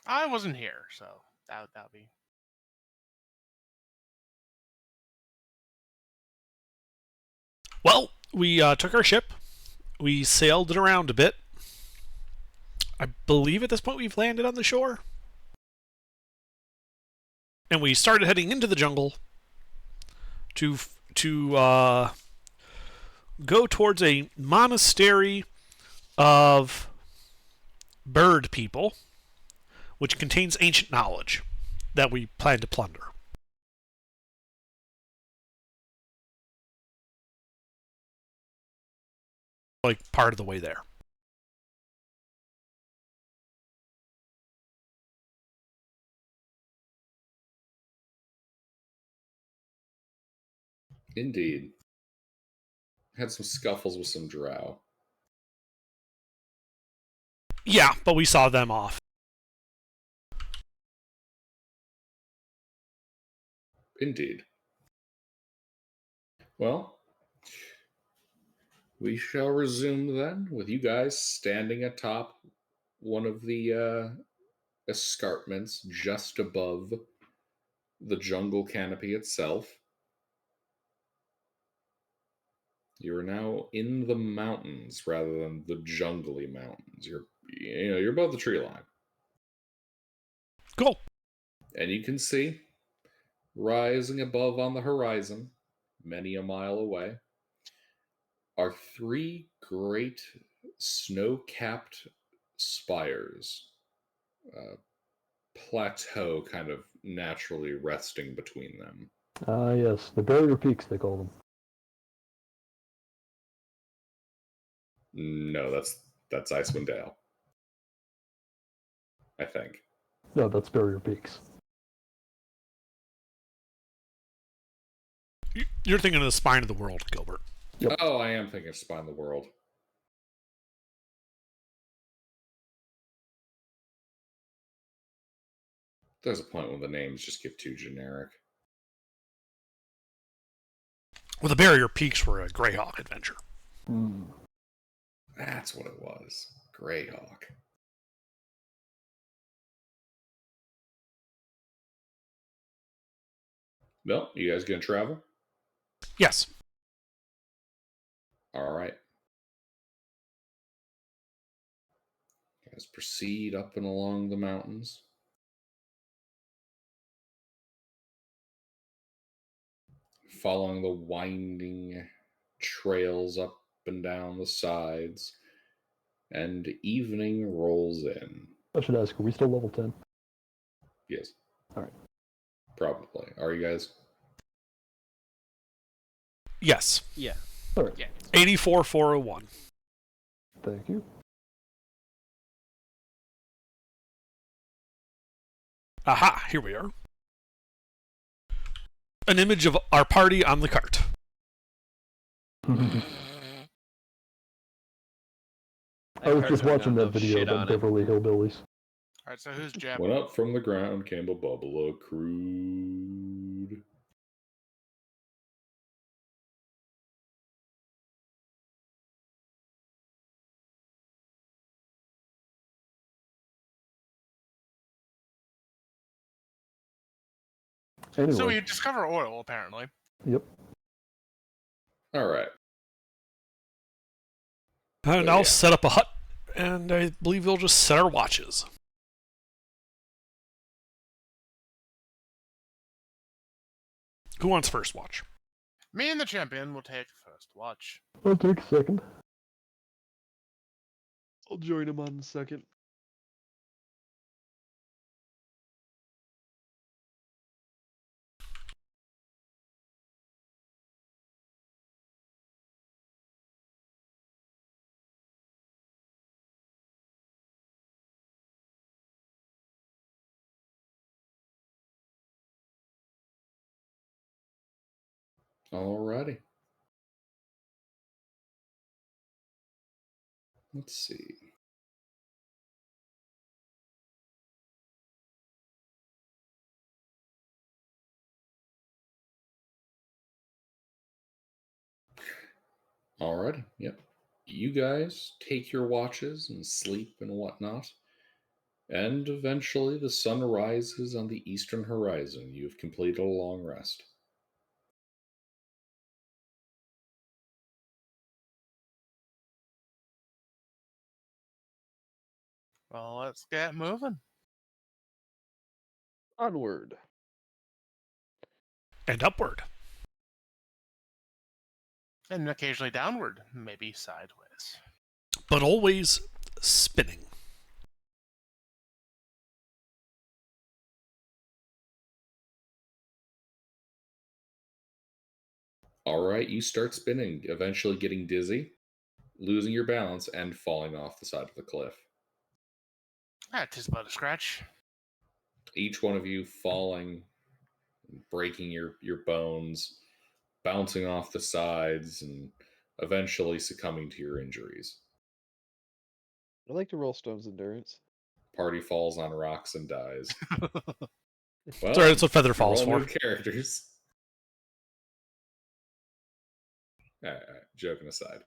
I wasn't here, so that would be. Well, we took our ship. We sailed it around a bit. I believe at this point we've landed on the shore. And we started heading into the jungle to go towards a monastery of bird people, which contains ancient knowledge that we plan to plunder. Like part of the way there. Indeed. Had some scuffles with some drow. Yeah, but we saw them off. Indeed. Well, we shall resume then with you guys standing atop one of the escarpments just above the jungle canopy itself. You're now in the mountains rather than the jungly mountains. You're above the tree line. Cool. And you can see, rising above on the horizon, many a mile away, are three great snow-capped spires. Plateau kind of naturally resting between them. Yes, the barrier peaks, they call them. No, that's Icewind Dale. I think. No, that's barrier peaks. You're thinking of the spine of the world, Gilbert. Yep. Oh, I am thinking of Spine of the World. There's a point when the names just get too generic. Well, the barrier peaks were a Greyhawk adventure. That's what it was. Greyhawk. Well, you guys gonna travel? Yes. All right. You guys proceed up and along the mountains. Following the winding trails up and down the sides, and evening rolls in. I should ask, are we still level 10? Yes. All right. Probably. Are you guys? Yes. Yeah. All right. Yeah. 84,401. Thank you. Aha, here we are. An image of our party on the cart. I was just watching that video about Beverly Hillbillies. Alright, so who's Jeb? Went up from the ground, came a bubble of crude. Anyway. So we discover oil, apparently. Yep. All right. And I'll set up a hut, and I believe we'll just set our watches. Who wants first watch? Me and the champion will take first watch. I'll take a second. I'll join him on the second. Alrighty. Let's see. Alrighty. Yep. You guys take your watches and sleep and whatnot. And eventually the sun rises on the eastern horizon. You've completed a long rest. Well, let's get moving. Onward. And upward. And occasionally downward, maybe sideways. But always spinning. All right, you start spinning, eventually getting dizzy, losing your balance, and falling off the side of the cliff. That is about a scratch. Each one of you falling, breaking your bones, bouncing off the sides, and eventually succumbing to your injuries. I like to roll Stone's Endurance. Party falls on rocks and dies. Well, Sorry, that's what Feather falls roll for. new characters. Joking aside.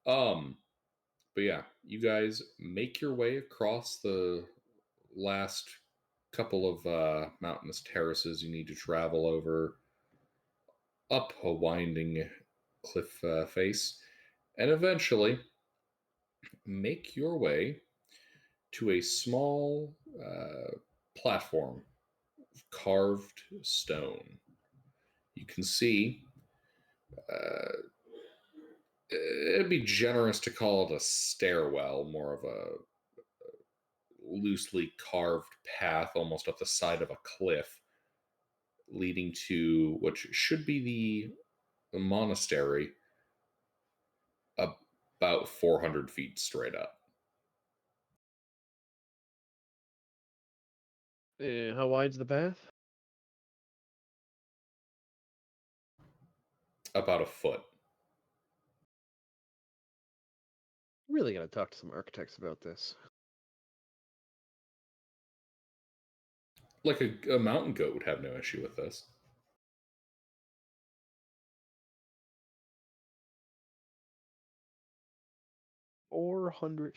But yeah, you guys make your way across the last couple of mountainous terraces you need to travel over, up a winding cliff face, and eventually make your way to a small platform of carved stone. You can see it'd be generous to call it a stairwell, more of a loosely carved path almost up the side of a cliff leading to what should be the monastery about 400 feet straight up. How wide's the path? About a foot. Really gotta talk to some architects about this. Like a mountain goat would have no issue with this. $400.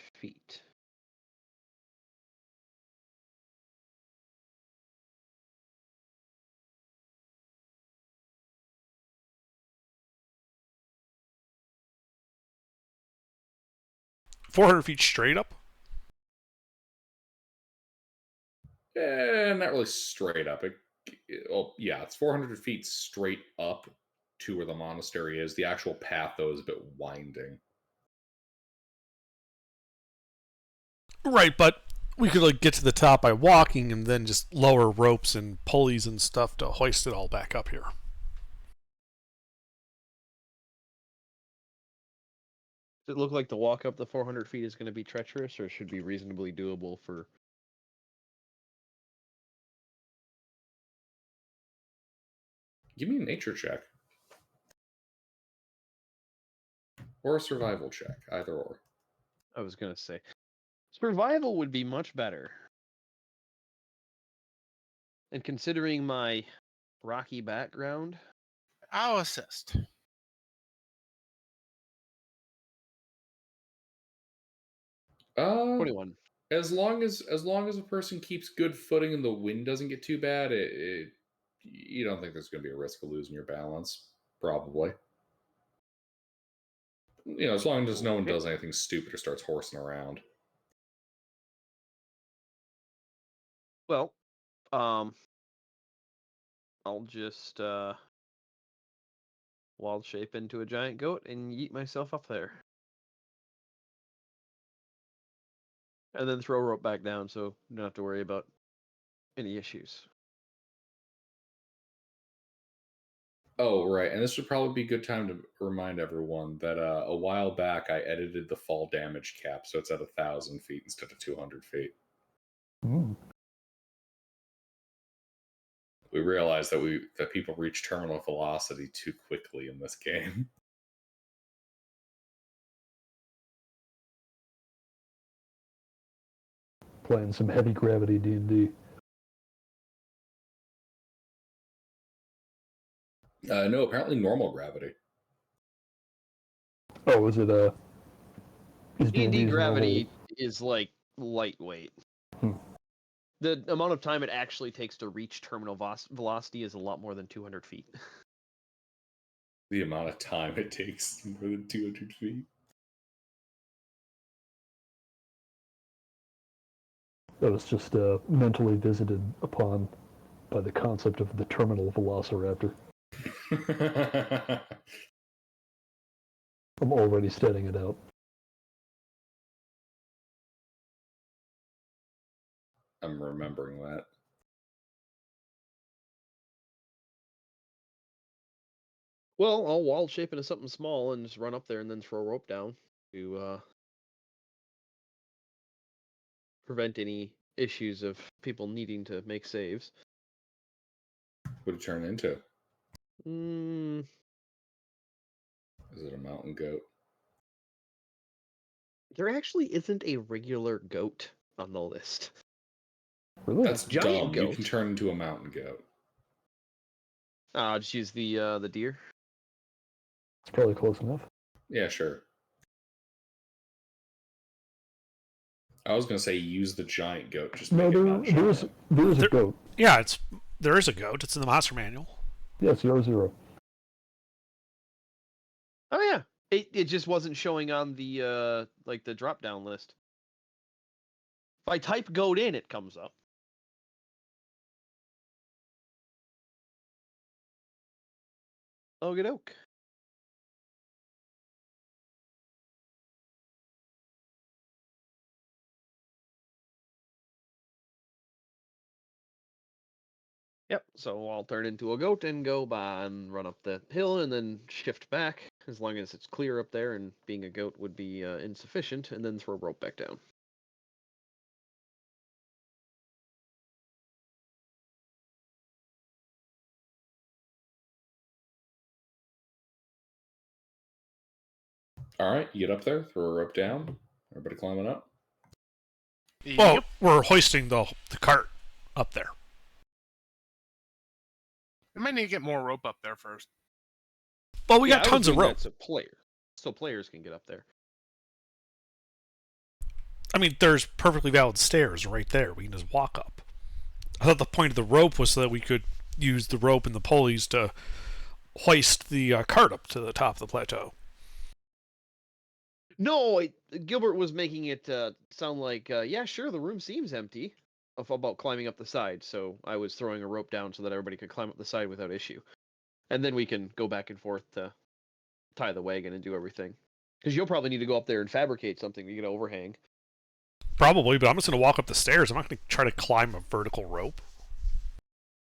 400 feet straight up? Not really straight up. It's 400 feet straight up to where the monastery is. The actual path, though, is a bit winding. Right, but we could like get to the top by walking and then just lower ropes and pulleys and stuff to hoist it all back up here. Does it look like the walk up the 400 feet is going to be treacherous, or should be reasonably doable for? Give me a nature check. Or a survival check, either or. I was going to say, survival would be much better. And considering my rocky background, I'll assist. Uh, 21. as long as a person keeps good footing and the wind doesn't get too bad, you don't think there's going to be a risk of losing your balance, probably. As long as no one Okay. does anything stupid or starts horsing around. Well, I'll just wild shape into a giant goat and yeet myself up there. And then throw rope back down so you don't have to worry about any issues. Oh, right. And this would probably be a good time to remind everyone that a while back I edited the fall damage cap, so it's at 1,000 feet instead of 200 feet. Mm. We realized that people reach terminal velocity too quickly in this game. Playing some heavy gravity D&D. No, apparently normal gravity. Oh, is it is D&D D&D's gravity is like lightweight. The amount of time it actually takes to reach terminal velocity is a lot more than 200 feet. The amount of time it takes more than 200 feet. I was just mentally visited upon by the concept of the terminal velociraptor. I'm already studying it out. I'm remembering that. Well, I'll wall shape into something small and just run up there and then throw a rope down to prevent any issues of people needing to make saves. What did it turn into? Mm, Is it a mountain goat? there actually isn't a regular goat on the list. Really? That's Giant dumb. You goat. can turn into a mountain goat. Just use the deer. It's probably close enough. Yeah, sure. I was gonna say use the giant goat. Just No, make it not giant. there is a There- goat. Yeah, there is a goat. It's in the monster manual. Yeah, 0-0. Oh yeah, it just wasn't showing on the like the drop down list. If I type goat in, it comes up. Okie doke. Yep, so I'll turn into a goat and go by and run up the hill and then shift back, as long as it's clear up there and being a goat would be insufficient, and then throw rope back down. All right, you get up there, throw a rope down. Everybody climbing up. Well, Yep. we're hoisting the cart up there. We might need to get more rope up there first. Well, we Yeah, got I was tons of doing rope. that so players can get up there. I mean, there's perfectly valid stairs right there. We can just walk up. I thought the point of the rope was so that we could use the rope and the pulleys to hoist the cart up to the top of the plateau. No, Gilbert was making it sound like, yeah, sure, the room seems empty about climbing up the side, so I was throwing a rope down so that everybody could climb up the side without issue. And then we can go back and forth to tie the wagon and do everything. Because you'll probably need to go up there and fabricate something to get an overhang. Probably, but I'm just going to walk up the stairs. I'm not going to try to climb a vertical rope.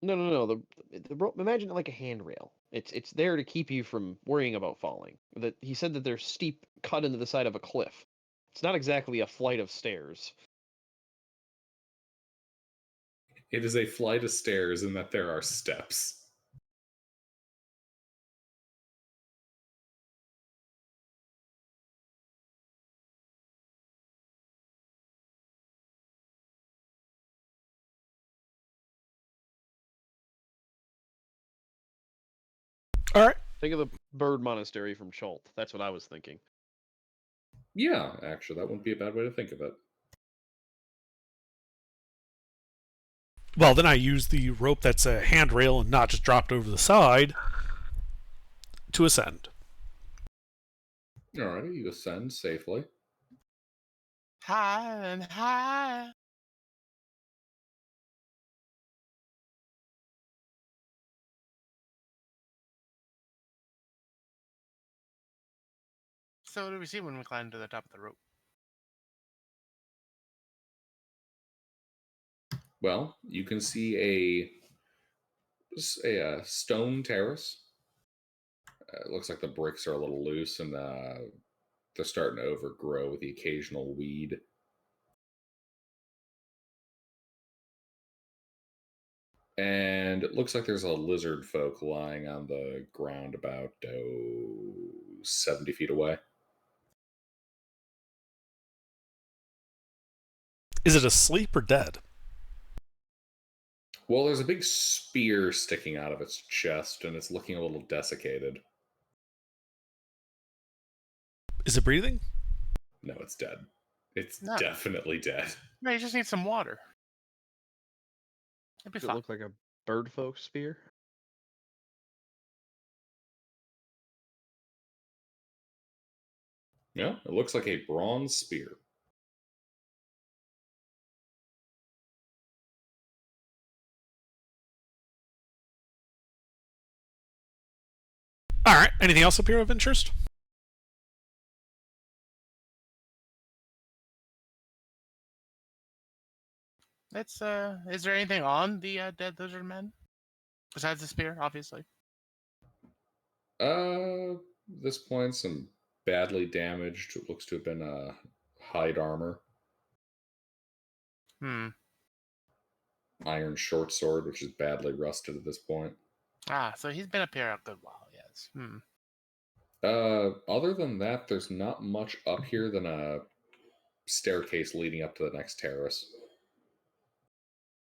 No. The rope. Imagine it like a handrail. It's there to keep you from worrying about falling. That he said that they're steep, cut into the side of a cliff. It's not exactly a flight of stairs. It is a flight of stairs in that there are steps. All right. Think of the bird monastery from Chult. That's what I was thinking. Yeah, actually, that wouldn't be a bad way to think of it. Well, then I use the rope that's a handrail and not just dropped over the side to ascend. Alrighty, you ascend safely. High and high. So what do we see when we climb to the top of the rope? Well, you can see a stone terrace. It looks like the bricks are a little loose and they're starting to overgrow with the occasional weed. And it looks like there's a lizard folk lying on the ground about 70 feet away. Is it asleep or dead? Well, there's a big spear sticking out of its chest, and it's looking a little desiccated. Is it breathing? No, it's dead. It's No. definitely dead. No, you just need some water. It'd be Does it fun. look like a bird folk spear? Yeah, it looks like a bronze spear. All right. Anything else up here of interest? It's is there anything on the dead lizard men besides the spear? Obviously. This point, some badly damaged. It looks to have been hide armor, Hmm. iron short sword, which is badly rusted at this point. Ah, so he's been up here a good while. Yes. Hmm. Other than that, there's not much up here than a staircase leading up to the next terrace.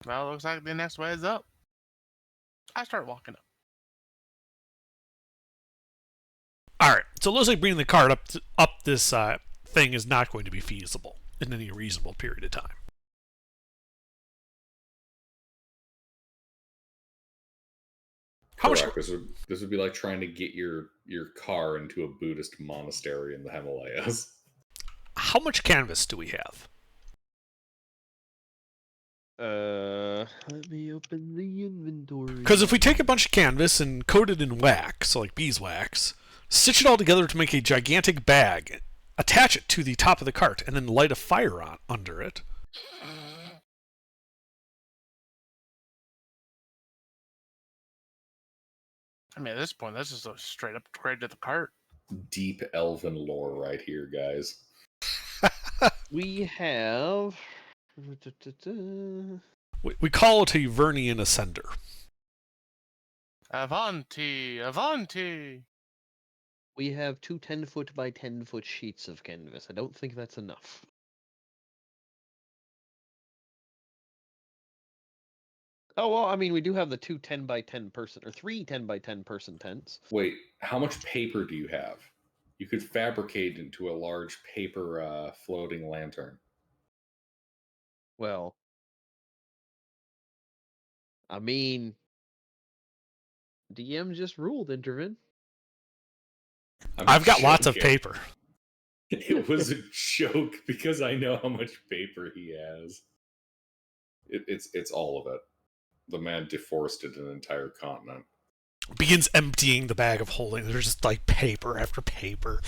Well, looks like the next way is up. I start walking up. All right. So it looks like bringing the cart up this thing is not going to be feasible in any reasonable period of time. How much? Correct. This would be like trying to get your car into a Buddhist monastery in the Himalayas. How much canvas do we have? Let me open the inventory. Because if we take a bunch of canvas and coat it in wax, so like beeswax, stitch it all together to make a gigantic bag, attach it to the top of the cart, and then light a fire on under it. I mean, at this point, that's just a straight upgrade to the cart. Deep elven lore right here, guys. We have. We call it a Vernian Ascender. Avanti, avanti. We have two 10-foot by 10-foot sheets of canvas. I don't think that's enough. Oh, well, I mean, we do have the two 10 by 10 person, or three 10 by 10 person tents. Wait, how much paper do you have? You could fabricate into a large paper floating lantern. Well, I mean, DM just ruled, Intervin. I've got lots of joking. paper. It was a joke because I know how much paper he has. It's all of it. The man deforested an entire continent. Begins emptying the bag of holding. There's just like paper after paper.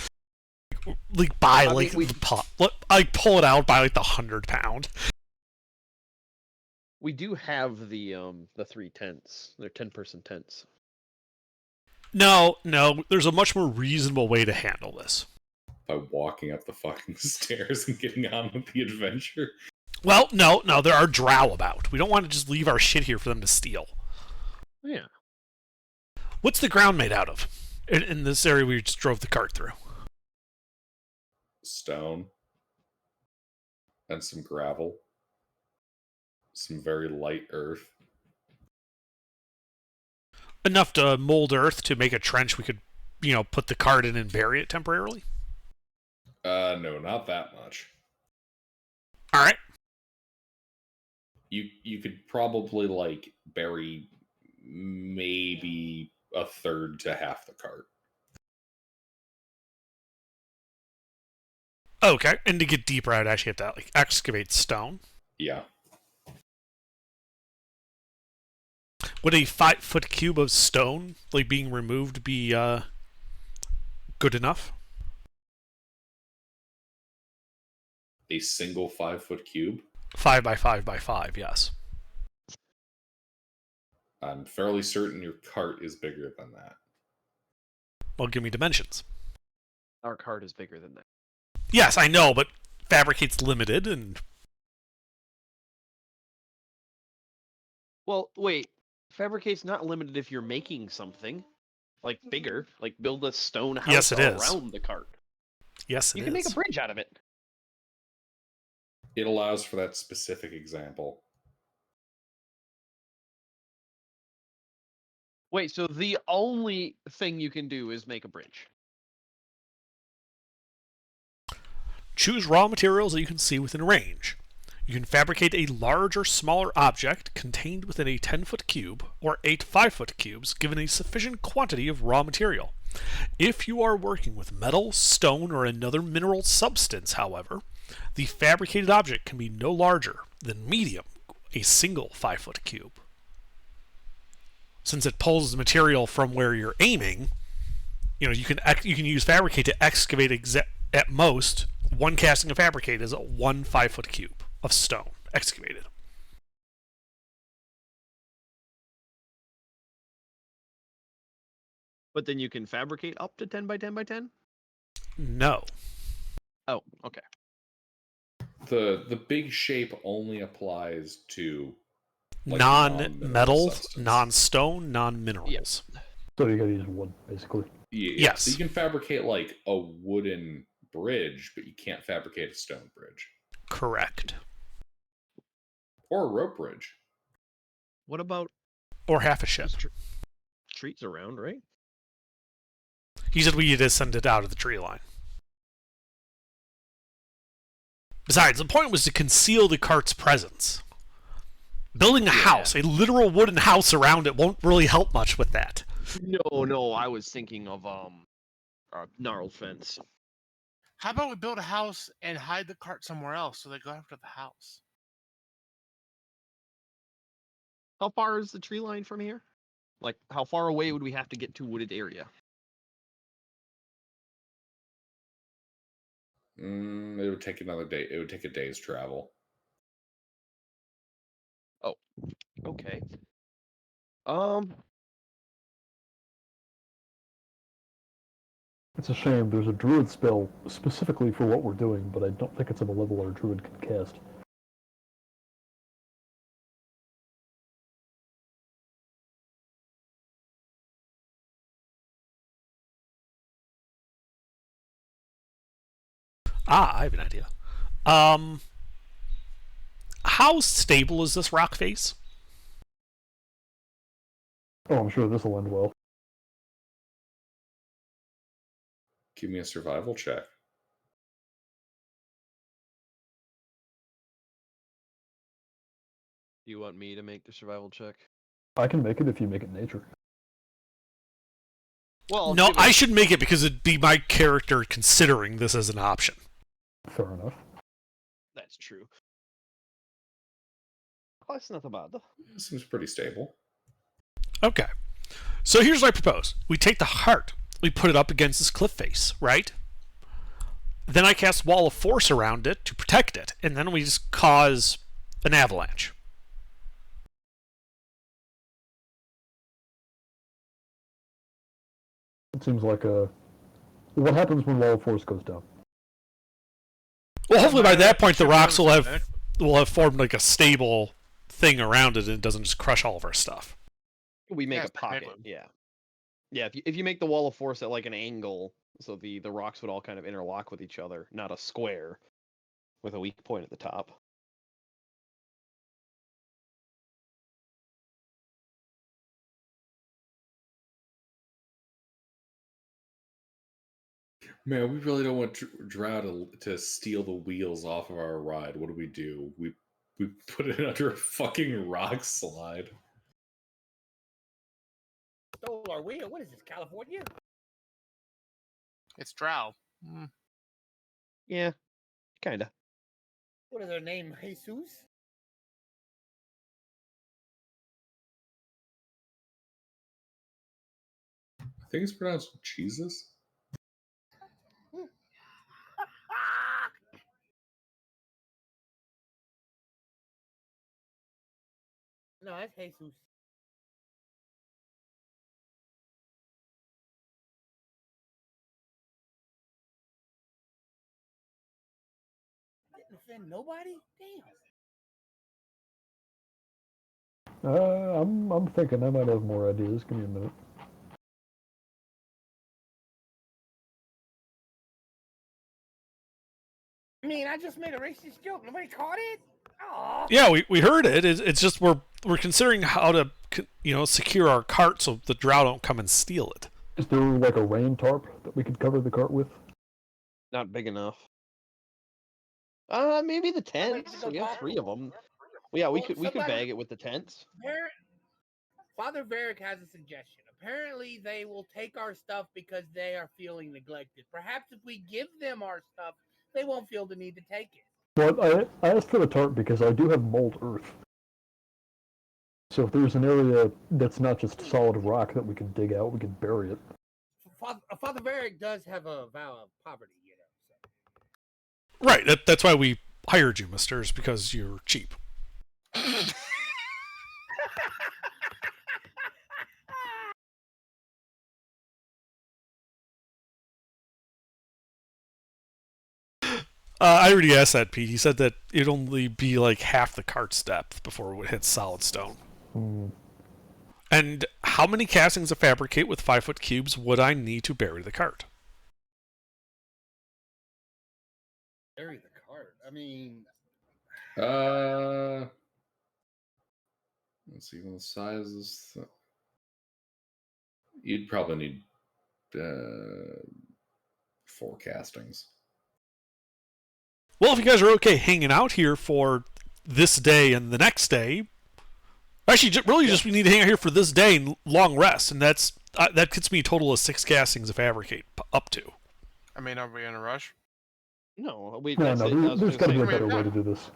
Like buy I like mean, the pot. I pull it out by like the 100-pound. We do have the three tents. They're 10-person tents. No, there's a much more reasonable way to handle this. By walking up the fucking stairs and getting on with the adventure. Well, no, there are drow about. We don't want to just leave our shit here for them to steal. Yeah. What's the ground made out of? In this area we just drove the cart through. Stone. And some gravel. Some very light earth. Enough to mold earth to make a trench we could, put the cart in and bury it temporarily? No, not that much. All right. You could probably like bury maybe a third to half the cart. Okay, and to get deeper, I'd actually have to like excavate stone. Yeah. Would a 5-foot cube of stone, like being removed, be good enough? A single 5-foot cube? 5 by 5 by 5, yes. I'm fairly certain your cart is bigger than that. Well, give me dimensions. Our cart is bigger than that. Yes, I know, but fabricate's limited, and... Well, wait. Fabricate's not limited if you're making something. Like, bigger. Like, build a stone house Yes, it is. around the cart. Yes, You can make a bridge out of it. It allows for that specific example. Wait, so the only thing you can do is make a bridge? Choose raw materials that you can see within range. You can fabricate a large or smaller object contained within a 10-foot cube or 8 5-foot cubes given a sufficient quantity of raw material. If you are working with metal, stone, or another mineral substance, however, the fabricated object can be no larger than medium, a single 5-foot cube. Since it pulls the material from where you're aiming, you can use fabricate to excavate at most. One casting of fabricate is 1 5-foot cube of stone excavated. But then you can fabricate up to 10 by 10 by 10? No. Oh, okay. The big shape only applies to non-metal, substance. non-stone, non-minerals. So you gotta use one, basically. Yeah, Yes. So you can fabricate like a wooden bridge, but you can't fabricate a stone bridge. Correct. Or a rope bridge. What about Or half a ship. trees around, right? He said we just send it out of the tree line. Besides, the point was to conceal the cart's presence. Building a house, a literal wooden house around it, won't really help much with that. No, I was thinking of a gnarled fence. How about we build a house and hide the cart somewhere else so they go after the house? How far is the tree line from here? Like, how far away would we have to get to wooded area? It would take another day. It would take a day's travel. Oh, okay. It's a shame. There's a druid spell specifically for what we're doing, but I don't think it's of a level our druid can cast. I have an idea. How stable is this rock face? Oh, I'm sure this will end well. Give me a survival check. Do you want me to make the survival check? I can make it if you make it nature. Well, No, I should make it because it'd be my character considering this as an option. Fair enough. That's true. Oh, it's not bad. It seems pretty stable. Okay. So here's what I propose. We take the heart, we put it up against this cliff face, right? Then I cast Wall of Force around it to protect it, and then we just cause an avalanche. It seems like a... What happens when Wall of Force goes down? Well, hopefully by that point the rocks will have formed like a stable thing around it and it doesn't just crush all of our stuff. We make Yeah, a pocket, technically. yeah. Yeah, if you make the wall of force at like an angle, so the rocks would all kind of interlock with each other, not a square with a weak point at the top. Man, we really don't want Drow to steal the wheels off of our ride. What do? We put it under a fucking rock slide. Stole our wheel. What is this, California? It's Drow. Yeah, kinda. What is their name? Jesus? I think it's pronounced Jesus. No, that's Jesus. Didn't offend nobody? Damn. I'm thinking I might have more ideas. Give me a minute. I mean, I just made a racist joke. Nobody caught it? Aw. Yeah, we heard it. It's just we're considering how to secure our cart so the Drow don't come and steal it. Is there like a rain tarp that we could cover the cart with? Not big enough. Maybe the Somebody tents. to go We have talk 3 to of them. them. Yeah, we Well, could somebody- bag it with the tents. Father Varick has a suggestion. Apparently, they will take our stuff because they are feeling neglected. Perhaps if we give them our stuff, they won't feel the need to take it. But I asked for the tarp because I do have mold earth. So if there's an area that's not just solid rock that we can dig out, we can bury it. Father Varick does have a vow of poverty, you know. So. Right. That's why we hired you, mister, is because you're cheap. I already asked that, Pete. He said that it'd only be like half the cart's depth before it would hit solid stone. And how many castings of fabricate with 5-foot cubes would I need to bury the cart? Bury the cart. I mean, let's see, the sizes. You'd probably need 4 castings. Well, if you guys are okay hanging out here for this day and the next day, actually, really, just we need to hang out here for this day and long rest, and that gets me a total of 6 castings of fabricate up to. I mean, are we in a rush? No, There's got to be a say- better way to do this.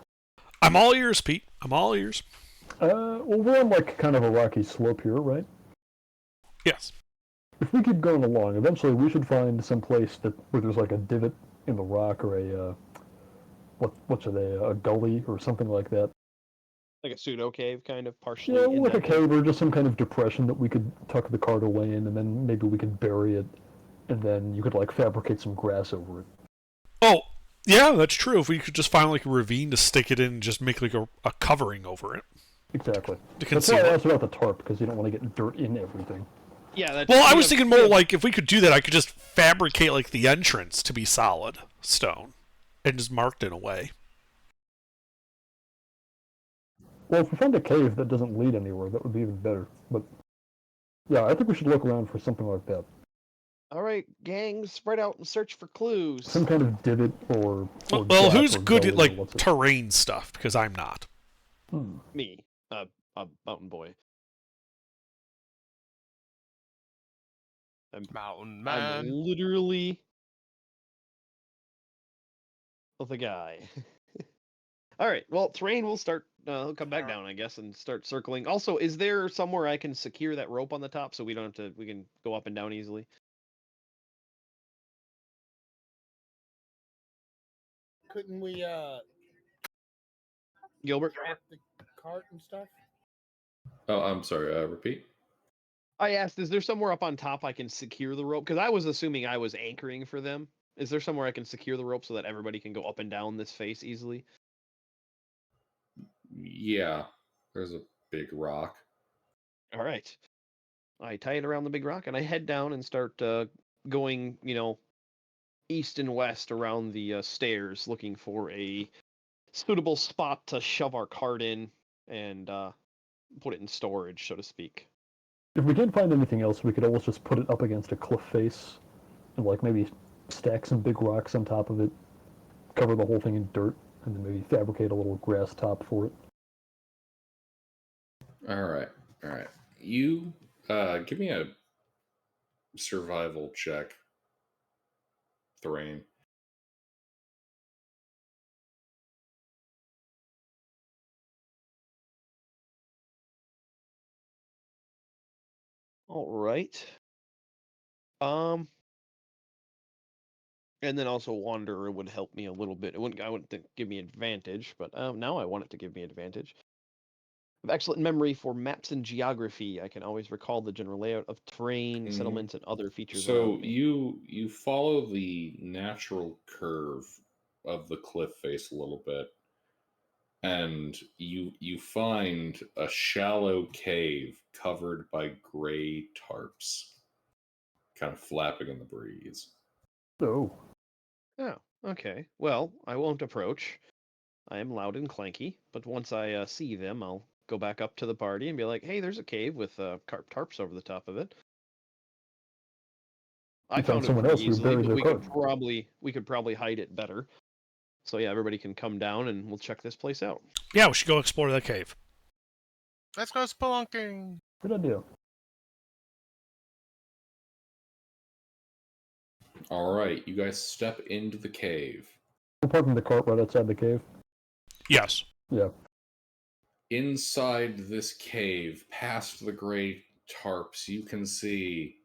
I'm all ears, Pete. I'm all ears. Well, we're on like kind of a rocky slope here, right? Yes. If we keep going along, eventually we should find some place where there's like a divot in the rock or a a gully or something like that. like a pseudo cave, kind of partially. Yeah, like a indented. cave or just some kind of depression that we could tuck the cart away in, and then maybe we could bury it, and then you could like fabricate some grass over it. Oh, yeah, that's true. If we could just find like a ravine to stick it in and just make like a covering over it. Exactly. To That's why conceal I it. asked about the tarp, because you don't want to get dirt in everything. Yeah, that's. Well, I we was have- thinking we more have- like if we could do that, I could just fabricate like the entrance to be solid stone and just marked in a way. Well, if we find a cave that doesn't lead anywhere, that would be even better. But yeah, I think we should look around for something like that. All right, gang, spread out and search for clues. Some kind of divot or Well, gap who's or good gully at or like what's it? terrain stuff? Because I'm not. Me, a mountain boy. Mountain I'm man. literally the guy. All right. Well, terrain will start. He'll come back down, I guess, and start circling. Also, is there somewhere I can secure that rope on the top so we don't have to? We can go up and down easily. couldn't we Gilbert, draft the cart and stuff? Oh, I'm sorry. Repeat. I asked, is there somewhere up on top I can secure the rope? Because I was assuming I was anchoring for them. Is there somewhere I can secure the rope so that everybody can go up and down this face easily? Yeah, there's a big rock. All right. I tie it around the big rock and I head down and start going, east and west around the stairs, looking for a suitable spot to shove our cart in and put it in storage, so to speak. If we can't find anything else, we could always just put it up against a cliff face, and like maybe stack some big rocks on top of it, cover the whole thing in dirt, and then maybe fabricate a little grass top for it. All right. You give me a survival check. Thrain. All right. And then also Wanderer would help me a little bit. I wouldn't think give me advantage, but now I want it to give me advantage. I have excellent memory for maps and geography. I can always recall the general layout of terrain, settlements, and other features. So around me. you follow the natural curve of the cliff face a little bit, and you find a shallow cave covered by gray tarps, kind of flapping in the breeze. Oh, Oh, okay. Well, I won't approach. I am loud and clanky, but once I see them, I'll go back up to the party and be like, "Hey, there's a cave with carp tarps over the top of it." I You found found it someone pretty else who easily, buried but their we cart. could probably hide it better. So yeah, everybody can come down and we'll check this place out. Yeah, we should go explore that cave. Let's go spelunking. Good idea. All right, you guys step into the cave. We're parking the cart right outside the cave. Yes. Yeah. Inside this cave, past the gray tarps, you can see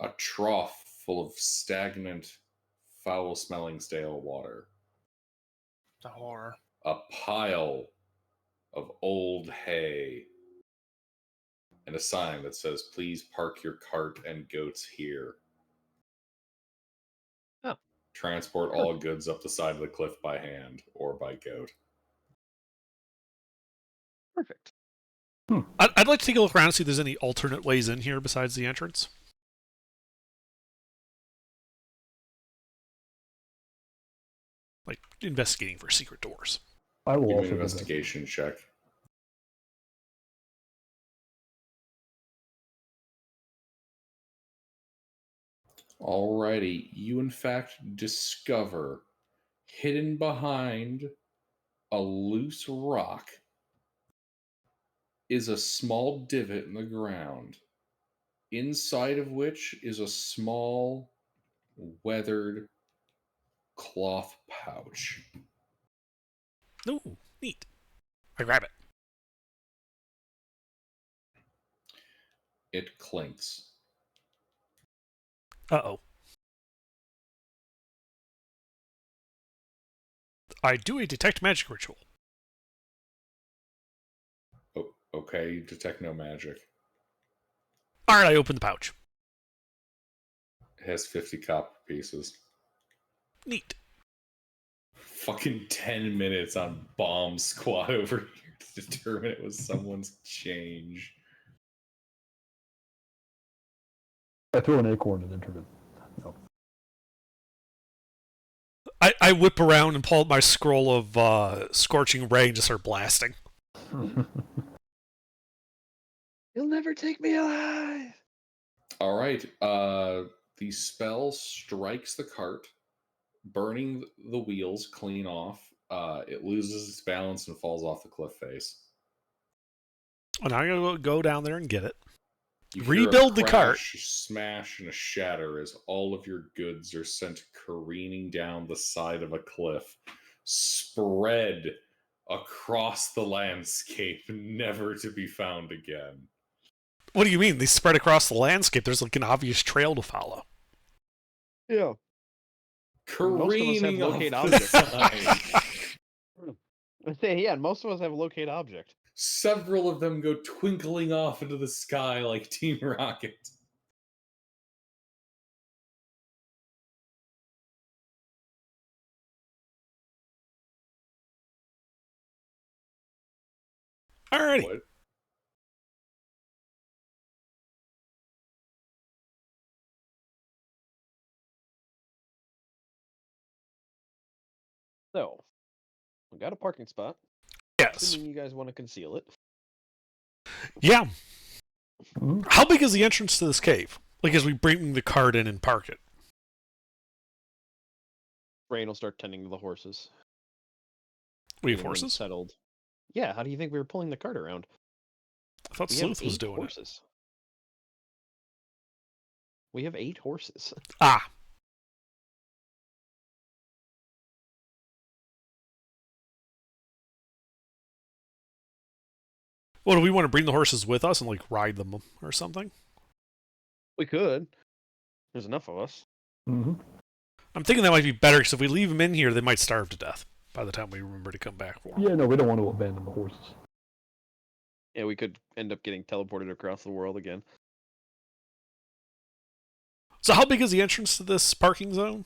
a trough full of stagnant, foul-smelling stale water. The horror. A pile of old hay. And a sign that says, "Please park your cart and goats here." Oh. Transport all goods up the side of the cliff by hand or by goat. Perfect. I'd like to take a look around and see if there's any alternate ways in here besides the entrance. Like investigating for secret doors. I will Give me also an do that. investigation check. Alrighty, you in fact discover hidden behind a loose rock is a small divot in the ground, inside of which is a small, weathered cloth pouch. Ooh, neat. I grab it. It clinks. Uh-oh. I do a detect magic ritual. Oh, okay, you detect no magic. Alright, I open the pouch. It has 50 copper pieces. Neat. Fucking 10 minutes on bomb squad over here to determine it was someone's change. I threw an acorn and entered it. No. I whip around and pull out my scroll of Scorching Ray and just start blasting. You'll never take me alive. All right. The spell strikes the cart, burning the wheels clean off. It loses its balance and falls off the cliff face. And I'm going to go down there and get it. You hear Rebuild a the cart. crash, smash, and a shatter as all of your goods are sent careening down the side of a cliff, spread across the landscape, never to be found again. What do you mean? They spread across the landscape. There's like an obvious trail to follow. Yeah. Careening Most off of the us have side. I say, yeah, most of us have a locate object. Several of them go twinkling off into the sky like Team Rocket. Alrighty. What? So, we got a parking spot. Yes. Assuming you guys want to conceal it. Yeah. Mhm. How big is the entrance to this cave? Like as we bring the cart in and park it. Rain will start tending to the horses. We have Getting them horses? settled. Yeah, how do you think we were pulling the cart around? I thought We Sleuth have was 8 doing it. horses. We have 8 horses. Ah. Well, do we want to bring the horses with us and like ride them or something? We could. There's enough of us. Mm-hmm. I'm thinking that might be better because if we leave them in here, they might starve to death by the time we remember to come back for them. Yeah, no, we don't want to abandon the horses. Yeah, we could end up getting teleported across the world again. So how big is the entrance to this parking zone?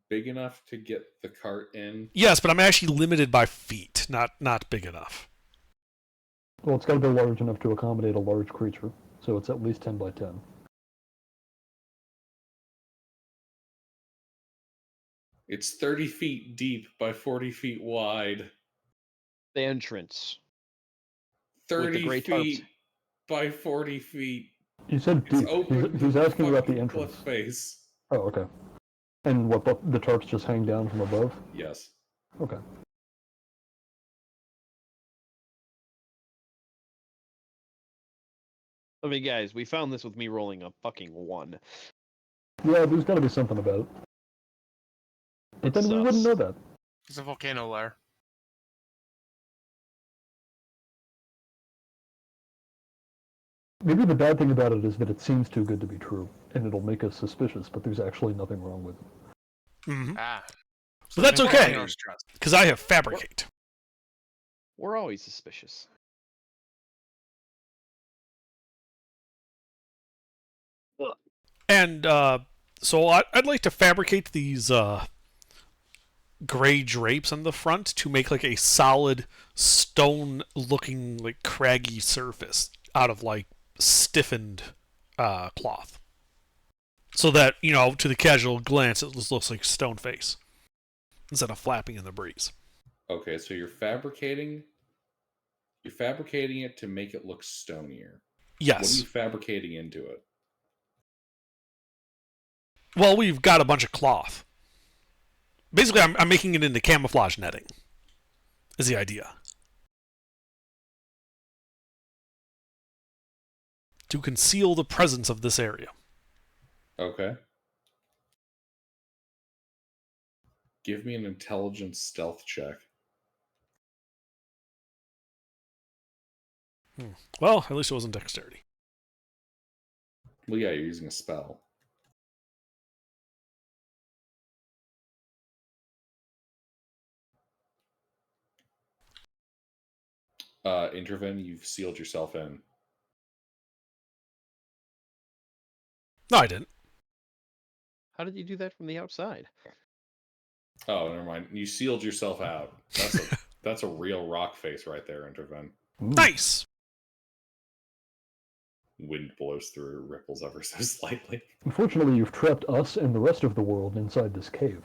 Big enough to get the cart in. Yes, but I'm actually limited by feet, not big enough. Well, it's got to be large enough to accommodate a large creature, so it's at least 10 by 10. It's 30 feet deep by 40 feet wide. The entrance. 30 gray feet tarps. by 40 feet. You said It's deep. open. He's to asking about the fucking entrance. cliff face. Oh, okay. And what, the tarps just hang down from above? Yes. Okay. I mean, guys, we found this with me rolling a fucking 1. Yeah, there's got to be something about it. But then we wouldn't know that. It's a volcano lair. Maybe the bad thing about it is that it seems too good to be true, and it'll make us suspicious, but there's actually nothing wrong with it. Mm-hmm. Ah. So that's then okay, volcanoes trust. because I have fabricate. We're always suspicious. And so I'd like to fabricate these gray drapes on the front to make like a solid stone-looking, like craggy surface out of like stiffened cloth, so that to the casual glance it just looks like stone face instead of flapping in the breeze. Okay, so you're fabricating it to make it look stonier. Yes. What are you fabricating into it? Well, we've got a bunch of cloth. Basically, I'm making it into camouflage netting, is the idea. To conceal the presence of this area. Okay. Give me an intelligence stealth check. Well, at least it wasn't dexterity. Well, yeah, you're using a spell. Intervene, you've sealed yourself in. No, I didn't. How did you do that from the outside? Oh, never mind. You sealed yourself out. That's a real rock face right there, Intervene. Nice! Wind blows through, ripples ever so slightly. Unfortunately, you've trapped us and the rest of the world inside this cave.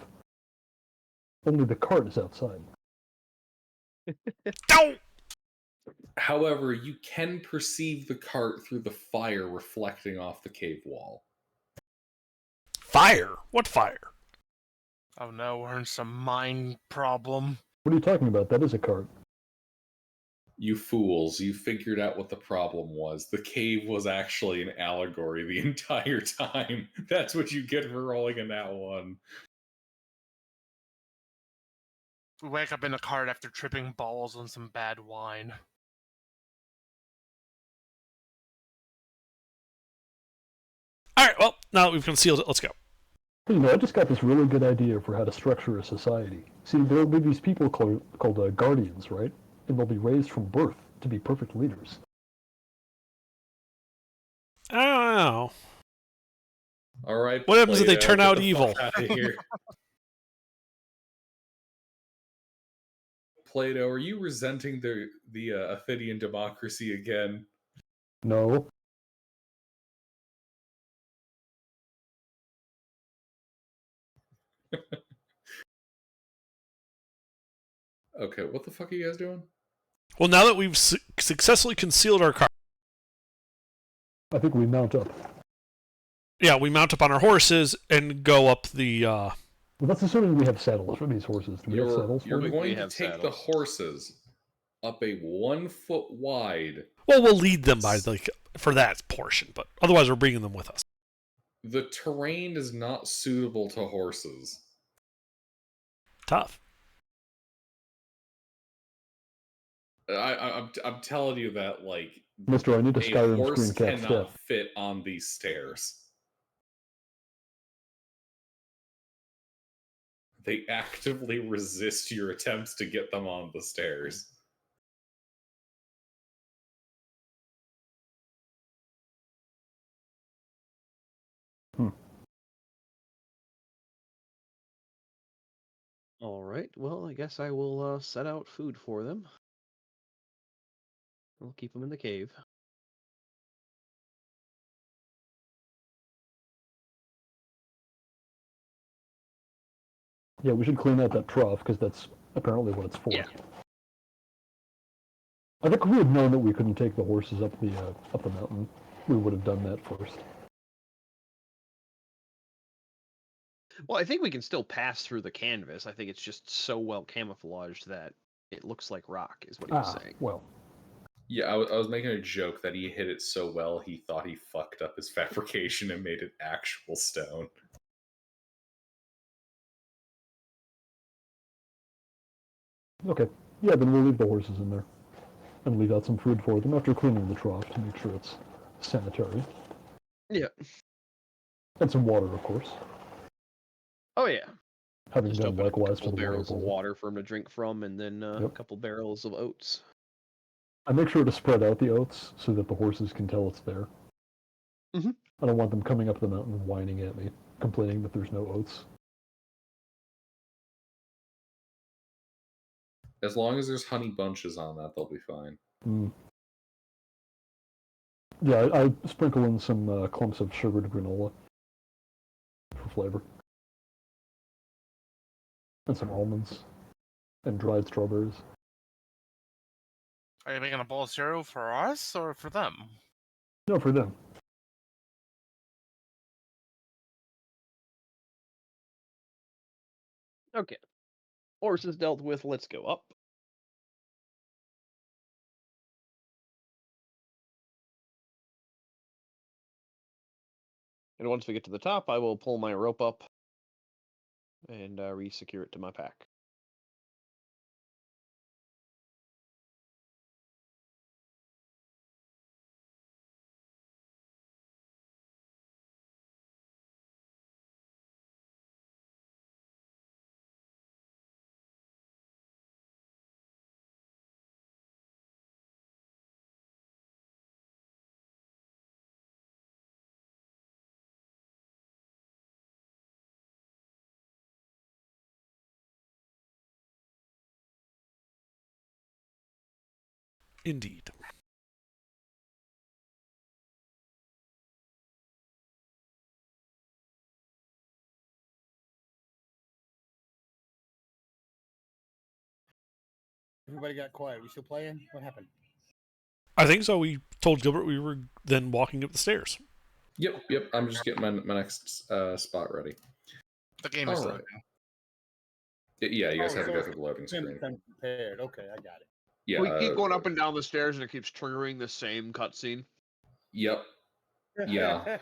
Only the cart is outside. Don't! However, you can perceive the cart through the fire reflecting off the cave wall. Fire? What fire? Oh no, we're in some mine problem. What are you talking about? That is a cart. You fools, you figured out what the problem was. The cave was actually an allegory the entire time. That's what you get for rolling a nat 1. We wake up in a cart after tripping balls on some bad wine. Alright, well, now that we've concealed it, let's go. I just got this really good idea for how to structure a society. See, there'll be these people called guardians, right? And they'll be raised from birth to be perfect leaders. I don't know. All right. What happens if they Plato, turn get out the evil? fuck out of here. Plato, are you resenting the Athenian democracy again? No. Okay, what the fuck are you guys doing? Well, now that we've successfully concealed our car, I think we mount up. yeah, we mount up on our horses and go up the. Well, that's assuming we have saddles for these horses. Do we have saddles for You're them? going We to have take the saddles. horses up a 1 foot wide. Well, we'll lead them by for that portion, but otherwise we're bringing them with us. The terrain is not suitable to horses. Tough. I'm telling you that, like, Mister, I need a a Skyrim horse screen cap cannot step. fit on these stairs. They actively resist your attempts to get them on the stairs. All right. Well, I guess I will set out food for them. I'll keep them in the cave. Yeah, we should clean out that trough, because that's apparently what it's for. Yeah. I think if we had known that we couldn't take the horses up the mountain, we would have done that first. Well, I think we can still pass through the canvas. I think it's just so well camouflaged that it looks like rock, is what he was saying. Well. Yeah, I was making a joke that he hit it so well he thought he fucked up his fabrication and made it actual stone. Okay. Yeah, then we'll leave the horses in there. And leave out some food for them after cleaning the trough to make sure it's sanitary. Yeah. And some water, of course. Oh, yeah. Having Just done open likewise a for couple the water barrels of bowl. water for him to drink from, and then a Yep. couple barrels of oats. I make sure to spread out the oats so that the horses can tell it's there. Mhm. I don't want them coming up the mountain and whining at me, complaining that there's no oats. As long as there's honey bunches on that, they'll be fine. Mm. Yeah, I sprinkle in some clumps of sugared granola for flavor. And some almonds. And dried strawberries. Are you making a bowl of cereal for us or for them? No, for them. Okay. Horses dealt with, let's go up. And once we get to the top, I will pull my rope up and re-secure it to my pack. Indeed. Everybody got quiet. We still playing? What happened? I think so. We told Gilbert we were then walking up the stairs. Yep. I'm just getting my next spot ready. The game All is right. loading. Yeah, you guys have to go so through the loading screen. I'm prepared. Okay, I got it. Yeah. We keep going up and down the stairs, and it keeps triggering the same cutscene. Yep. Yeah.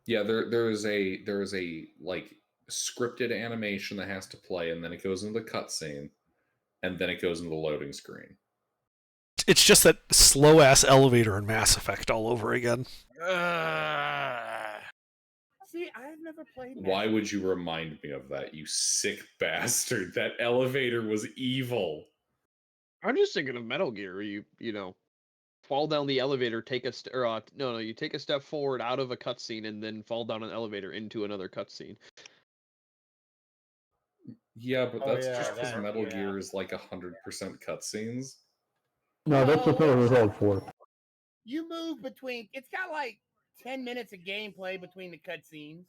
Yeah, there is a like scripted animation that has to play, and then it goes into the cutscene, and then it goes into the loading screen. It's just that slow ass elevator in Mass Effect all over again. See, I've never played. Why would you remind me of that, you sick bastard? That elevator was evil. I'm just thinking of Metal Gear. You know, fall down the elevator, take a you take a step forward out of a cutscene, and then fall down an elevator into another cutscene. Yeah, but that's just because that, Metal Gear is like 100% cutscenes. No, that's what Metal Gear Solid 4. You move between. It's got like 10 minutes of gameplay between the cutscenes.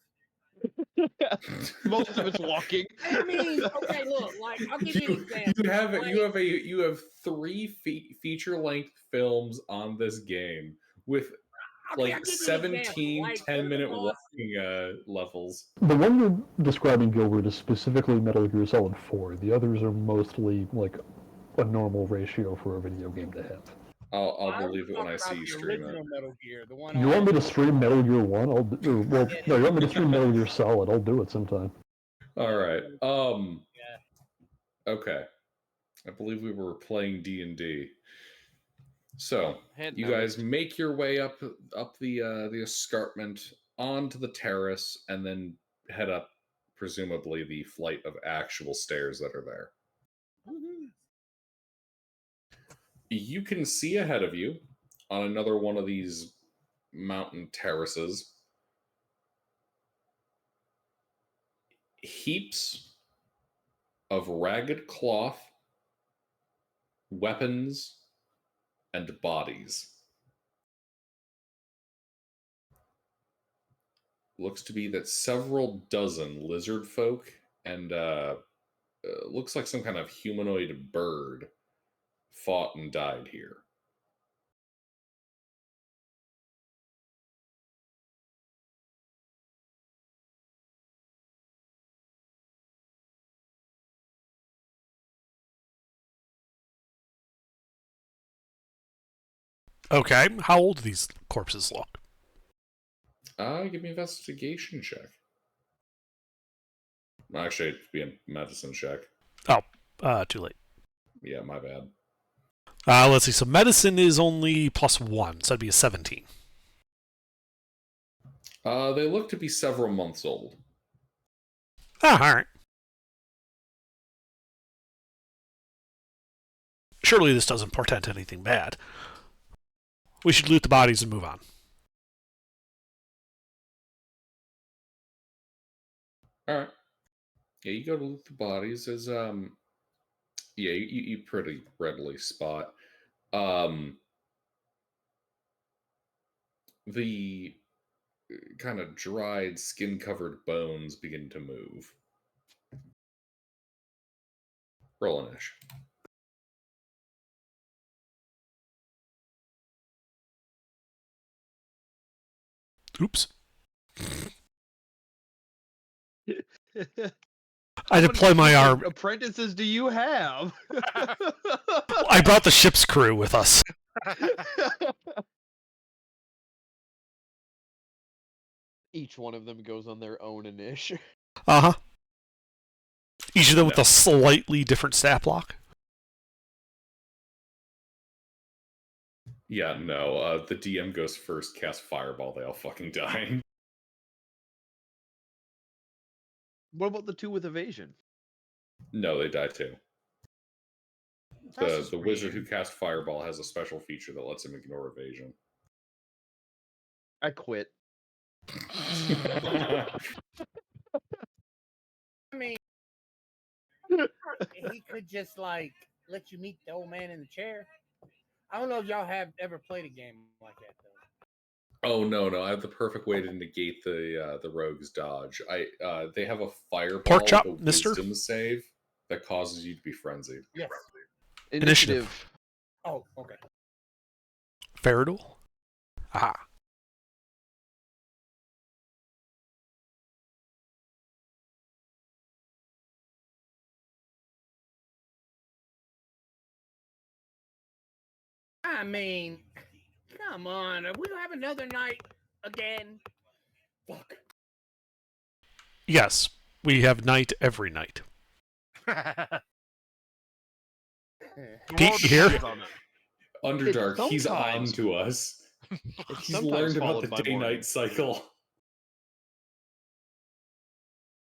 Most of it's walking. I mean, okay, look, like I'll give you an example. You have 3 feature-length films on this game with Okay, like 17 like, 10-minute walking levels. The one you're describing, Gilbert, is specifically Metal Gear Solid 4. The others are mostly like a normal ratio for a video game to have. I'll believe it when I see you stream it. Metal Gear, the one You want me to stream Metal Gear 1? No, you want me to stream Metal Gear Solid? I'll do it sometime. All right. Okay. I believe we were playing D&D. So you guys make your way up the escarpment onto the terrace, and then head up, presumably, the flight of actual stairs that are there. You can see ahead of you on another one of these mountain terraces heaps of ragged cloth, weapons, and bodies. Looks to be that several dozen lizard folk and looks like some kind of humanoid bird fought and died here. Okay, how old do these corpses look? Give me an investigation check. Actually, it'd be a medicine check. Oh, too late. Yeah, my bad. Let's see. So medicine is only +1, so that'd be a 17. They look to be several months old. Ah, all right. Surely this doesn't portend anything bad. We should loot the bodies and move on. All right. Yeah, you go to loot the bodies. As yeah, you pretty readily spot the kind of dried, skin-covered bones begin to move. Roll an ish. Oops. How I many deploy my fucking arm. apprentices do you have? I brought the ship's crew with us. Each one of them goes on their own initiative. Uh-huh. Each of them with No. a slightly different stat block. Yeah, no. The DM goes first, cast Fireball. They all fucking die. What about the two with evasion? No, they die too. That's The just the wizard who mean. cast Fireball has a special feature that lets him ignore evasion. I quit. I mean, he could just like let you meet the old man in the chair. I don't know if y'all have ever played a game like that though. Oh no! I have the perfect way to negate the rogue's dodge. They have a Fireball, Pork chop, the mister. Wisdom save that causes you to be frenzied. Yes. Initiative. Oh, okay. Faradul? Aha. I mean, come on. Are we gonna have another night again? Fuck. Yes, we have night every night. Pete, World you here? depends on it. Underdark, he's on sometimes- to us. It's He's sometimes learned about followed the by morning. day-night cycle.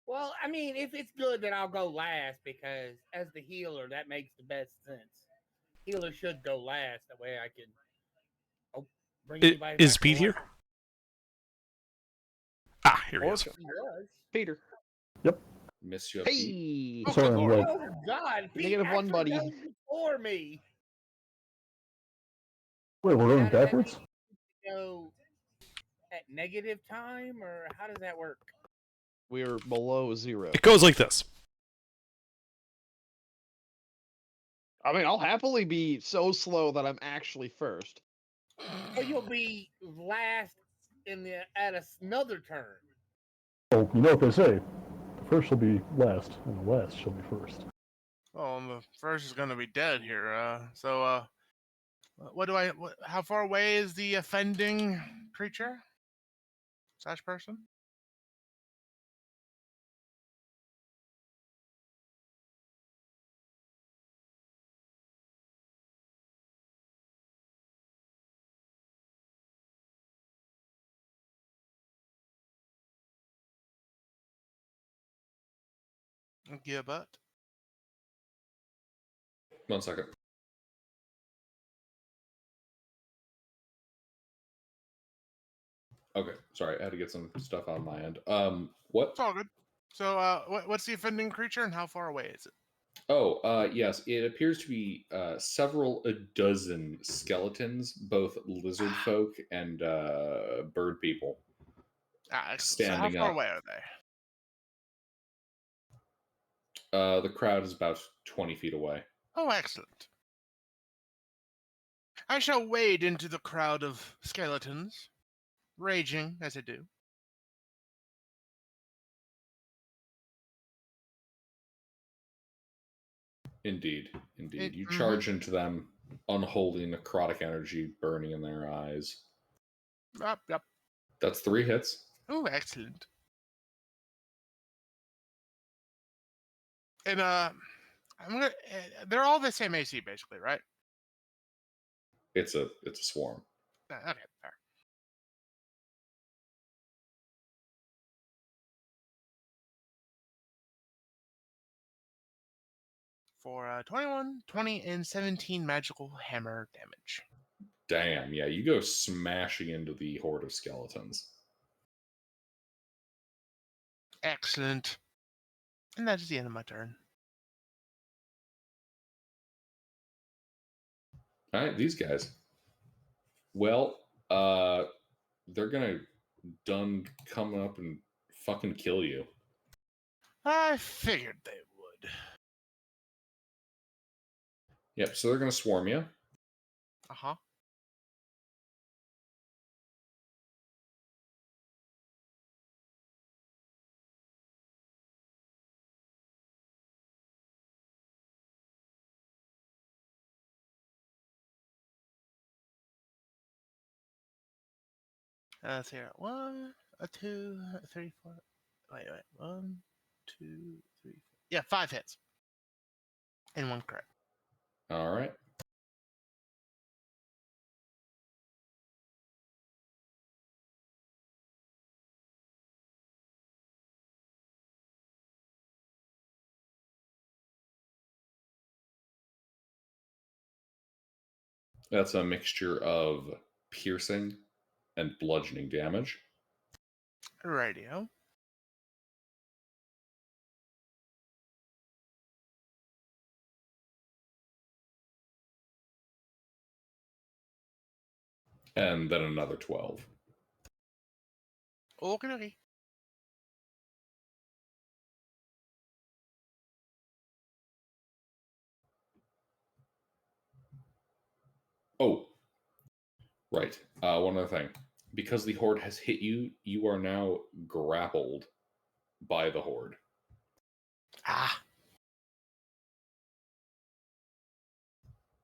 Well, I mean, if it's good, then I'll go last because as the healer, that makes the best sense. Healer should go last. That way I can bring anybody Is back Pete to life. here? Ah, here he Or is. He was. Peter. Miss you, Pete. Hey! Sorry, I'm Lord. late. Oh God, Pete -1, actually buddy. goes before me. Wait, we're How going does that backwards? go at negative time, or how does that work? We're below 0. It goes like this. I mean, I'll happily be so slow that I'm actually first. Or you'll be last in the at another turn. Oh, you know what they say. The first shall be last, and the last shall be first. Well, the first is gonna be dead here. How far away is the offending creature / person? Yeah, but 1 second. Okay, sorry, I had to get some stuff on my end. What? it's all good. So, what's the offending creature and how far away is it? Oh, yes, it appears to be several a dozen skeletons, both lizard folk and bird people. Ah, excellent. So, how Standing far up. away are they? The crowd is about 20 feet away. Oh, excellent. I shall wade into the crowd of skeletons, raging as I do. Indeed. You Mhm. charge into them. unholy necrotic energy burning in their eyes. Yep. That's 3 hits. Oh, excellent. And I'm gonna. They're all the same AC, basically, right? It's a swarm. Okay, fair. For 21, 20, and 17 magical hammer damage. Damn, yeah, you go smashing into the horde of skeletons. Excellent. And that is the end of my turn. All right, these guys. Well, they're gonna done come up and fucking kill you. I figured they would. Yep, so they're gonna swarm you. Uh-huh. Let's see here. 1, 2, 3, 4. Wait. 1, 2, 3, 4. Yeah, 5 hits. And 1 crit. All right. That's a mixture of piercing and bludgeoning damage. Radio. And then another 12. Okay. Oh, right. One other thing. Because the horde has hit you, you are now grappled by the horde. Ah.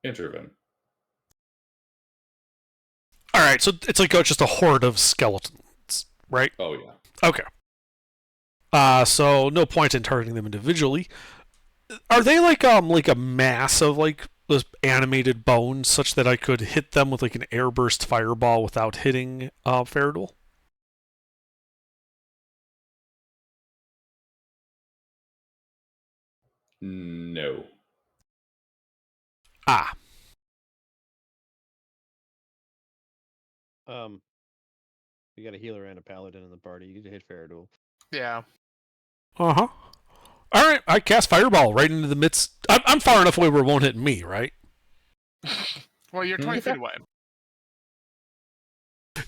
Intervene. All right, so it's like just a horde of skeletons, right? Oh, yeah. Okay. So no point in targeting them individually. Are they like a mass of like those animated bones, such that I could hit them with like an airburst fireball without hitting Faradol? No. Ah. We got a healer and a paladin in the party. You can hit Faradol. Yeah. Uh-huh. All right, I cast fireball right into the midst. I'm far enough away where it won't hit me, right? Well, you're 20 feet away.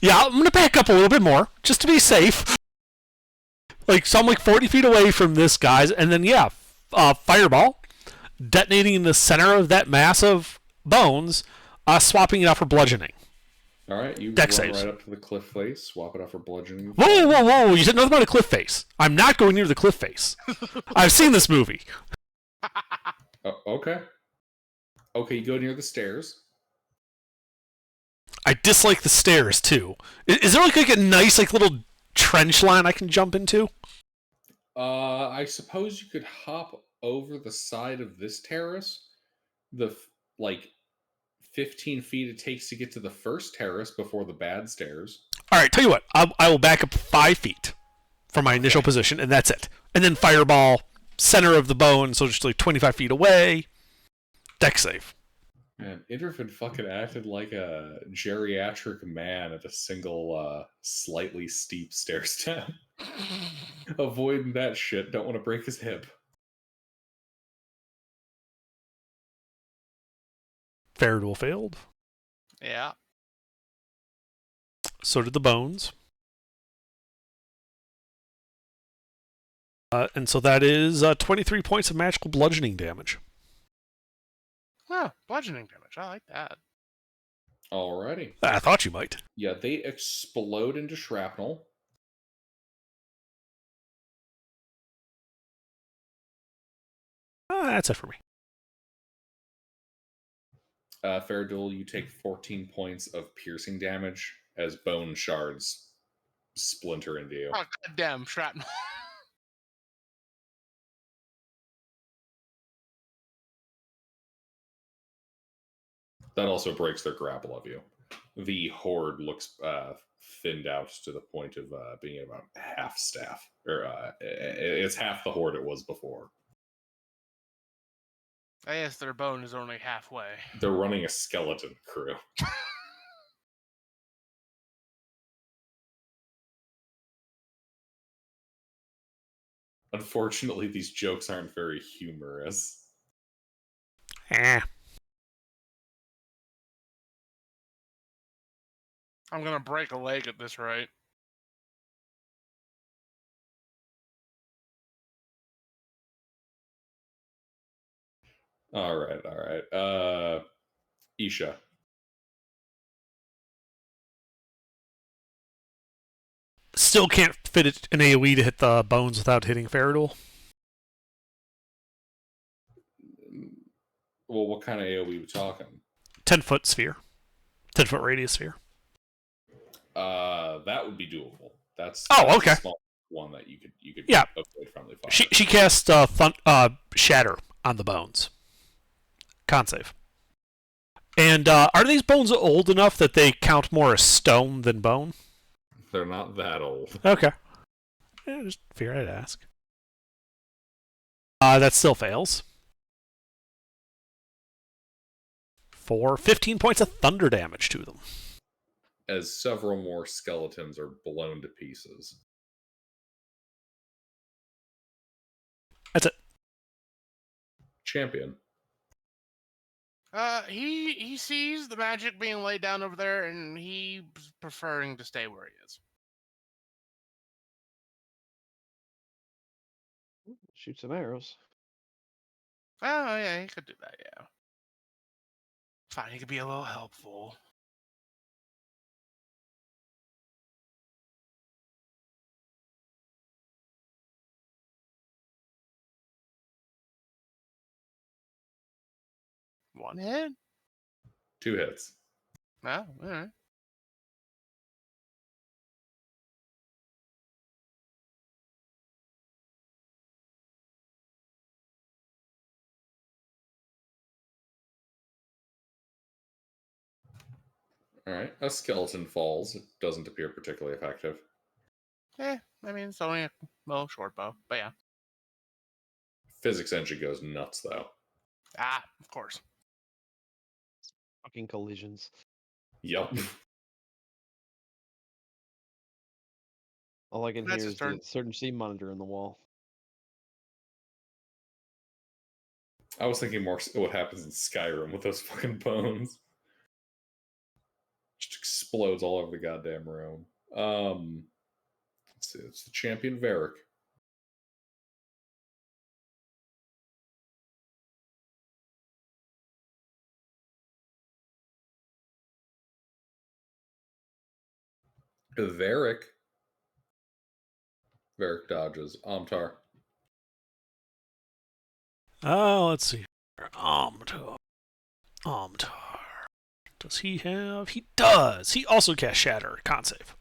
Yeah, I'm gonna back up a little bit more just to be safe. So I'm like 40 feet away from this guy's, and then yeah, fireball detonating in the center of that mass of bones, swapping it out for bludgeoning. All right, you Dex run saves. right up to the cliff face, swap it out for bludgeoning. Whoa! You said nothing about a cliff face. I'm not going near the cliff face. I've seen this movie. Oh, okay. Okay, you go near the stairs. I dislike the stairs too. Is there like a nice little trench line I can jump into? I suppose you could hop over the side of this terrace. The 15 feet it takes to get to the first terrace before the bad stairs. All right, tell you what. I will back up 5 feet from my initial position, and that's it. And then fireball, center of the bone, so just like 25 feet away. Dex save. Man, Interfin fucking acted like a geriatric man at a single, slightly steep stair step. Avoiding that shit. Don't want to break his hip. Faradol failed. Yeah. So did the bones. And so that is 23 points of magical bludgeoning damage. Oh, bludgeoning damage. I like that. Alrighty. I thought you might. Yeah, they explode into shrapnel. That's it for me. Faradul, you take 14 points of piercing damage as bone shards splinter into you. Oh, goddamn shrapnel. That also breaks their grapple of you. The horde looks thinned out to the point of being about half staff. Or it's half the horde it was before. I guess their bone is only halfway. They're running a skeleton crew. Unfortunately, these jokes aren't very humorous. Eh. I'm gonna break a leg at this rate. All right. Isha. Still can't fit it an AoE to hit the bones without hitting Faradul. Well, what kind of AoE we talking? 10-foot sphere. 10-foot radius sphere. That would be doable. That's okay. A small one that you could Yeah. avoid friendly fire. She casts Shatter on the bones. Con save. And are these bones old enough that they count more as stone than bone? They're not that old. Okay. Yeah, just figured I'd ask. That still fails. For 15 points of thunder damage to them. As several more skeletons are blown to pieces. That's it. Champion. He sees the magic being laid down over there, and he's preferring to stay where he is. Shoot some arrows. Oh, yeah, he could do that, yeah. Fine, he could be a little helpful. One hit? 2 hits. Oh, alright. Alright. A skeleton falls. It doesn't appear particularly effective. I mean, it's only a little short bow, but yeah. Physics engine goes nuts, though. Ah, of course. Fucking collisions. Yup. All I can That's hear his is turn. the certainty monitor in the wall. I was thinking more what happens in Skyrim with those fucking bones. Just explodes all over the goddamn room. Let's see. It's the champion Varric. Varric. Varric dodges. Amtar. Let's see. Amtar. Does he have? He does. He also casts Shatter. Con save.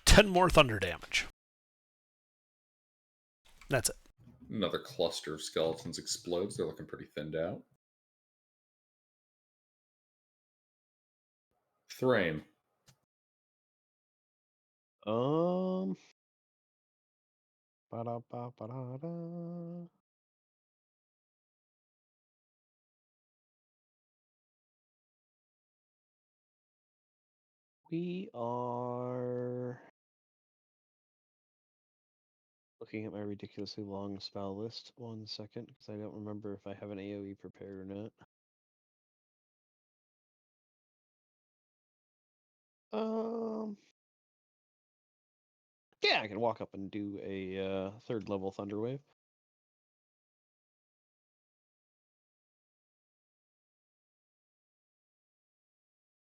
Ten more thunder damage. That's it. Another cluster of skeletons explodes. They're looking pretty thinned out. Thrain. Ba-da-ba-ba-da-da. We are looking at my ridiculously long spell list. 1 second, because I don't remember if I have an AoE prepared or not. Yeah, I can walk up and do a 3rd level Thunder Wave.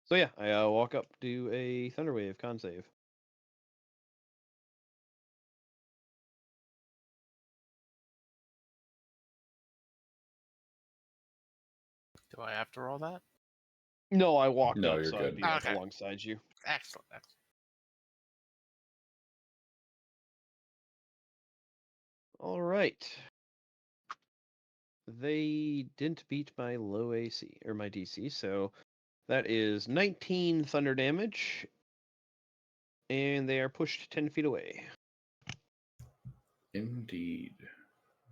So yeah, I walk up, do a Thunder Wave con save. I have to roll that? No, I walked No, up, you're so good. I'd be like Okay. alongside you. Excellent. All right. They didn't beat my low AC or my DC, so that is 19 thunder damage, and they are pushed 10 feet away. Indeed.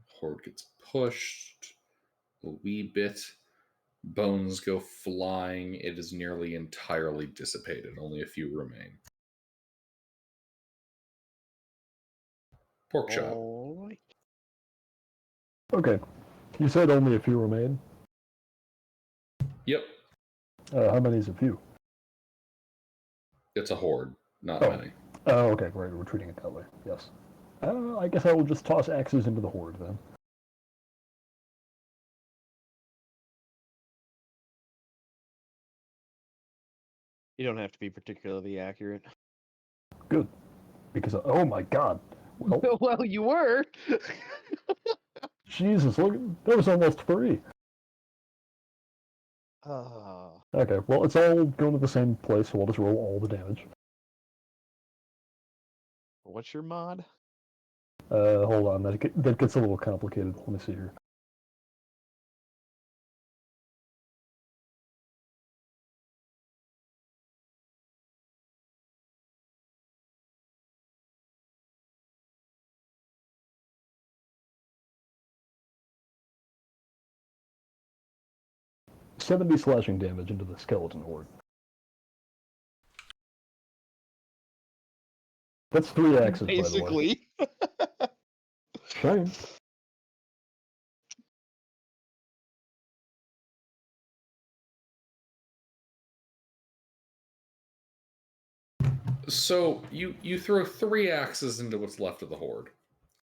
Horde gets pushed a wee bit. Bones go flying. It is nearly entirely dissipated. Only a few remain. Pork chop. All right. Okay. You said only a few remain. Yep. How many is a few? It's a horde, not Oh. many. Oh, okay, right. We're treating it that way. Yes. I guess I will just toss axes into the horde then. You don't have to be particularly accurate. Good. Because, oh my god. Well, Well, you were. Jesus, look, that was almost free. Okay, well, it's all going to the same place, so we'll just roll all the damage. What's your mod? Hold on, that gets a little complicated. Let me see here. $70 slashing damage into the skeleton horde. That's 3 axes, by the way. Basically. Shame. So you throw 3 axes into what's left of the horde.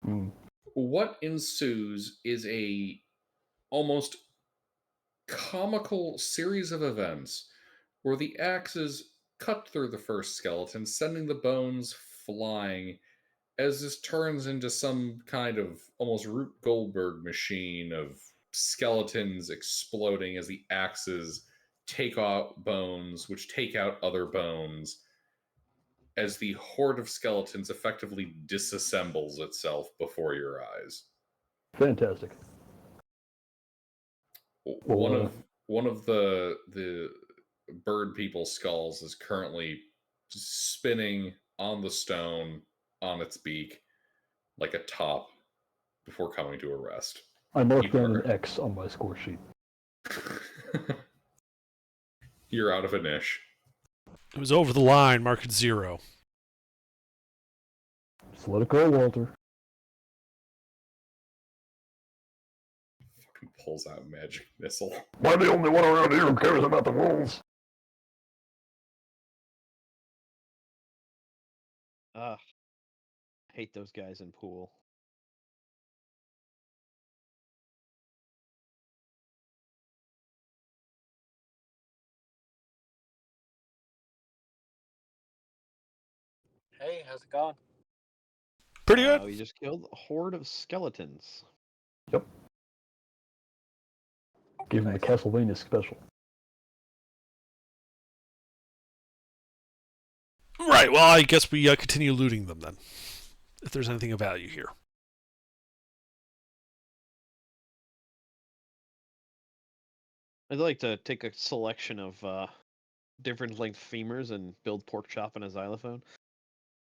Mm. What ensues is a almost comical series of events where the axes cut through the first skeleton, sending the bones flying as this turns into some kind of almost Rube Goldberg machine of skeletons exploding as the axes take out bones, which take out other bones, as the horde of skeletons effectively disassembles itself before your eyes. Fantastic. One of the bird people's skulls is currently spinning on the stone on its beak like a top before coming to a rest. I marked down an X on my score sheet. You're out of a niche. It was over the line, mark it 0. Just let it go, Walter. Fucking pulls out a magic missile. Am I the only one around here who cares about the rules? Hate those guys in pool. Hey, how's it going? Pretty good. We just killed a horde of skeletons. Yep. Give him the Castlevania special. Right, well, I guess we continue looting them then, if there's anything of value here. I'd like to take a selection of different length femurs and build pork chop and a xylophone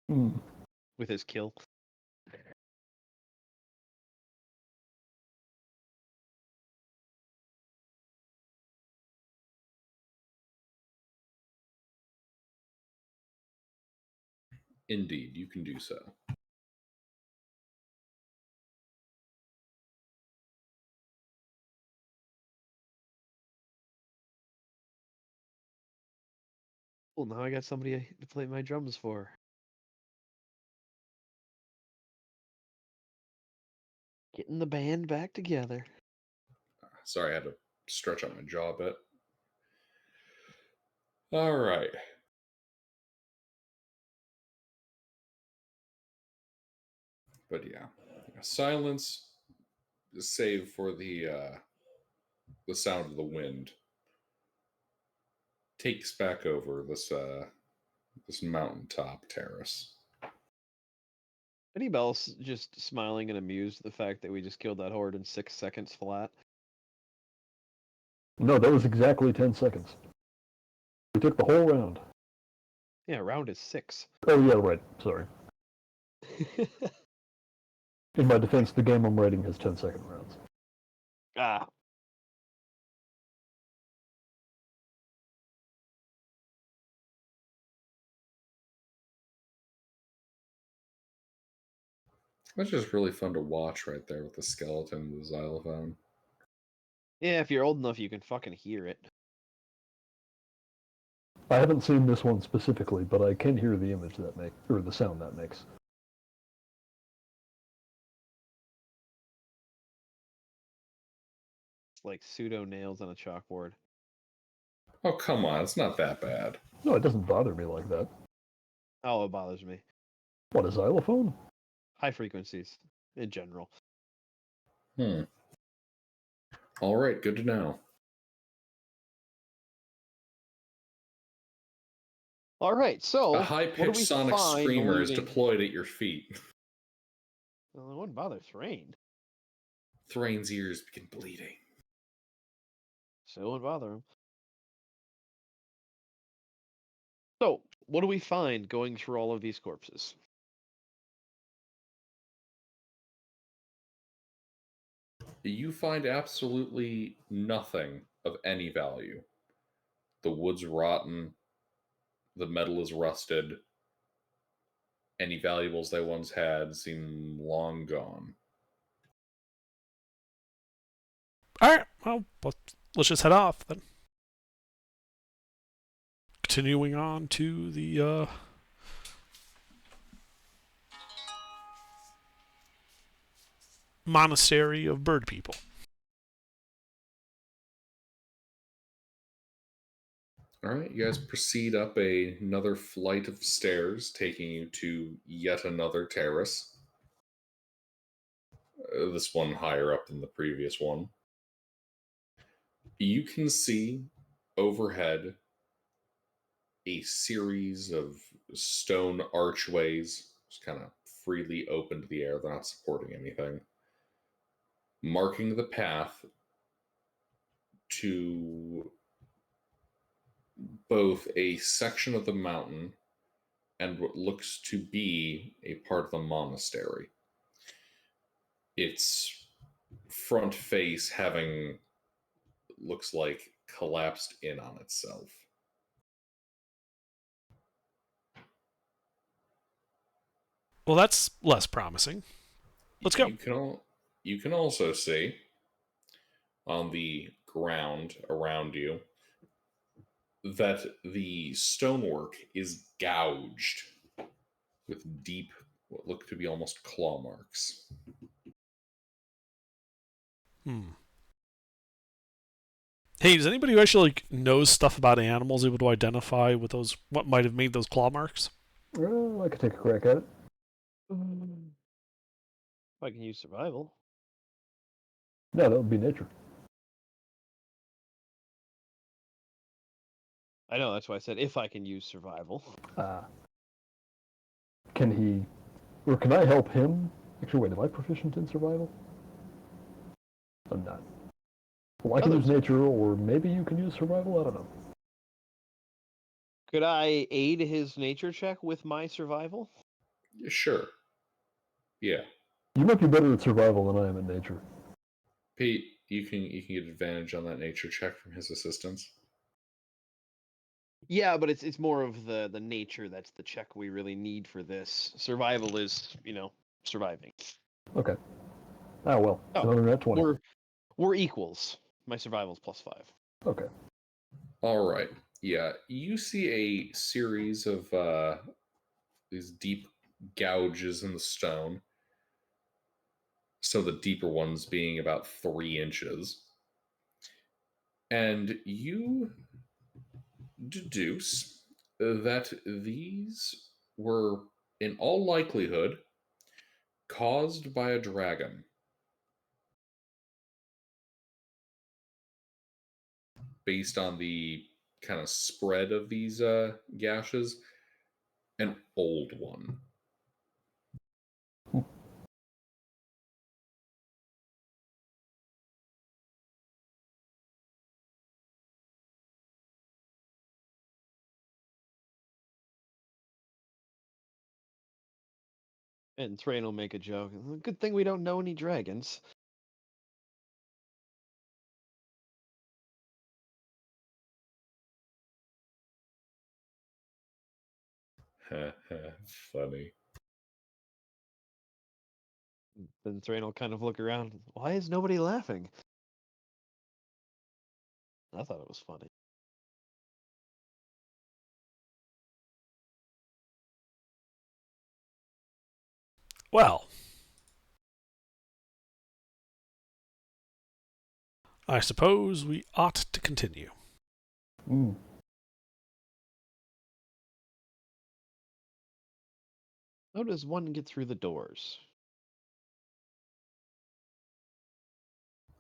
with his kill. Indeed, you can do so. Well, now I got somebody to play my drums for. Getting the band back together. Sorry, I had to stretch out my jaw a bit. All right. But yeah, silence, save for the sound of the wind takes back over this mountaintop terrace. Anybody else just smiling and amused at the fact that we just killed that horde in 6 seconds flat? No, that was exactly 10 seconds. We took the whole round. Yeah, round is 6. Oh, yeah, right. Sorry. In my defense, the game I'm writing has 10-second rounds. Ah. That's just really fun to watch right there with the skeleton and the xylophone. Yeah, if you're old enough, you can fucking hear it. I haven't seen this one specifically, but I can hear the image that makes, or the sound that makes. It's like pseudo nails on a chalkboard. Oh, come on. It's not that bad. No, it doesn't bother me like that. Oh, it bothers me. What, a xylophone? High frequencies, in general. All right, good to know. All right, so A what do high-pitched we sonic find screamer is leaving- deployed at your feet. Well, it wouldn't bother Thrain. Thrain's ears begin bleeding. So it wouldn't bother him. So, what do we find going through all of these corpses? You find absolutely nothing of any value. The wood's rotten. The metal is rusted. Any valuables they once had seem long gone. Alright, well, let's just head off then. Continuing on to the monastery of bird people. All right, you guys proceed up another flight of stairs, taking you to yet another terrace. This one higher up than the previous one. You can see overhead a series of stone archways, just kind of freely open to the air. They're not supporting anything, marking the path to both a section of the mountain and what looks to be a part of the monastery. Its front face having, looks like, collapsed in on itself. Well, that's less promising. Let's go. You can also see on the ground around you that the stonework is gouged with deep, what look to be almost claw marks. Hey, does anybody who actually knows stuff about animals able to identify what might have made those claw marks? Well, I could take a crack at it. If I can use survival. No, that would be nature. I know, that's why I said if I can use survival. Can he, or can I help him? Actually, wait, am I proficient in survival? I'm not. Well, I can use nature, or maybe you can use survival? I don't know. Could I aid his nature check with my survival? Sure. Yeah. You might be better at survival than I am at nature. Pete, you can get advantage on that nature check from his assistance. Yeah, but it's more of the nature that's the check we really need for this. Survival is, surviving. Okay. Oh, well. Another net 20. We're equals. My survival's +5. Okay. All right. Yeah, you see a series of these deep gouges in the stone. So the deeper ones being about 3 inches. And you deduce that these were, in all likelihood, caused by a dragon. Based on the kind of spread of these gashes, an old one. And Thrain will make a joke. Good thing we don't know any dragons. Funny. Then Thrain will kind of look around. Why is nobody laughing? I thought it was funny. Well, I suppose we ought to continue. Mm. How does one get through the doors?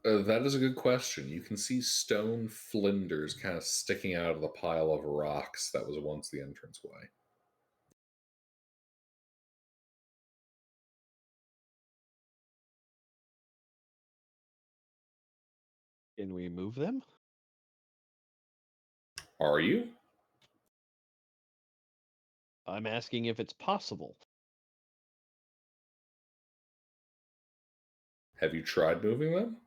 That is a good question. You can see stone flinders kind of sticking out of the pile of rocks that was once the entranceway. Can we move them? Are you? I'm asking if it's possible. Have you tried moving them?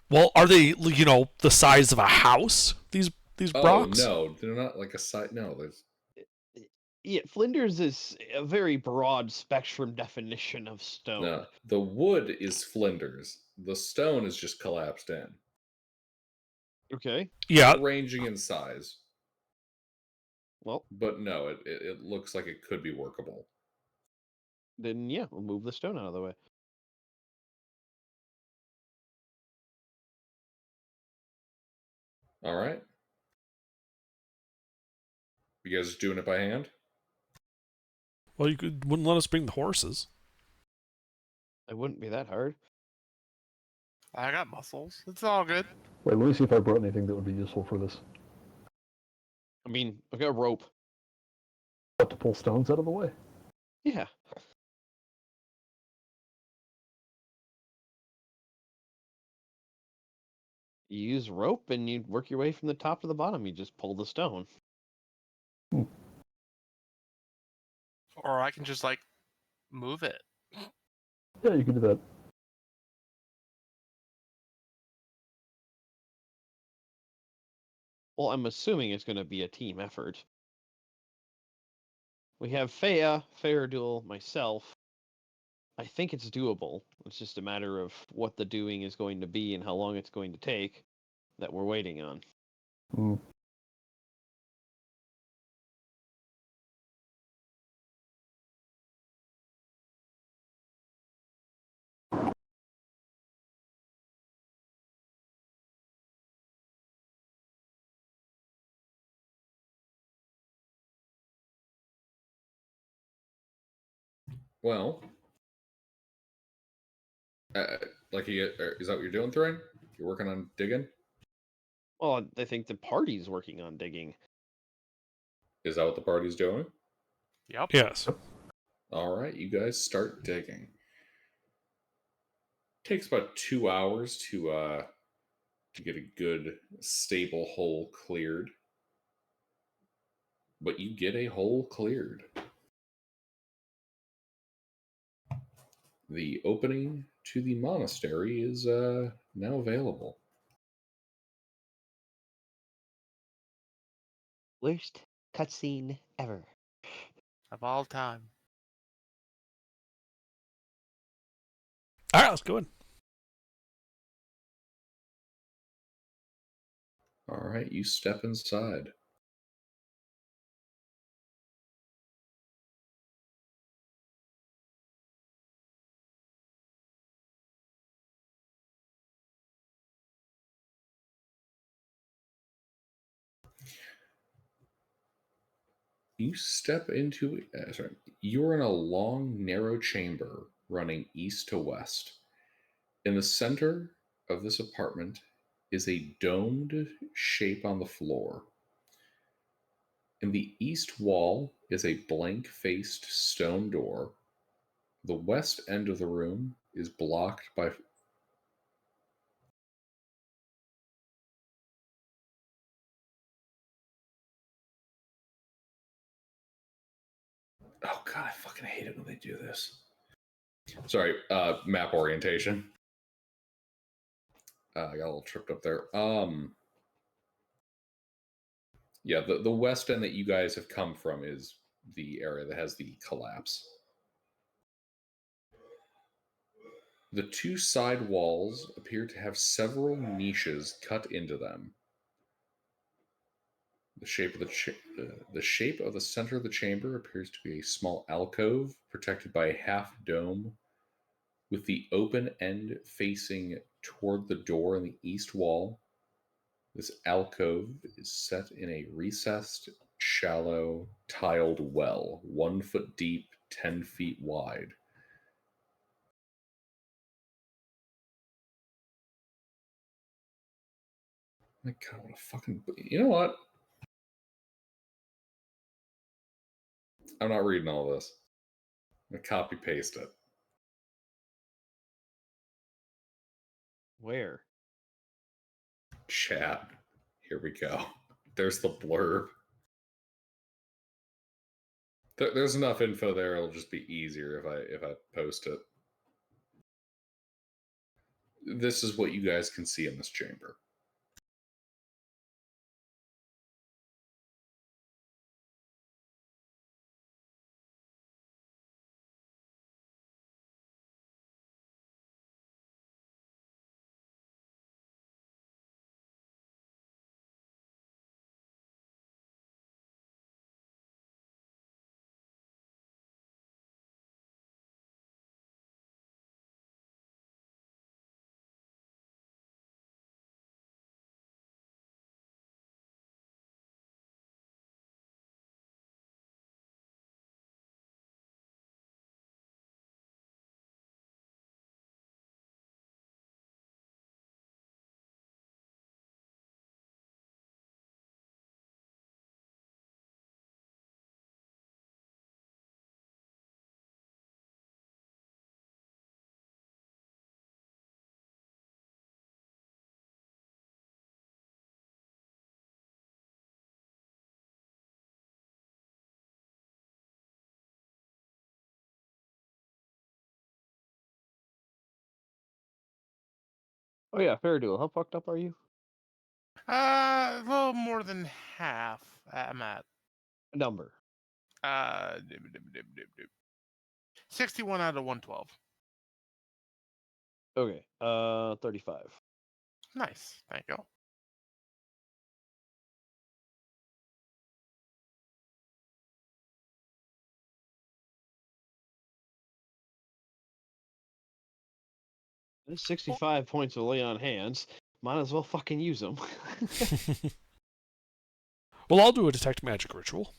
Well, are they, the size of a house? These Oh, rocks? no. They're not like a side. No, there's. Yeah, flinders is a very broad spectrum definition of stone. No. The wood is flinders. The stone is just collapsed in, Okay. Yeah. ranging in size. Well, But no, it looks like it could be workable. then yeah, we'll move the stone out of the way. All right. You guys doing it by hand? Well, wouldn't let us bring the horses. It wouldn't be that hard. I got muscles. It's all good. Wait, let me see if I brought anything that would be useful for this. I mean, I got a rope. What, to pull stones out of the way? Yeah. You use rope and you work your way from the top to the bottom. You just pull the stone. Or I can just like move it. Yeah, you can do that. Well, I'm assuming it's going to be a team effort. We have Fea, Faradul, myself. I think it's doable. It's just a matter of what the doing is going to be and how long it's going to take that we're waiting on. Mm. Well, like is that what you're doing, Thrain? You're working on digging? Well, I think the party's working on digging. Is that what the party's doing? Yep. Yes. All right, you guys start digging. Takes about 2 hours to get a good stable hole cleared, but you get a hole cleared. The opening to the monastery is now available. Worst cutscene ever. Of all time. All right, let's go in. All right, you step inside. You step into you're in a long, narrow chamber running east to west. In the center of this apartment is a domed shape on the floor. In the east wall is a blank-faced stone door. The west end of the room is blocked by... Oh god, I fucking hate it when they do this. Sorry, map orientation. I got a little tripped up there. Yeah, the west end that you guys have come from is the area that has the collapse. The two side walls appear to have several niches cut into them. The shape of the shape of the center of the chamber appears to be a small alcove protected by a half dome, with the open end facing toward the door in the east wall. This alcove is set in a recessed, shallow, tiled well, 1 foot deep, 10 feet wide. My god, what a fucking... You know what? I'm not reading all this. I'm going to copy paste it. Where? Chat. Here we go. There's the blurb. There's enough info there. It'll just be easier if I post it. This is what you guys can see in this chamber. Oh yeah, fair duel. How fucked up are you? A little more than half. I'm at Number. 61 out of 112. Okay. 35. Nice. Thank you. There's 65 points of lay on hands. Might as well fucking use them. Well, I'll do a detect magic ritual.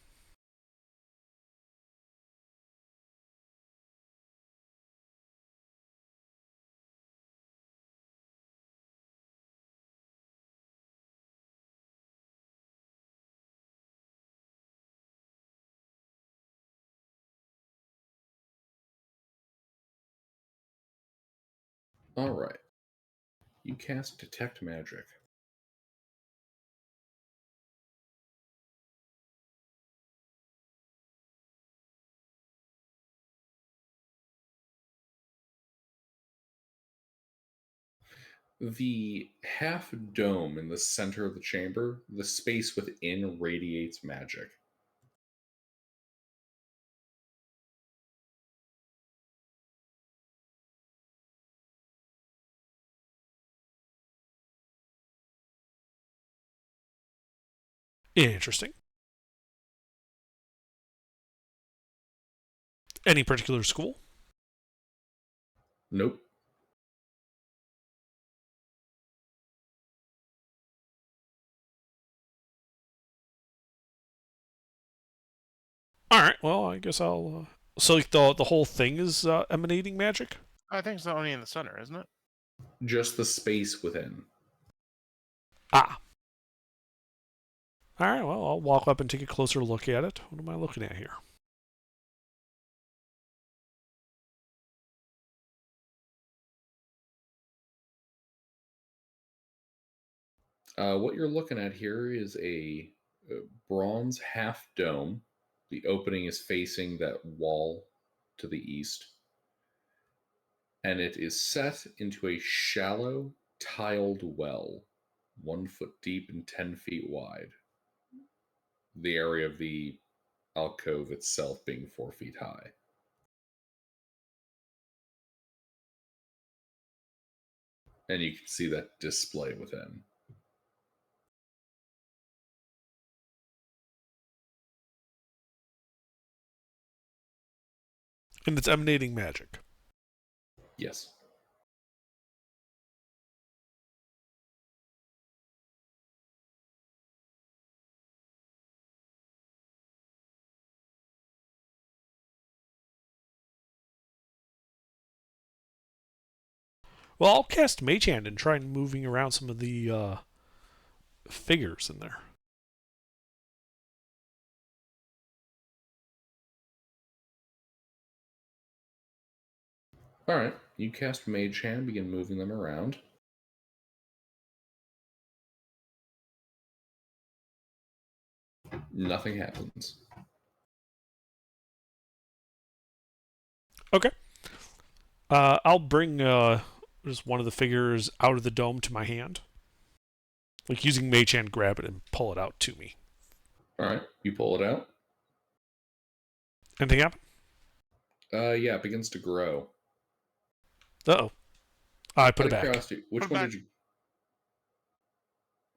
All right. You cast Detect Magic. The half dome in the center of the chamber, the space within radiates magic. Interesting. Any particular school? Nope. All right. Well, I guess I'll. So like the whole thing is emanating magic. I think it's only in the center, isn't it? Just the space within. Ah. All right, well, I'll walk up and take a closer look at it. What am I looking at here? What you're looking at here is a bronze half dome. The opening is facing that wall to the east, and it is set into a shallow, tiled well, 1 foot deep and 10 feet wide. The area of the alcove itself being 4 feet high. And you can see that display within. And it's emanating magic. Yes. Well, I'll cast Mage Hand and try moving around some of the figures in there. All right. You cast Mage Hand, begin moving them around. Nothing happens. Okay. I'll bring just one of the figures out of the dome to my hand. Like using Mage Hand, grab it and pull it out to me. All right. You pull it out. Anything happen? Yeah, it begins to grow. Uh-oh. I put it Out of back. curiosity, which Put it one back. did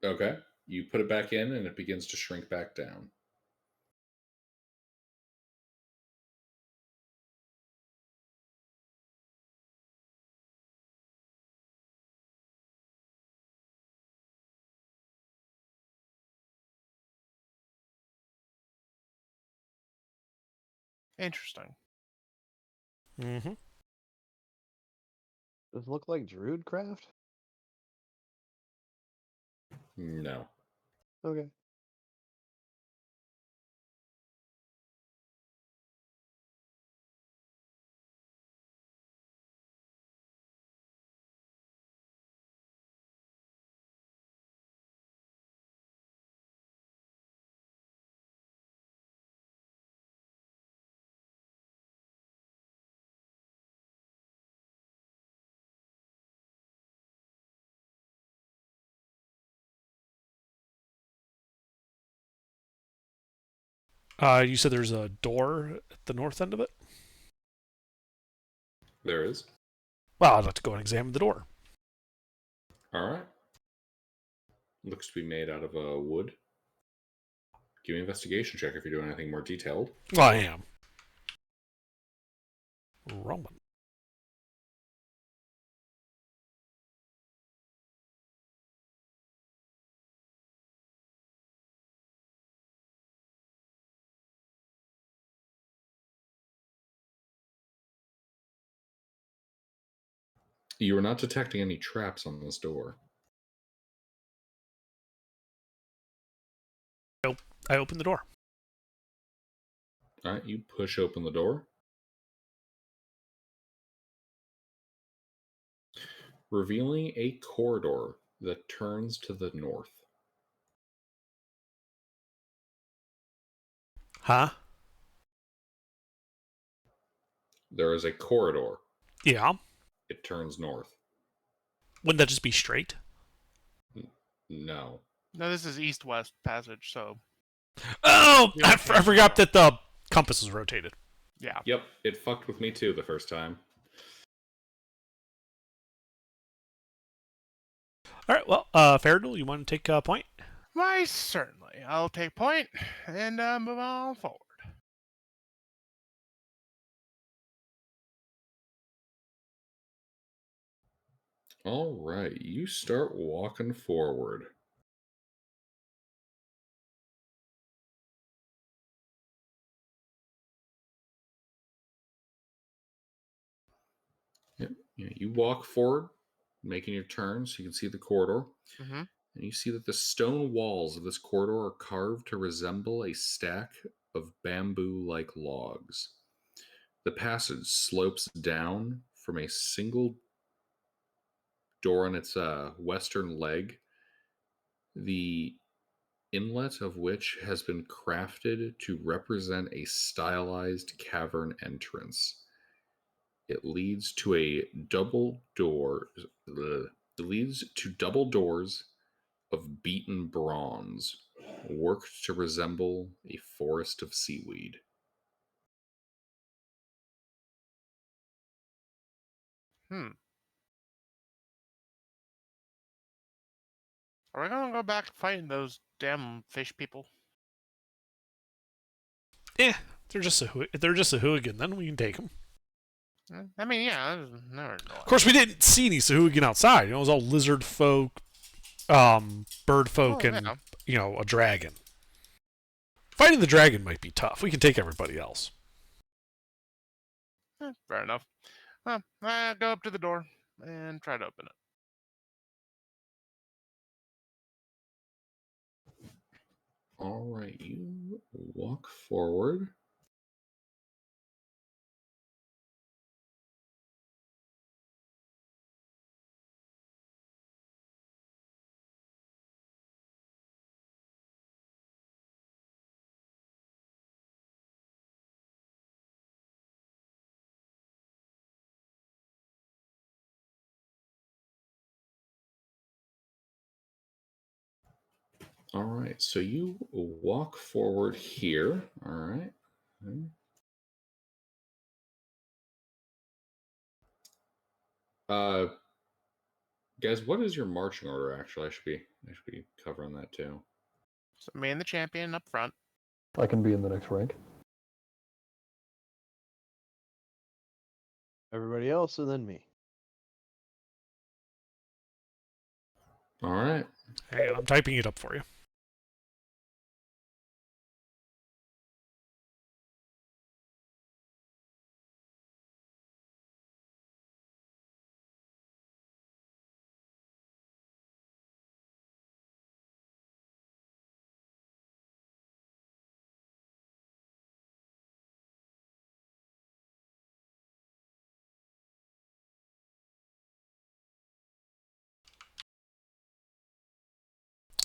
you... Okay. You put it back in, and it begins to shrink back down. Interesting. Mm-hmm. Does it look like Druid craft? No. Okay. You said there's a door at the north end of it? There is. Well, I'd like to go and examine the door. All right. Looks to be made out of wood. Give me an investigation check if you're doing anything more detailed. Well, I am. Roman. You are not detecting any traps on this door. I open the door. All right, you push open the door, revealing a corridor that turns to the north. Huh? There is a corridor. Yeah. It turns north. Wouldn't that just be straight? No. No, this is east-west passage, so Oh! Yeah, I forgot that the compass was rotated. yeah. Yep, it fucked with me too the first time. All right, well, Faradul, you want to take a point? Why, certainly. I'll take point and move on forward. All right, you start walking forward. Yep. You walk forward, making your turn so you can see the corridor. Mm-hmm. And you see that the stone walls of this corridor are carved to resemble a stack of bamboo like logs. The passage slopes down from a single door on its western leg, the inlet of which has been crafted to represent a stylized cavern entrance. It leads to a double door. It leads to double doors of beaten bronze, worked to resemble a forest of seaweed. Hmm. Are we gonna go back fighting those damn fish people? They're just a hooligan. Then we can take them. I mean, yeah, that was never. Of course, we didn't see any Sahuagin outside. It was all lizard folk, bird folk, and a dragon. Fighting the dragon might be tough. We can take everybody else. Fair enough. Go up to the door and try to open it. All right, you walk forward. All right, so you walk forward here. All right. Uh, guys, what is your marching order? Actually, I should be covering that too. So me and the champion up front. I can be in the next rank. Everybody else, and then me. All right. Hey, I'm typing it up for you.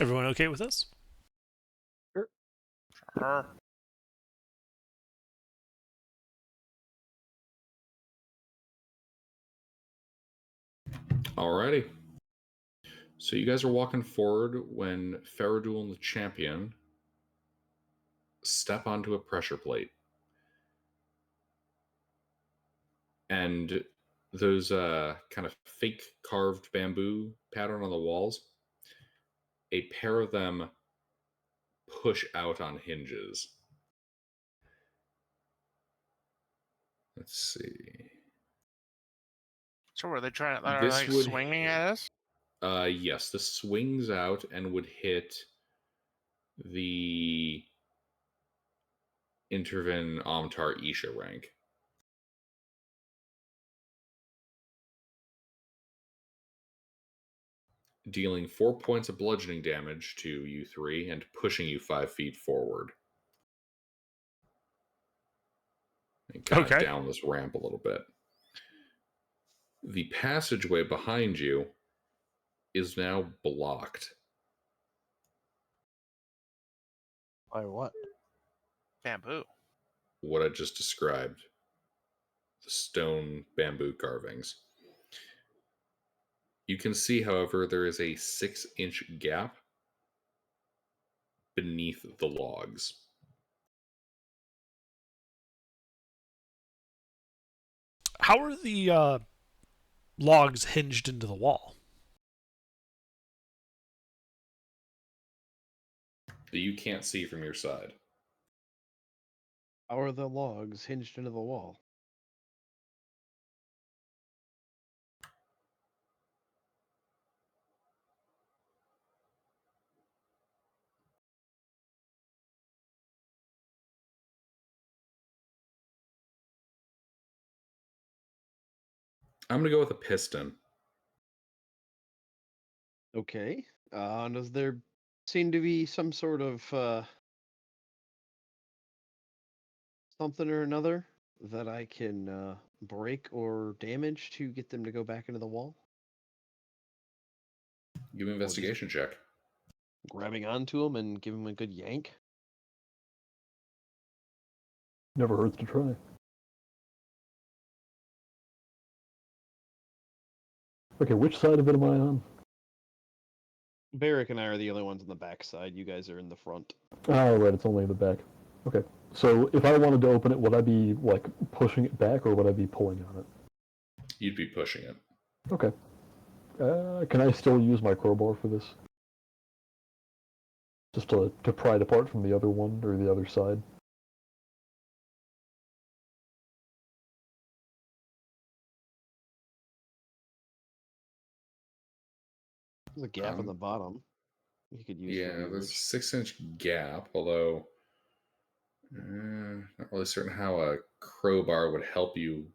Everyone okay with this? Sure. Alrighty. So you guys are walking forward when Faradul and the champion step onto a pressure plate. And those kind of fake carved bamboo pattern on the walls, a pair of them push out on hinges. Let's see. So were they trying? This would swinging at us? Yes, this swings out and would hit the Intervin Amtar Isha rank. Dealing 4 points of bludgeoning damage to you three and pushing you 5 feet forward. And kind of down this ramp a little bit. The passageway behind you is now blocked. By what? Bamboo. What I just described. The stone bamboo carvings. You can see, however, there is a 6-inch gap beneath the logs. How are the logs hinged into the wall? That you can't see from your side. How are the logs hinged into the wall? I'm going to go with a piston. Okay. Does there seem to be some sort of something or another that I can break or damage to get them to go back into the wall? Give me an investigation check. Grabbing onto them and giving them a good yank? Never hurts to try. Okay, which side of it am I on? Barrick and I are the only ones on the back side. You guys are in the front. Oh, right, it's only in the back. Okay, so if I wanted to open it, would I be, like, pushing it back, or would I be pulling on it? You'd be pushing it. Okay. Can I still use my crowbar for this? Just to pry it apart from the other one, or the other side? There's a gap on the bottom. You could use Yeah, for there's a leverage. 6-inch gap, although not really certain how a crowbar would help you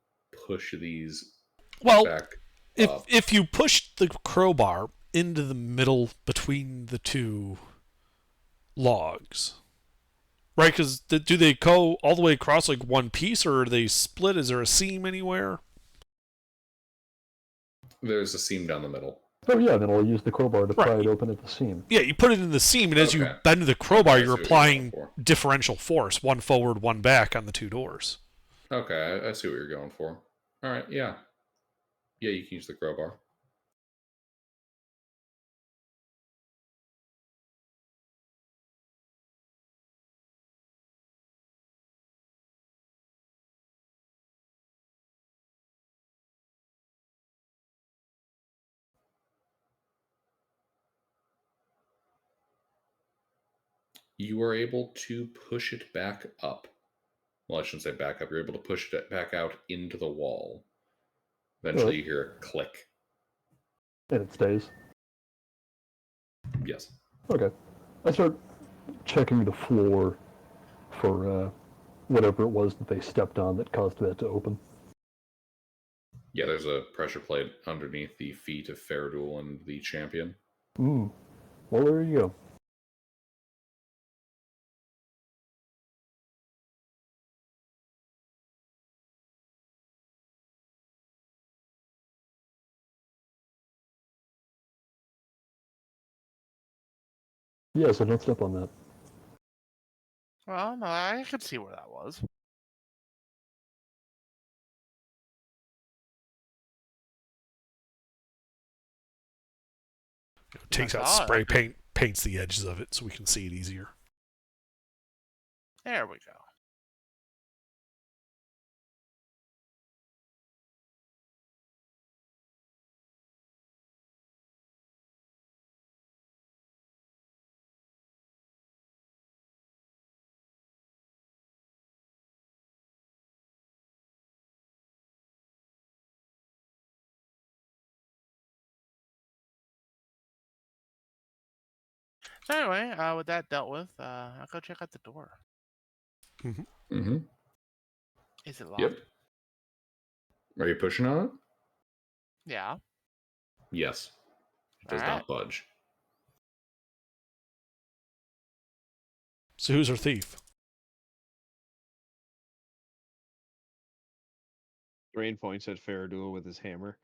push these Well, back up. if you push the crowbar into the middle between the two logs, right? Because do they go all the way across like one piece, or are they split? Is there a seam anywhere? There's a seam down the middle. Oh yeah, then I'll use the crowbar to pry Right. it open at the seam. Yeah, you put it in the seam, and as you Okay. bend the crowbar, Okay, I you're see what you're applying going for. differential force, one forward, one back on the two doors. Okay, I see what you're going for. All right, yeah. Yeah, you can use the crowbar. You are able to push it back up. Well, I shouldn't say back up. You're able to push it back out into the wall. Eventually, Alright. you hear a click. And it stays. Yes. Okay. I start checking the floor for whatever it was that they stepped on that caused that to open. Yeah, there's a pressure plate underneath the feet of Faradul and the champion. Well, there you go. Yeah, so don't step on that. Well, no, I could see where that was. Takes I out saw it. spray paint, paints the edges of it so we can see it easier. There we go. So anyway, with that dealt with, I'll go check out the door. Mm-hmm. Is it locked? Yep. Are you pushing on it? Yeah. Yes. It does All right. not budge. So who's our thief? Drain points at Faradul with his hammer.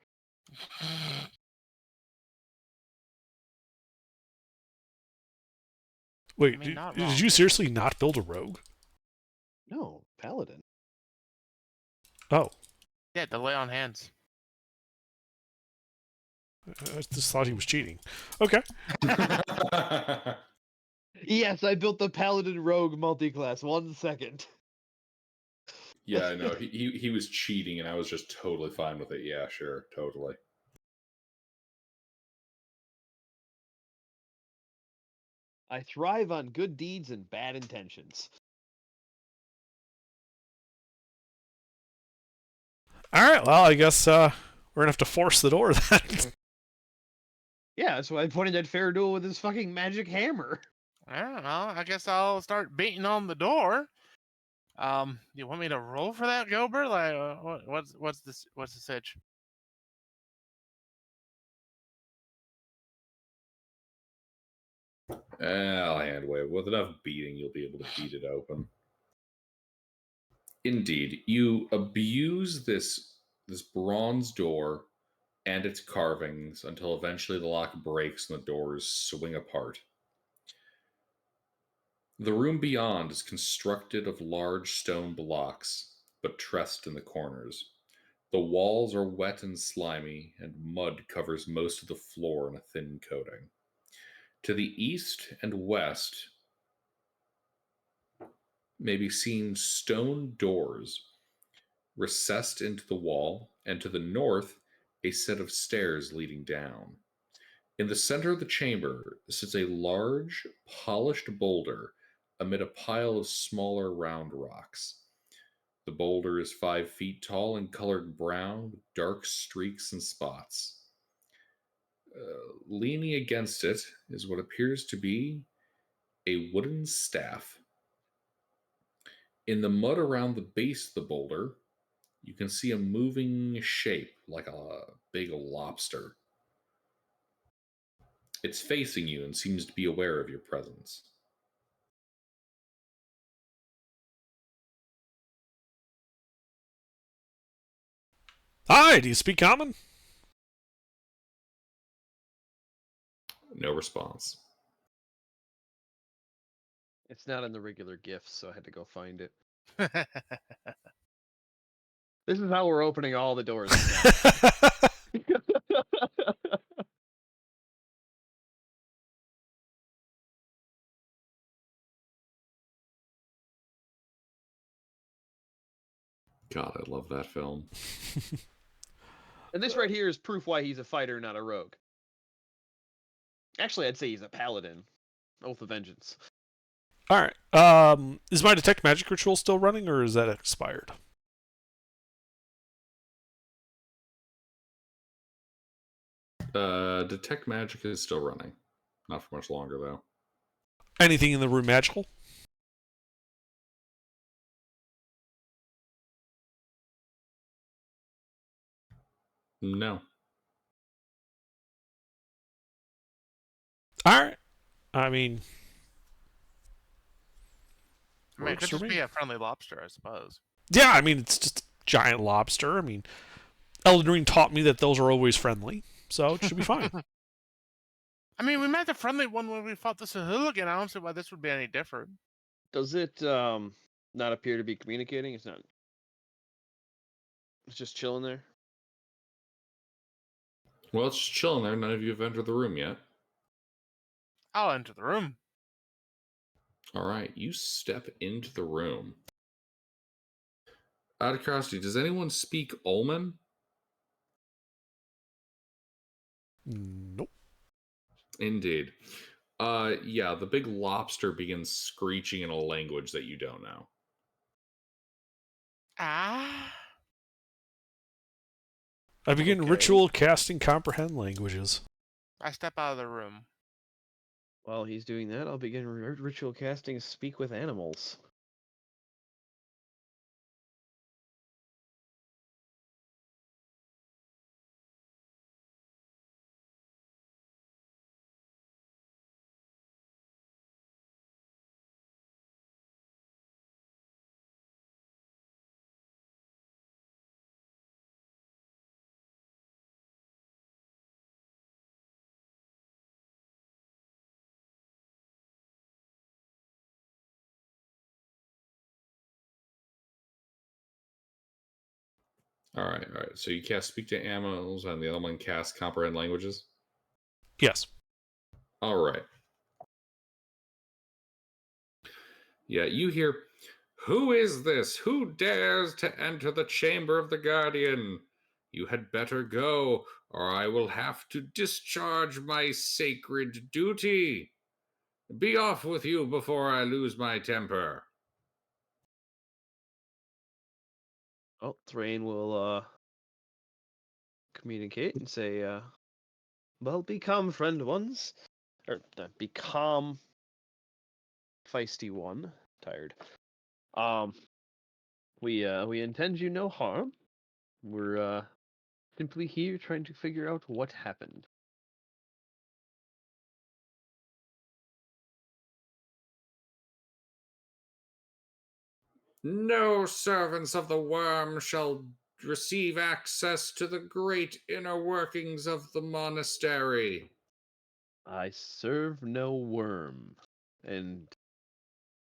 Wait, I mean, not did wrong. you seriously not build a rogue? No, paladin. Oh, Yeah, delay on hands. I just thought he was cheating. Okay. Yes, I built the paladin rogue multi-class. 1 second. Yeah, I know. He was cheating, and I was just totally fine with it. Yeah, sure, totally. I thrive on good deeds and bad intentions. All right. Well, I guess we're gonna have to force the door then. Yeah, so I pointed at Faradul with his fucking magic hammer. I don't know. I guess I'll start beating on the door. You want me to roll for that, Gilbert? Like, what's the sitch? I'll hand wave. With enough beating, you'll be able to beat it open. Indeed, you abuse this bronze door and its carvings until eventually the lock breaks and the doors swing apart. The room beyond is constructed of large stone blocks, but trussed in the corners. The walls are wet and slimy, and mud covers most of the floor in a thin coating. To the east and west may be seen stone doors recessed into the wall, and to the north, a set of stairs leading down. In the center of the chamber sits a large, polished boulder amid a pile of smaller round rocks. The boulder is 5 feet tall and colored brown with dark streaks and spots. Leaning against it is what appears to be a wooden staff. In the mud around the base of the boulder, you can see a moving shape like a big lobster. It's facing you and seems to be aware of your presence. Hi, do you speak common? No response. It's not in the regular gifts, so I had to go find it. This is how we're opening all the doors. God, I love that film. And this right here is proof why he's a fighter, not a rogue. Actually, I'd say he's a paladin. Oath of Vengeance. All right. Is my detect magic ritual still running, or is that expired? Detect magic is still running. Not for much longer, though. Anything in the room magical? No. All right. I mean, I mean, it could works for just me. be a friendly lobster, I suppose. Yeah, I mean, it's just a giant lobster. I mean, Elden Ring taught me that those are always friendly, so it should be fine. I mean, we met the friendly one when we fought this hooligan. I don't see why this would be any different. Does it not appear to be communicating? It's not. It's just chilling there. Well, it's just chilling there. None of you have entered the room yet. I'll enter the room. All right, you step into the room. Out of curiosity, does anyone speak Ulman? Nope. Indeed. Yeah, the big lobster begins screeching in a language that you don't know. Ah. I begin Okay. ritual casting comprehend languages. I step out of the room. While he's doing that, I'll begin ritual casting Speak with Animals. All right. So you cast Speak to Animals, and the other one casts Comprehend Languages? Yes. All right. Yeah, you hear, "Who is this? Who dares to enter the chamber of the Guardian? You had better go, or I will have to discharge my sacred duty. Be off with you before I lose my temper." Oh, Thrain will communicate and say, well, become friend ones. Or become feisty one. Tired. We intend you no harm. We're simply here trying to figure out what happened. No servants of the worm shall receive access to the great inner workings of the monastery. I serve no worm, and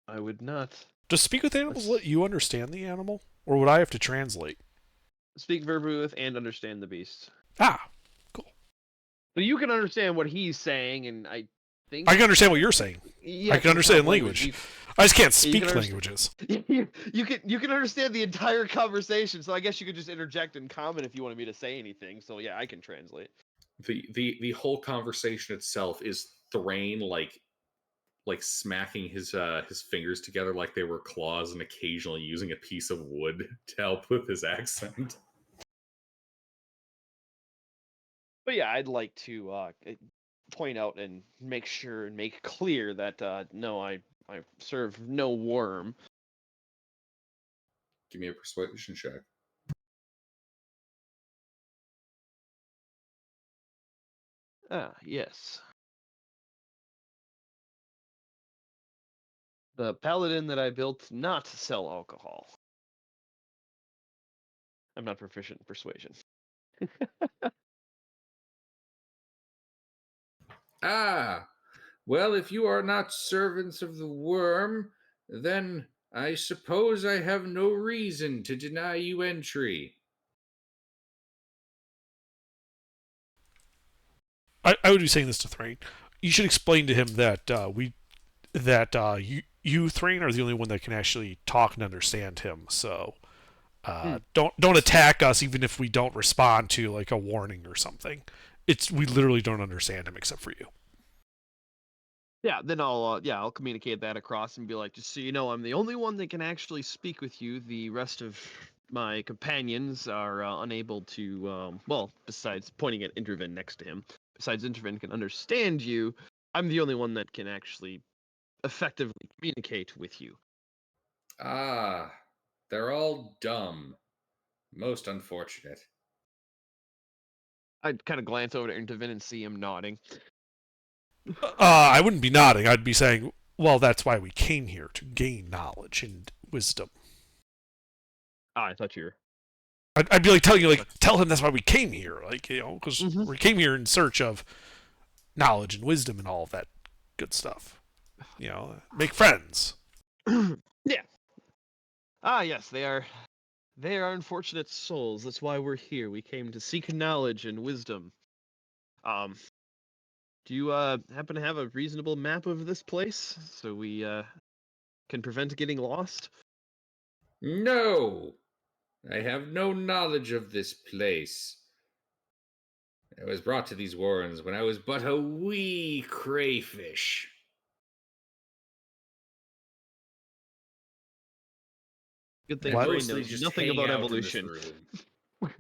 I would not Does speak with animals let you understand the animal, or would I have to translate? speak verbally with and understand the beast. Ah, cool. So you can understand what he's saying, and I think I can understand what you're saying. yeah, I can 'cause it's understand top language. I just can't Yeah, you speak can languages. you can understand the entire conversation. So I guess you could just interject and comment if you wanted me to say anything. So yeah, I can translate. The whole conversation itself is Thrain like smacking his fingers together like they were claws and occasionally using a piece of wood to help with his accent. But yeah, I'd like to point out and make sure and make clear that no, I serve no worm. Give me a persuasion check. Ah, yes. The paladin that I built not sell alcohol. I'm not proficient in persuasion. Ah, well, if you are not servants of the worm, then I suppose I have no reason to deny you entry. I would be saying this to Thrain. You should explain to him that you Thrain are the only one that can actually talk and understand him. So don't attack us even if we don't respond to like a warning or something. It's we literally don't understand him except for you. Yeah, then I'll communicate that across and be like, just so you know, I'm the only one that can actually speak with you. The rest of my companions are unable to. Well, besides pointing at Intervin next to him, besides Intervin can understand you, I'm the only one that can actually effectively communicate with you. Ah, they're all dumb. Most unfortunate. I'd kind of glance over to Intervin and see him nodding. I wouldn't be nodding. I'd be saying, well, that's why we came here to gain knowledge and wisdom. Ah, I thought you were. I'd be like telling you, like, tell him that's why we came here, like, you know, because Mhm. we came here in search of knowledge and wisdom and all of that good stuff. You know, make friends. Yeah. Ah, yes, they are. They are unfortunate souls. That's why we're here. We came to seek knowledge and wisdom. Um, do you happen to have a reasonable map of this place so we can prevent getting lost? No, I have no knowledge of this place. I was brought to these warrens when I was but a wee crayfish. Good I thing Thrain mostly knows just nothing hang about out in this evolution. room.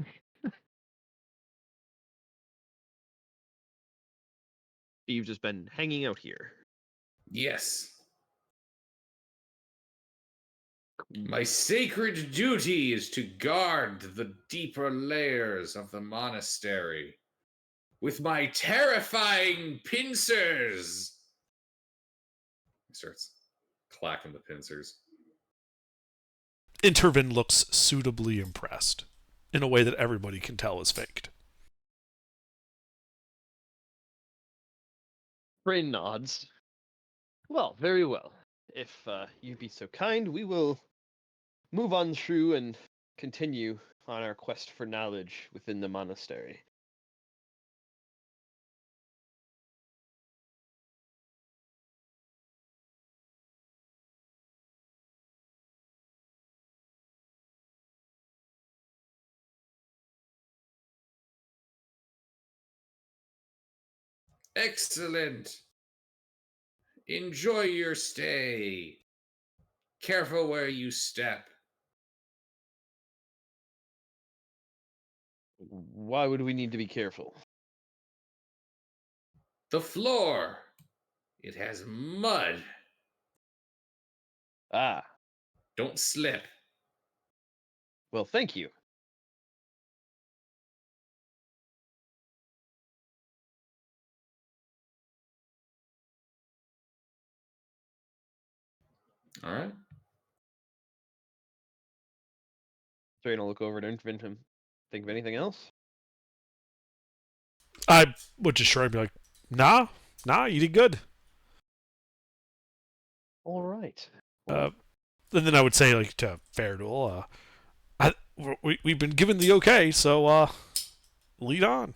You've just been hanging out here. Yes. My sacred duty is to guard the deeper layers of the monastery with my terrifying pincers. He starts clacking the pincers. Intervin looks suitably impressed in a way that everybody can tell is faked. Thrain nods. Well, very well. If you'd be so kind, we will move on through and continue on our quest for knowledge within the monastery. Excellent. Enjoy your stay. Careful where you step. Why would we need to be careful? The floor. It has mud. Ah, Don't slip. well, thank you. All right. Train will look over to him. Think of anything else? I would just shrug and be like, nah, you did good. All right. And then I would say, like, to Fairduel, we've been given the okay, so lead on.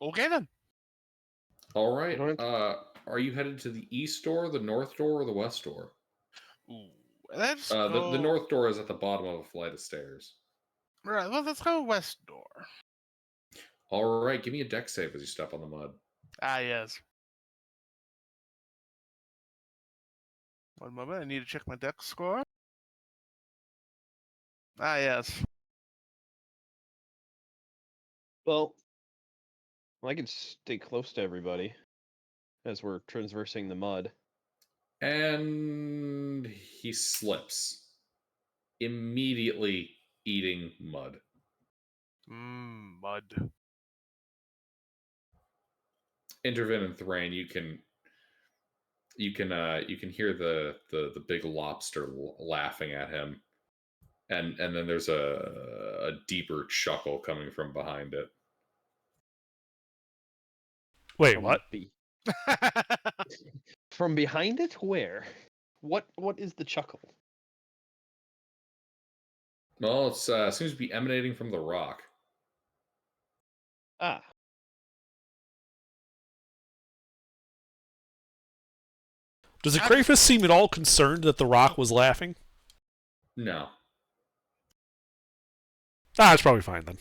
Okay then. All right. Are you headed to the east door, the north door, or the west door? Ooh, let's The go. north door is at the bottom of a flight of stairs. Right, well, let's go west door. All right. Give me a deck save as you step on the mud. Ah, yes. One moment, I need to check my deck score. Ah, yes. Well, I can stay close to everybody as we're traversing the mud. And he slips, immediately eating mud. Mud. Intervin and Thrain, you can hear the big lobster laughing at him, and then there's a deeper chuckle coming from behind it. Wait, what? From behind it? Where? What is the chuckle? Well, it seems to be emanating from the rock. Ah. Does the crayfish seem at all concerned that the rock was laughing? No. Ah, it's probably fine then.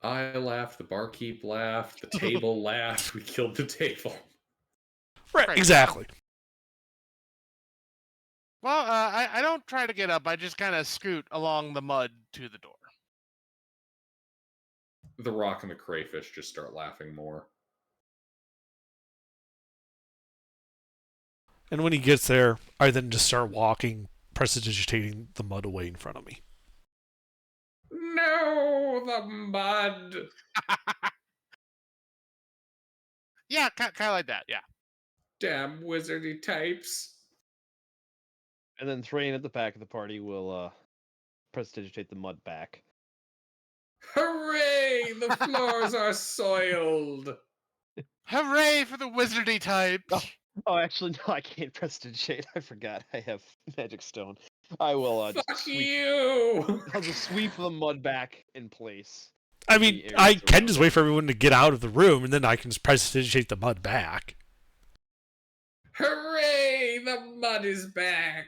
I laughed, the barkeep laughed, the table laughed, we killed the table. Right, exactly. Well, I don't try to get up. I just kind of scoot along the mud to the door. The rock and the crayfish just start laughing more. And when he gets there, I then just start walking, prestidigitating the mud away in front of me. No, the mud. Yeah, kind of like that, yeah. Damn wizardy types. And then Thrain at the back of the party will prestidigitate the mud back. Hooray! The floors are soiled. Hooray for the wizardy types! Oh, actually, no, I can't prestidigitate. I forgot. I have magic stone. I will Fuck just sweep. you! I'll just sweep the mud back in place. I mean, I can just wait for everyone to get out of the room, and then I can just prestidigitate the mud back. Hooray! The mud is back.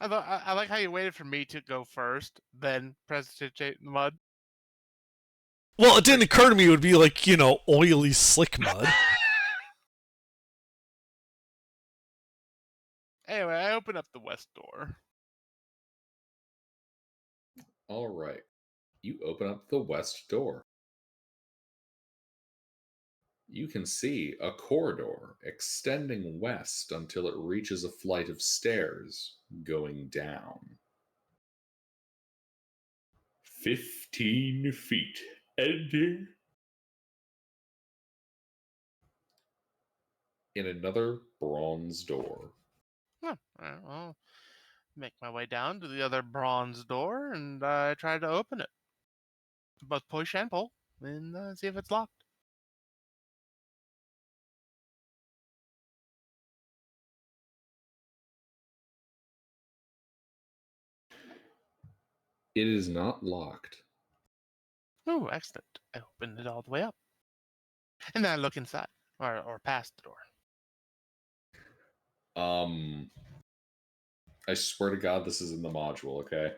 I like how you waited for me to go first, then prestidigitate the mud. Well, it didn't occur to me it would be like, oily, slick mud. Anyway, I open up the west door. All right. You open up the west door. You can see a corridor extending west until it reaches a flight of stairs going down. 15 feet. Enter. In another bronze door. Huh, alright, well, make my way down to the other bronze door, and I try to open it. Both push and pull, and see if it's locked. It is not locked. Oh, excellent. I opened it all the way up. And then I look inside, or past the door. I swear to God, this is in the module, okay?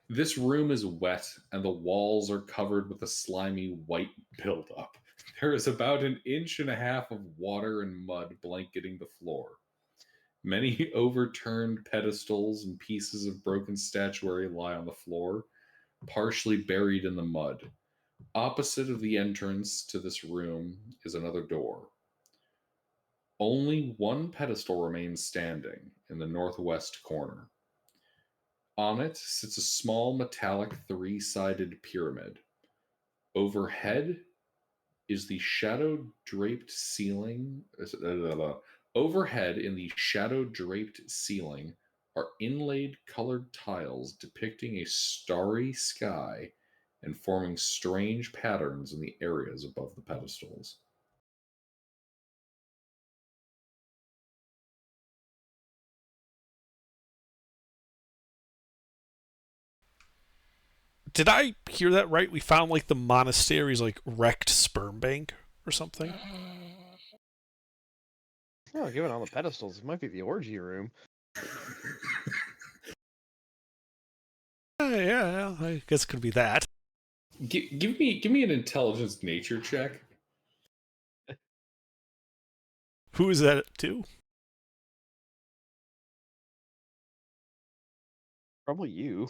This room is wet, and the walls are covered with a slimy white buildup. There is about 1.5 inches of water and mud blanketing the floor. Many overturned pedestals and pieces of broken statuary lie on the floor, partially buried in the mud. Opposite of the entrance to this room is another door. Only one pedestal remains standing in the northwest corner. On it sits a small metallic 3-sided pyramid. Overhead is the shadow-draped ceiling. Overhead in the shadow-draped ceiling are inlaid colored tiles depicting a starry sky and forming strange patterns in the areas above the pedestals. Did I hear that right? We found like the monastery's like wrecked sperm bank or something. Oh, given all the pedestals, it might be the orgy room. Yeah, I guess it could be that. Give me an intelligence nature check. Who is that to? Probably you.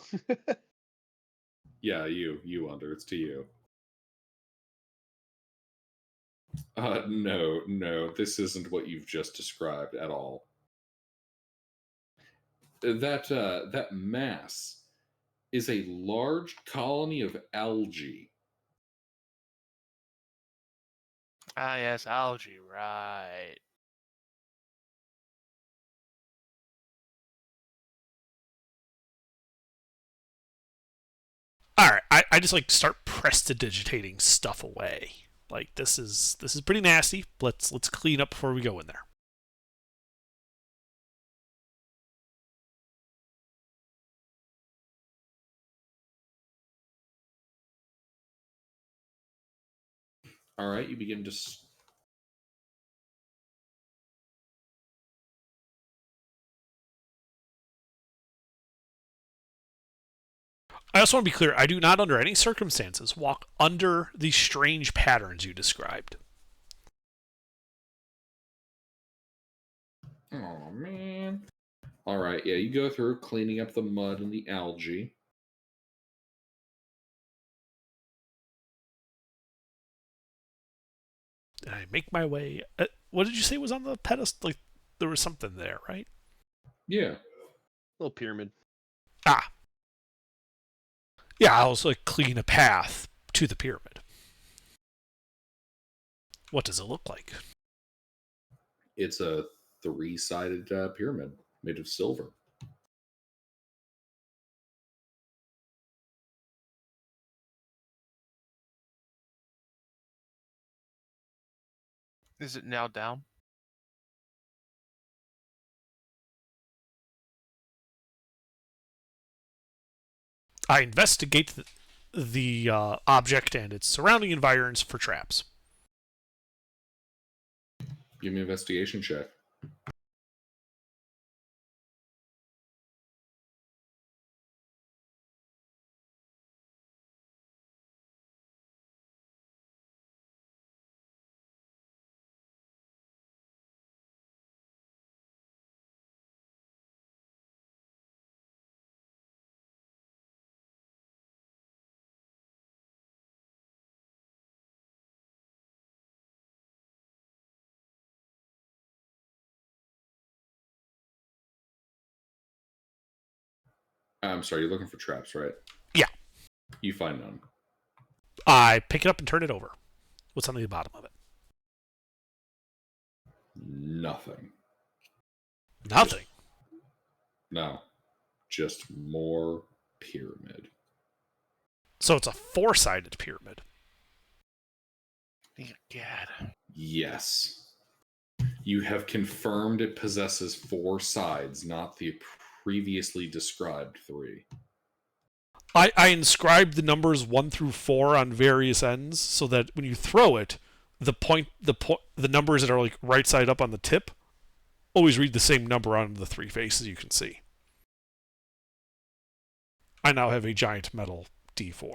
Yeah, you under. It's to you. No, this isn't what you've just described at all. That mass is a large colony of algae. Ah, yes, algae, right. All right, I just like start prestidigitating stuff away. Like this is pretty nasty. Let's clean up before we go in there. All right, you begin to. I also want to be clear. I do not, under any circumstances, walk under these strange patterns you described. Oh man. All right, yeah, you go through cleaning up the mud and the algae. And I make my way. What did you say was on the pedestal? Like there was something there, right? Yeah. Little pyramid. Ah, yeah. I also like clean a path to the pyramid. What does it look like? It's a three-sided pyramid made of silver. Is it now down? I investigate the object and its surrounding environs for traps. Give me an investigation check. I'm sorry, you're looking for traps, right? Yeah. You find none. I pick it up and turn it over. What's on the bottom of it? Nothing. Nothing. No. Just more pyramid. So it's a four-sided pyramid. God. Yes. You have confirmed it possesses four sides, not the previously described three. I inscribed the numbers 1 through 4 on various ends so that when you throw it, the numbers that are like right side up on the tip always read the same number on the three faces you can see. I now have a giant metal D4.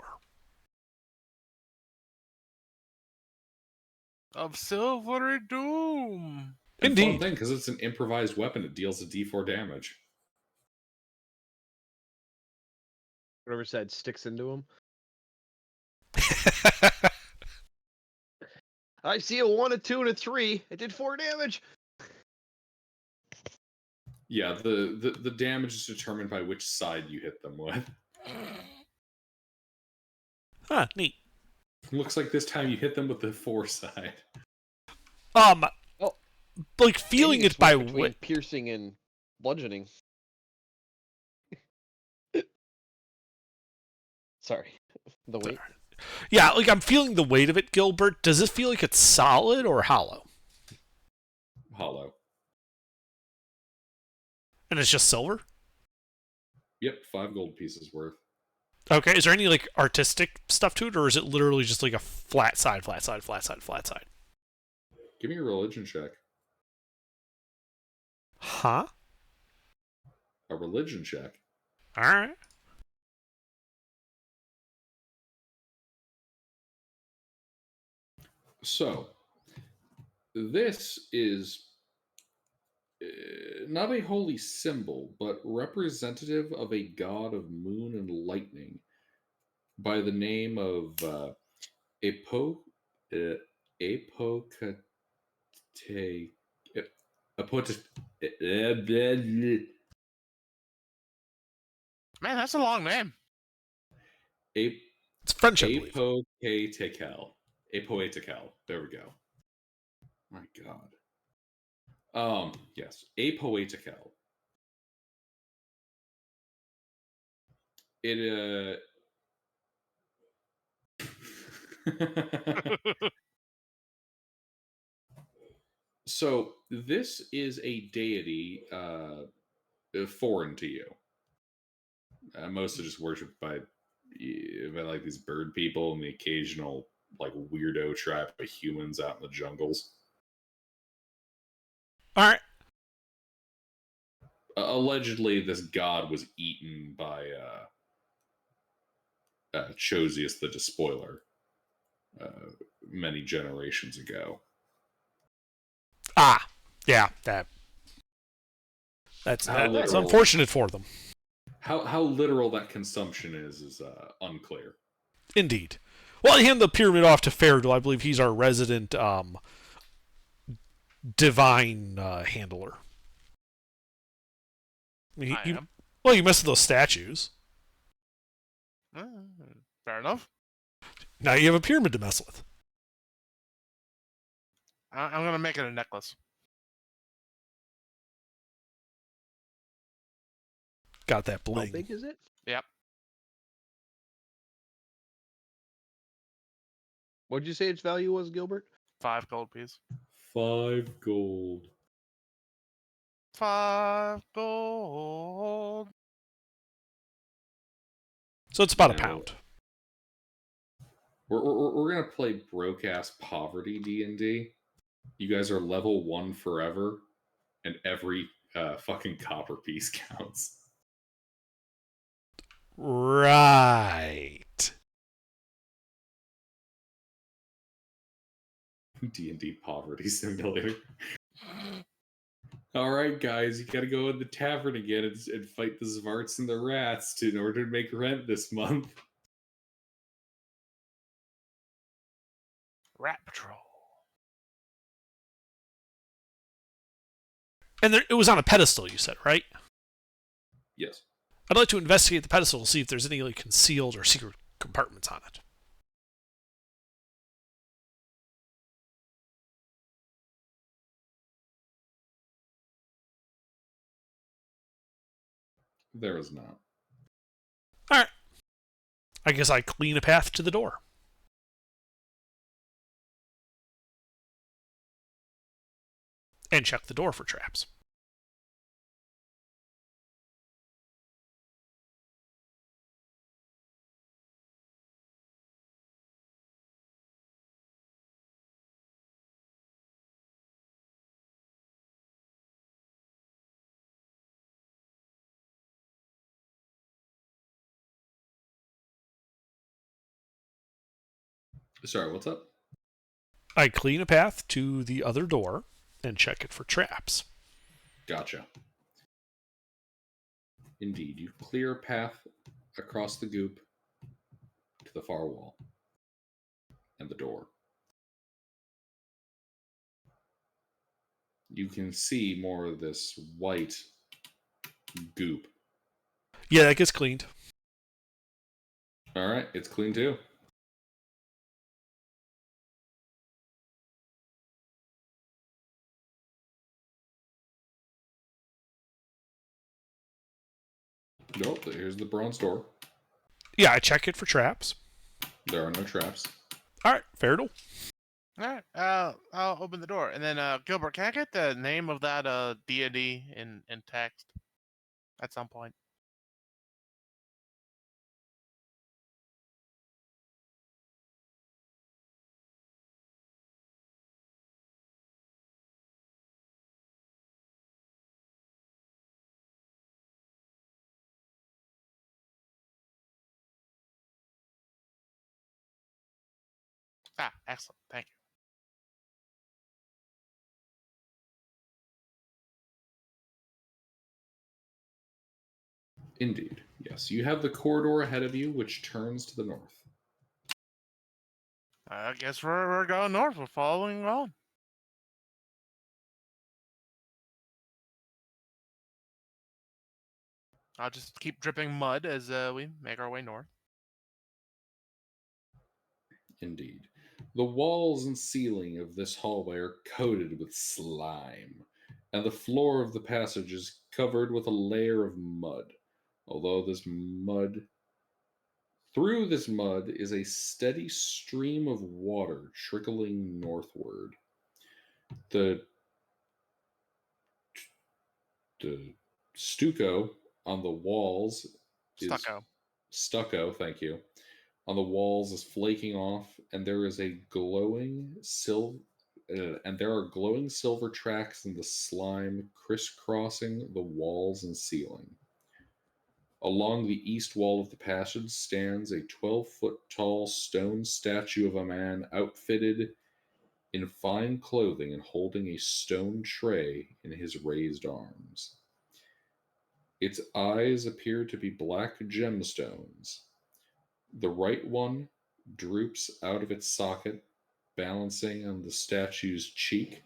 Of silvery doom. And fun Indeed. thing, because it's an improvised weapon, it deals a d4 damage. Whatever side sticks into him. I see a 1, a 2, and a 3. It did 4 damage. Yeah, the damage is determined by which side you hit them with. Huh, neat. Looks like this time you hit them with the 4 side. Oh, like feeling You can it by switch between weight. piercing and bludgeoning. Sorry, the weight. Yeah, like I'm feeling the weight of it, Gilbert. Does it feel like it's solid or hollow? Hollow. And it's just silver? Yep, 5 gold pieces worth. Okay, is there any like artistic stuff to it, or is it literally just like a flat side, flat side, flat side, flat side? Give me a religion check. Huh? A religion check. Alright. So, this is not a holy symbol, but representative of a god of moon and lightning by the name of Apo, uh, Apocate, Apote, Man, that's a long name. It's French, I believe. Apocatecal. Apoetical. There we go. My God. Yes, apoetical. It So this is a deity foreign to you. Mostly just worshipped by like these bird people and the occasional like weirdo tribe of humans out in the jungles. Alright. Allegedly, this god was eaten by Chosius the Despoiler many generations ago. Ah. Yeah, that's How that's literal? unfortunate for them. How literal that consumption is unclear. Indeed. Well, I hand the pyramid off to Fairdoll. I believe he's our resident divine handler. I am. Well, you messed with those statues. Fair enough. Now you have a pyramid to mess with. I'm gonna make it a necklace. Got that How bling. big is it? Yep. What did you say its value was, Gilbert? 5 gold piece. 5 gold. 5 gold. So it's about a pound. We're gonna play broke-ass poverty D&D. You guys are level 1 forever, and every fucking copper piece counts. Right. D&D poverty simulator. All right, guys, you gotta go in the tavern again and fight the Zvarts and the rats in order to make rent this month. Rat Patrol. And it was on a pedestal, you said, right? Yes. I'd like to investigate the pedestal to see if there's any like concealed or secret compartments on it. There is not. Alright. I guess I clean a path to the door. And check the door for traps. Sorry, what's up? I clean a path to the other door and check it for traps. Gotcha. Indeed, you clear a path across the goop to the far wall and the door. You can see more of this white goop. Yeah, that gets cleaned. All right, it's clean too. Nope, here's the bronze door. Yeah, I check it for traps. There are no traps. All right, fair deal. All right, I'll open the door, and then Gilbert, can I get the name of that deity in text at some point? Ah, excellent. Thank you. Indeed. Yes, you have the corridor ahead of you, which turns to the north. I guess we're going north. We're following on. I'll just keep dripping mud as we make our way north. Indeed. The walls and ceiling of this hallway are coated with slime, and the floor of the passage is covered with a layer of mud. Although through this mud is a steady stream of water trickling northward. The, the stucco on the walls is Stucco. stucco, thank you, on the walls is flaking off, and there is a glowing silver. And there are glowing silver tracks in the slime crisscrossing the walls and ceiling. Along the east wall of the passage stands a 12-foot tall stone statue of a man outfitted in fine clothing and holding a stone tray in his raised arms. Its eyes appear to be black gemstones. The right one droops out of its socket, balancing on the statue's cheek.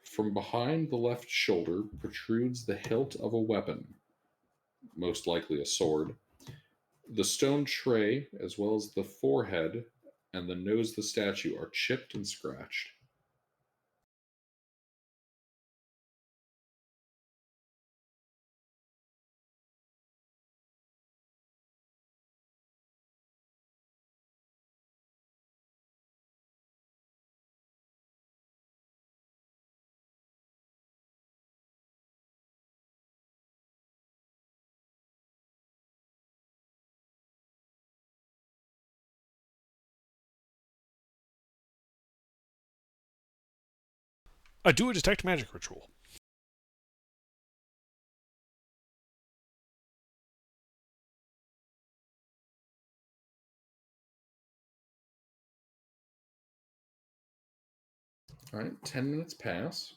From behind the left shoulder protrudes the hilt of a weapon, most likely a sword. The stone tray, as well as the forehead and the nose of the statue, are chipped and scratched. I do a detect magic ritual. All right, 10 minutes pass.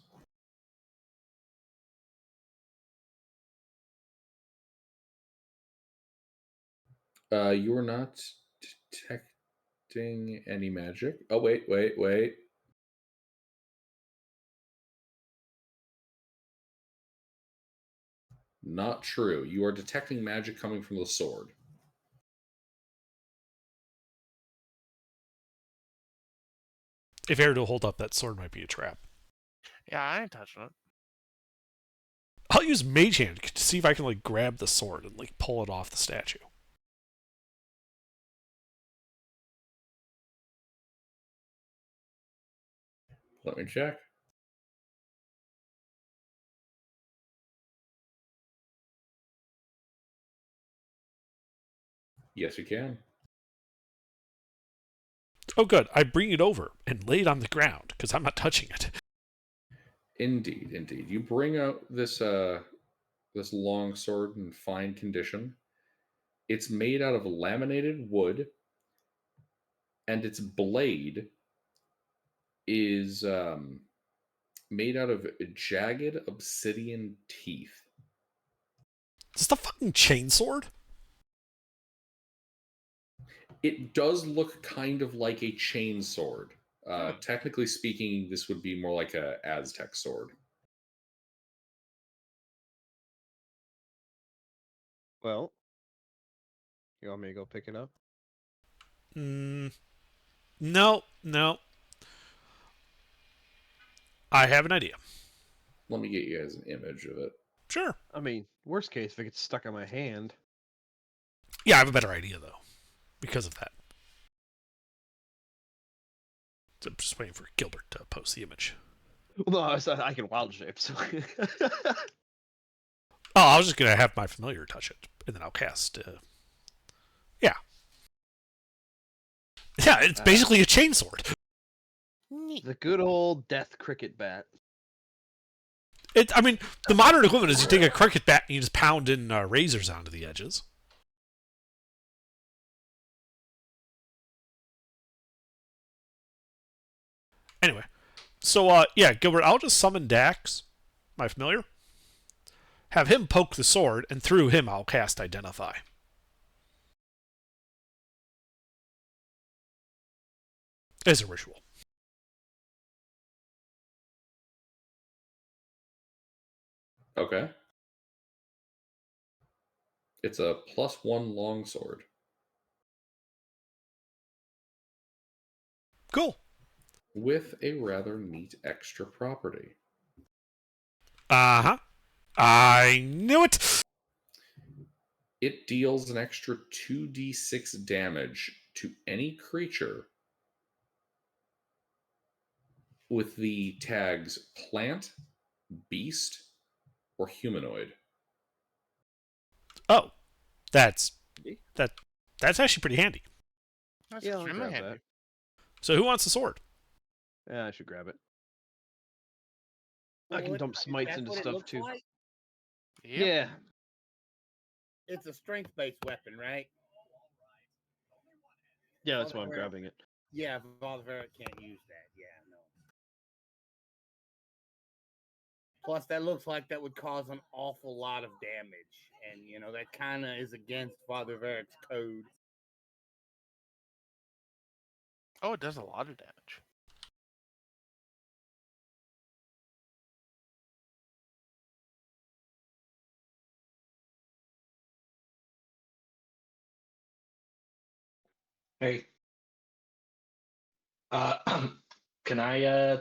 You are not detecting any magic. Oh, wait. Not true. You are detecting magic coming from the sword. If Air to hold up, that sword might be a trap. Yeah, I ain't touching it. I'll use Mage Hand to see if I can like grab the sword and like pull it off the statue. Let me check. Yes, you can. Oh, good. I bring it over and lay it on the ground because I'm not touching it. Indeed. You bring out this long sword in fine condition. It's made out of laminated wood, and its blade is made out of jagged obsidian teeth. Is this the fucking chainsword? It does look kind of like a chain sword. Technically speaking, this would be more like a Aztec sword. Well, you want me to go pick it up? No. I have an idea. Let me get you guys an image of it. Sure. I mean, worst case, if it gets stuck on my hand. Yeah, I have a better idea, though, because of that. So I'm just waiting for Gilbert to post the image. Well, no, I can wild shape, so. Oh, I was just going to have my familiar touch it, and then I'll cast. Yeah. Yeah, it's basically a chainsword. The good old death cricket bat. I mean, the modern equivalent is you take a cricket bat and you just pound in razors onto the edges. Anyway, so yeah, Gilbert, I'll just summon Dax, my familiar. Have him poke the sword, and through him I'll cast Identify. As a ritual. Okay. It's a +1 longsword. Cool. With a rather neat extra property. Uh-huh. I knew it! It deals an extra 2d6 damage to any creature with the tags plant, beast, or humanoid. Oh, that's that's actually pretty handy. That's Yeah, I'll extremely grab handy. So who wants the sword? Yeah, I should grab it. I Well, can dump smites that's into what it stuff looks too. like? Yep. Yeah. It's a strength-based weapon, right? Yeah, that's why I'm Father grabbing it. Yeah, Father can't use that. Yeah, no. Plus, that looks like that would cause an awful lot of damage, and that kind of is against Father Veric's code. Oh, it does a lot of damage. Hey, can I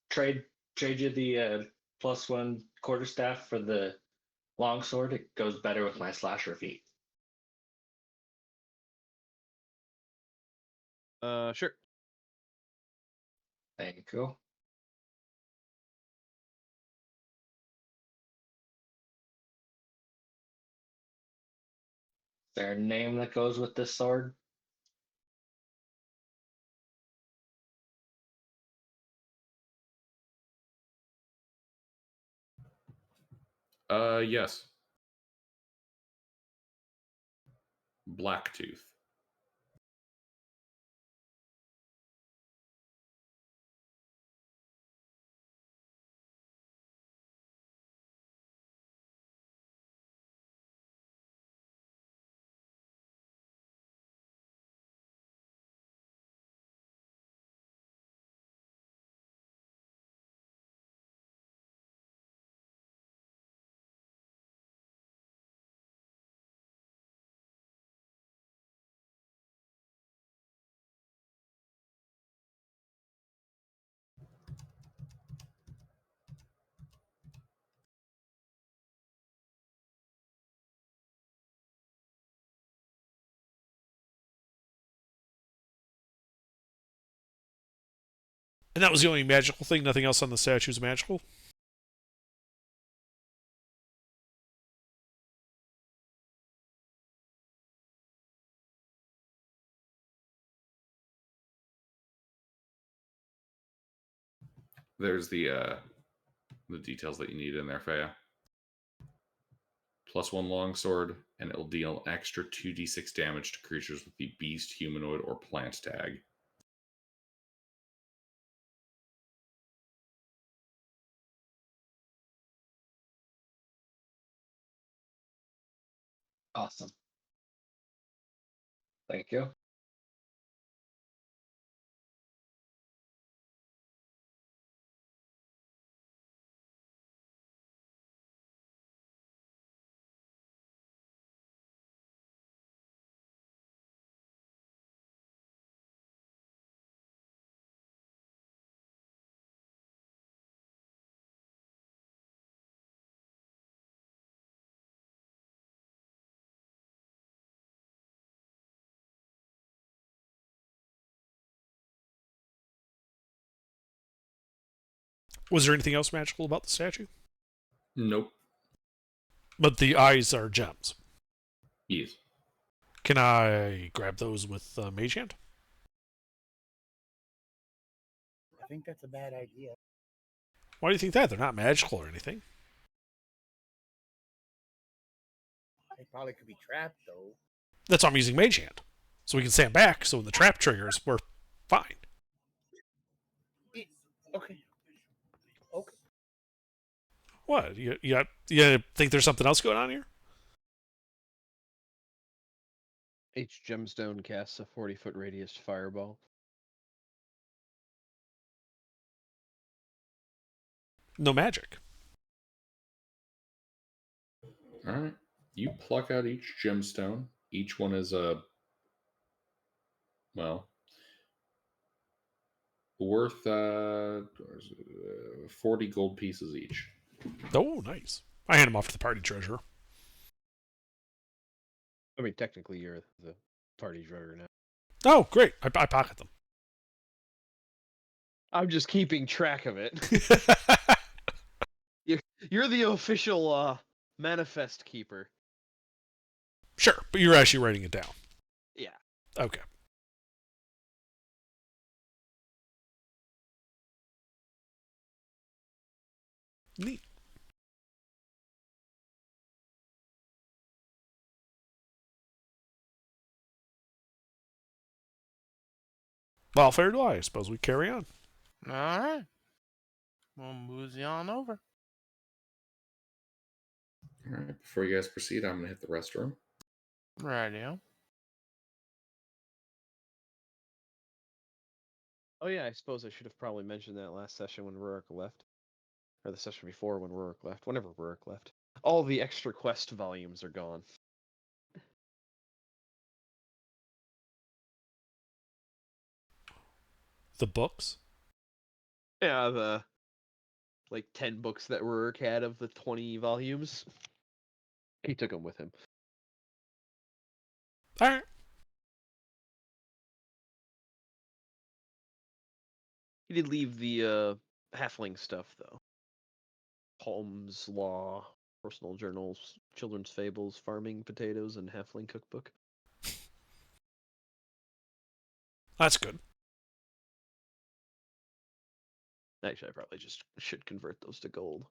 trade trade you the +1 quarterstaff for the longsword? It goes better with my slasher feet. Sure. Thank you. Is there a name that goes with this sword? Yes. Blacktooth. And that was the only magical thing. Nothing else on the statue's magical. There's the details that you need in there, Freya. +1 longsword, and it will deal an extra 2d6 damage to creatures with the beast, humanoid, or plant tag. Awesome. Thank you. Was there anything else magical about the statue? Nope. But the eyes are gems. Yes. Can I grab those with Mage Hand? I think that's a bad idea. Why do you think that? They're not magical or anything. They probably could be trapped though. That's why I'm using Mage Hand. So we can stand back, so when the trap triggers, we're fine. Okay. Okay. What? You think there's something else going on here? Each gemstone casts a 40-foot radius fireball. No magic. All right. You pluck out each gemstone. Each one is worth 40 gold pieces each. Oh, nice. I hand them off to the party treasurer. I mean, technically, you're the party driver now. Oh, great. I pocket them. I'm just keeping track of it. You're the official manifest keeper. Sure, but you're actually writing it down. Yeah. Okay. Neat. Well, fair do I suppose we carry on. All right. We'll mosey on over. All right. Before you guys proceed, I'm going to hit the restroom. Radio. Oh yeah, I suppose I should have probably mentioned that last session when Rurik left. Or the session before when Rurik left. Whenever Rurik left. All the extra quest volumes are gone. The books? Yeah, the 10 books that Rurik had of the 20 volumes. He took them with him. All right. He did leave the halfling stuff though. Poems, law, personal journals, children's fables, farming, potatoes, and halfling cookbook. That's good. Actually, I probably just should convert those to gold.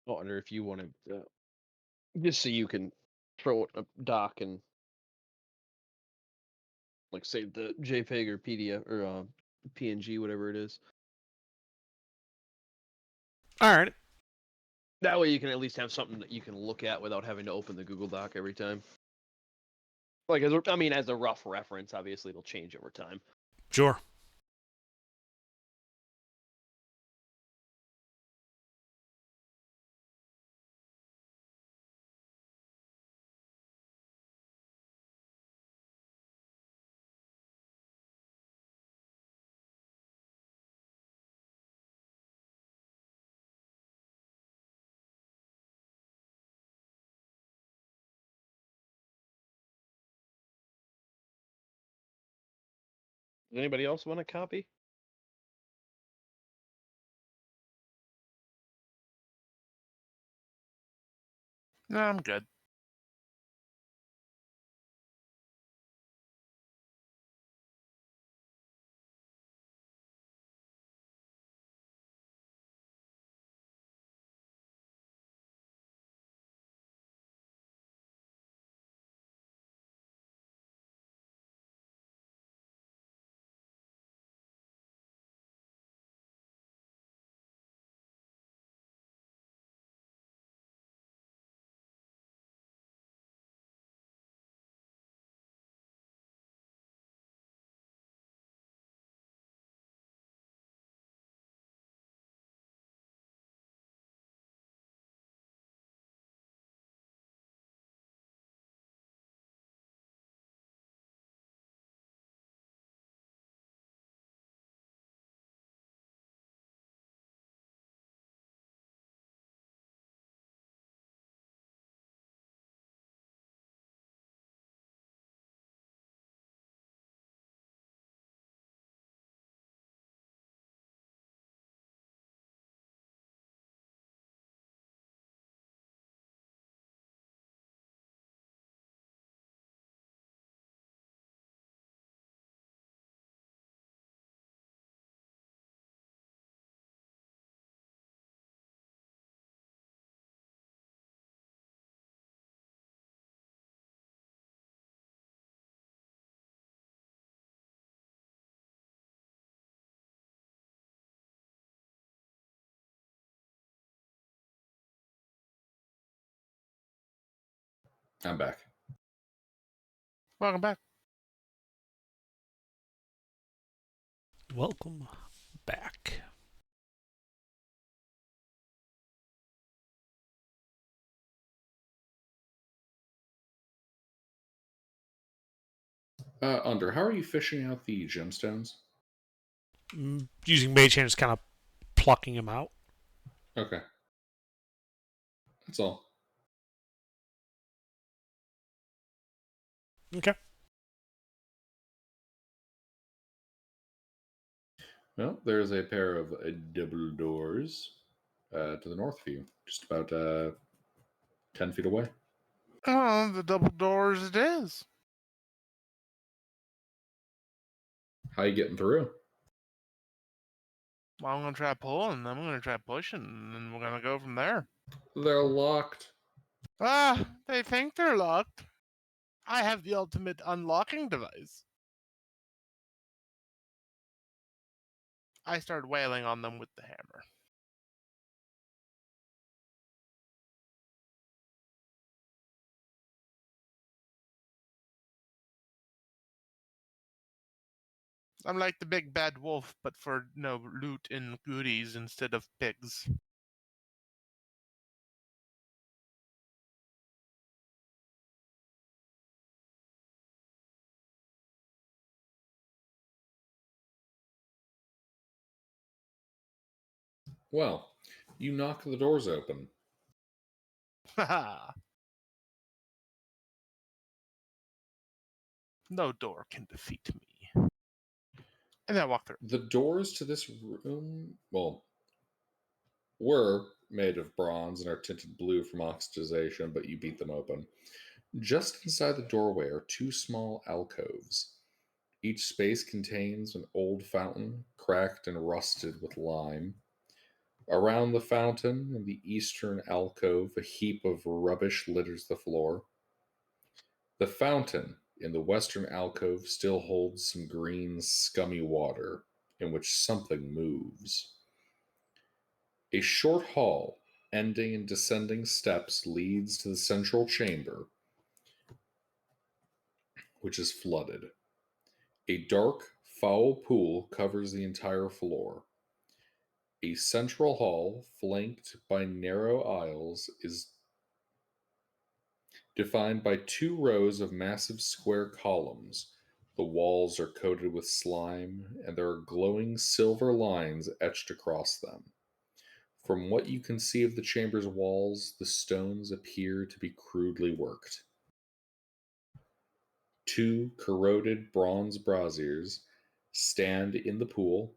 I wonder if you want to, just so you can throw it a doc and like save the JPEG or PDF or PNG, whatever it is. All right. That way you can at least have something that you can look at without having to open the Google Doc every time. Like, as a rough reference, obviously it'll change over time. Sure. Does anybody else want a copy? No, I'm good. I'm back. Welcome back. Welcome back. Under, how are you fishing out the gemstones? Using Mage Hand is kind of plucking them out. Okay. That's all. Okay. Well, there's a pair of double doors to the north of you, just about 10 feet away. Oh, the double doors it is. How you getting through? Well, I'm going to try pulling, then I'm going to try pushing, and then we're going to go from there. They're locked. Ah, they think they're locked. I have the ultimate unlocking device. I start wailing on them with the hammer. I'm like the big bad wolf, but for loot and goodies instead of pigs. Well, you knock the doors open. Haha. No door can defeat me. And I walk through. The doors to this room, well, were made of bronze and are tinted blue from oxidization, but you beat them open. Just inside the doorway are two small alcoves. Each space contains an old fountain, cracked and rusted with lime. Around the fountain in the eastern alcove, a heap of rubbish litters the floor. The fountain in the western alcove still holds some green, scummy water in which something moves. A short hall, ending in descending steps, leads to the central chamber, which is flooded. A dark, foul pool covers the entire floor. A central hall, flanked by narrow aisles, is defined by two rows of massive square columns. The walls are coated with slime, and there are glowing silver lines etched across them. From what you can see of the chamber's walls, the stones appear to be crudely worked. Two corroded bronze braziers stand in the pool.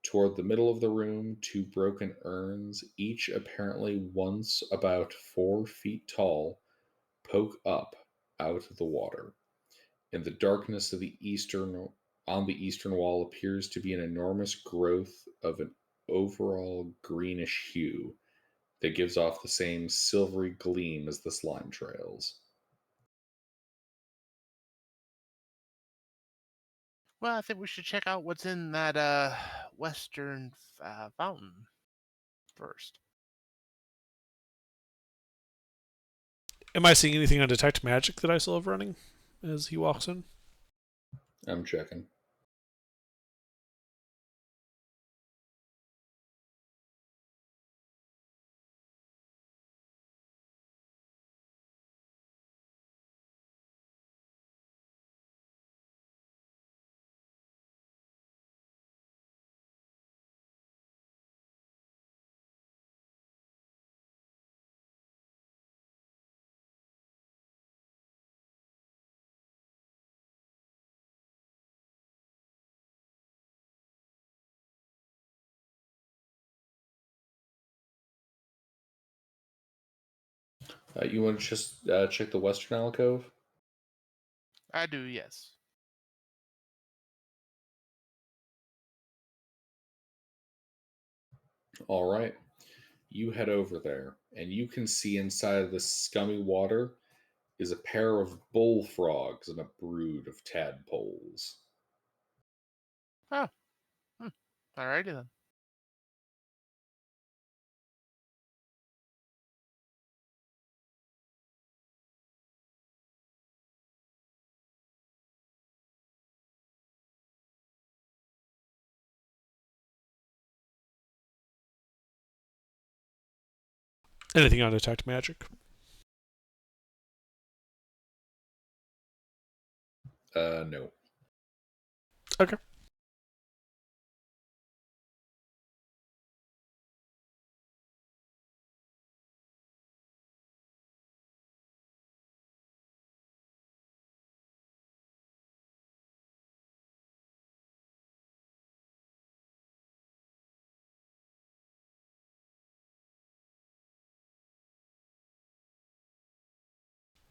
Toward the middle of the room, two broken urns, each apparently once about 4 feet tall, poke up out of the water. In the darkness of the eastern on the eastern wall appears to be an enormous growth of an overall greenish hue that gives off the same silvery gleam as the slime trails. Well, I think we should check out what's in that western fountain first. Am I seeing anything on Detect Magic that I still have running as he walks in? I'm checking. You want to just check the western alcove? I do, yes. All right. You head over there, and you can see inside of this scummy water is a pair of bullfrogs and a brood of tadpoles. Oh, hmm. Alrighty then. Anything on Detect Magic? No. Okay.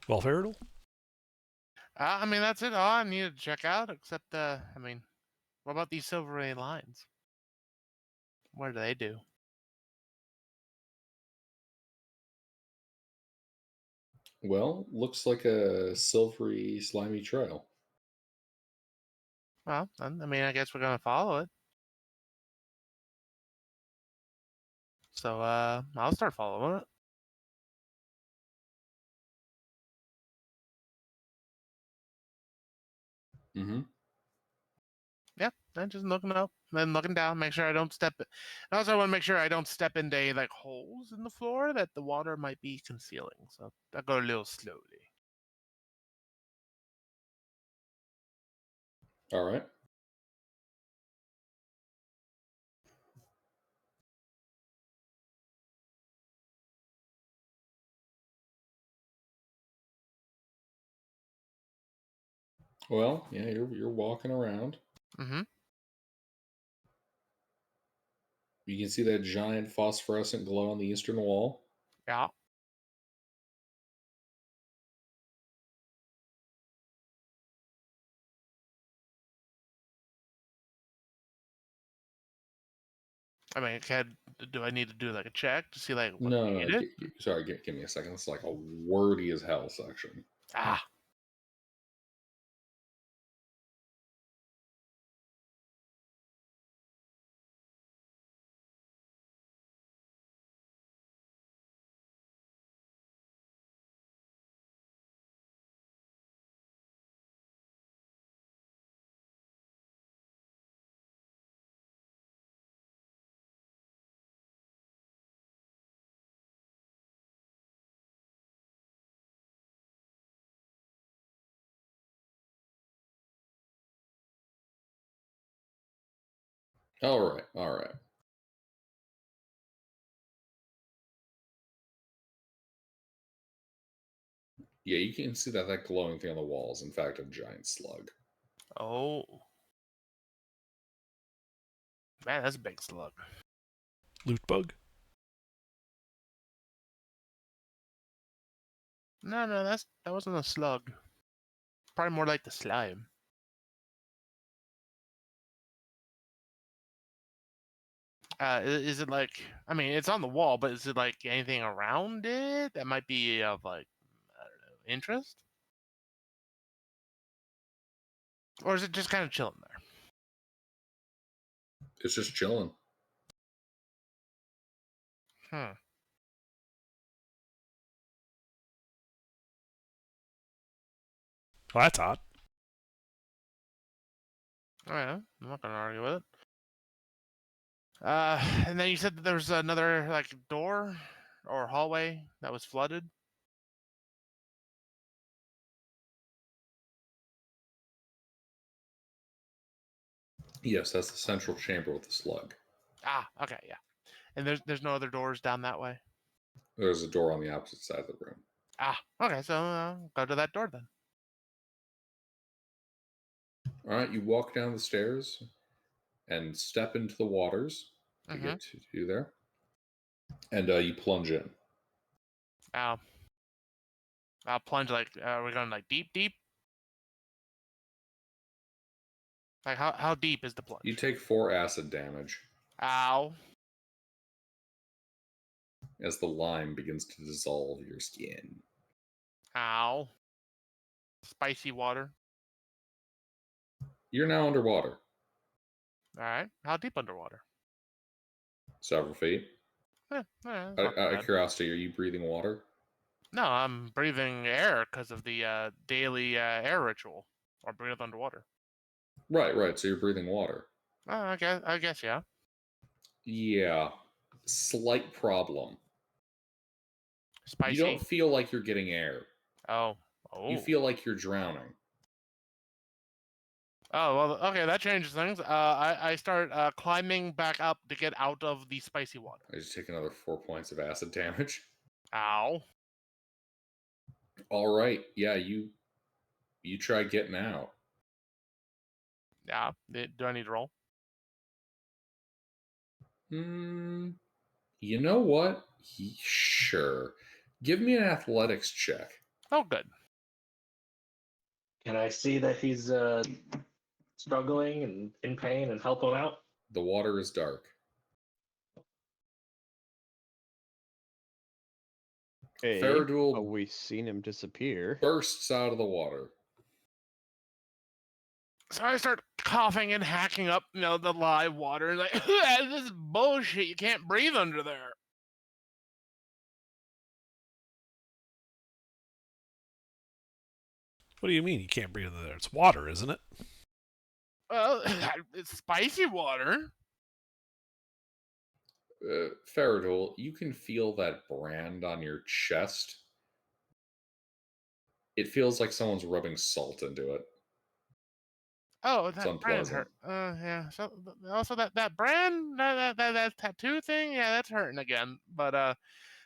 Well, Feridal? I mean, that's it. All I need to check out, except, I mean, what about these silvery lines? What do they do? Well, looks like a silvery, slimy trail. Well, I mean, I guess we're gonna follow it. So, I'll start following it. Mm-hmm. Yeah, and just looking up, then looking down, make sure I don't step. And also, I want to make sure I don't step into any like holes in the floor that the water might be concealing. So I go a little slowly. All right. Well, yeah, you're walking around. Mm-hmm. You can see that giant phosphorescent glow on the eastern wall. Yeah. I mean, do I need to do like a check to see like what No, made it? sorry, give me a second. It's like a wordy as hell section. Ah, All right, all right. Yeah, you can see that glowing thing on the wall is in fact a giant slug. oh, man, that's a big slug. Loot bug? No, that wasn't a slug. Probably more like the slime. Is it like? I mean, it's on the wall, but is it like anything around it that might be of like, I don't know, interest? Or is it just kind of chilling there? It's just chilling. Hmm. Well, that's odd. Oh yeah, I'm not gonna argue with it. And then you said that there was another like door or hallway that was flooded. Yes, that's the central chamber with the slug. Ah, okay, yeah. And there's no other doors down that way. There's a door on the opposite side of the room. Ah, okay. So go to that door then. All right, you walk down the stairs and step into the waters to Mm-hmm. get to there, and you plunge in. I'll I'll plunge like we're going like deep, deep. Like how deep is the plunge? You take 4 acid damage Ow. as the lime begins to dissolve your skin. Ow. Spicy water. You're now underwater, All right. How deep underwater? several feet. It's Out not too of bad. curiosity, are you breathing water? No, I'm breathing air because of the daily air ritual. Or breathe underwater. Right, right. So you're breathing water. Oh, I guess, yeah. Yeah, slight problem. You don't Spicy. feel like you're getting air. Oh. You Oh. feel like you're drowning. Oh, well, okay, that changes things. I start climbing back up to get out of the spicy water. I just take another 4 points of acid damage. Ow. All right, yeah, you try getting out. Yeah. Do I need to roll? Hmm. You know what? Sure. Give me an athletics check. Oh, good. Can I see that he's struggling and in pain and help him out? The water is dark. Hey, Faradul we seen him disappear. bursts out of the water. So I start coughing and hacking up, the live water. Like, this is bullshit. You can't breathe under there. What do you mean you can't breathe in there? It's water, isn't it? Well, it's spicy water. Faradul, you can feel that brand on your chest. It feels like someone's rubbing salt into it. Oh, It's that brand unpleasant. hurt. Yeah. So also that brand, that tattoo thing, yeah, that's hurting again. But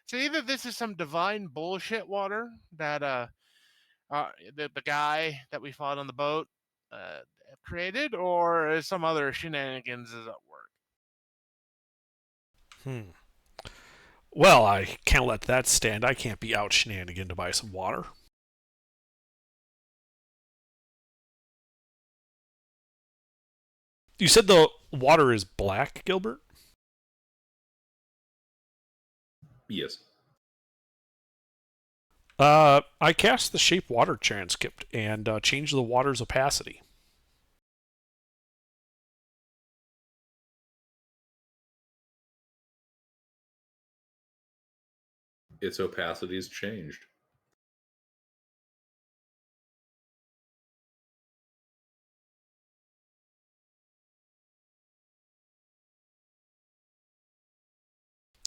so either this is some divine bullshit water that the guy that we fought on the boat uh created, or some other shenanigans is at work. Hmm. Well, I can't let that stand. I can't be out shenanigan to buy some water. You said the water is black, Gilbert? Yes. I cast the shape water transcript and change the water's opacity. Its opacity is changed.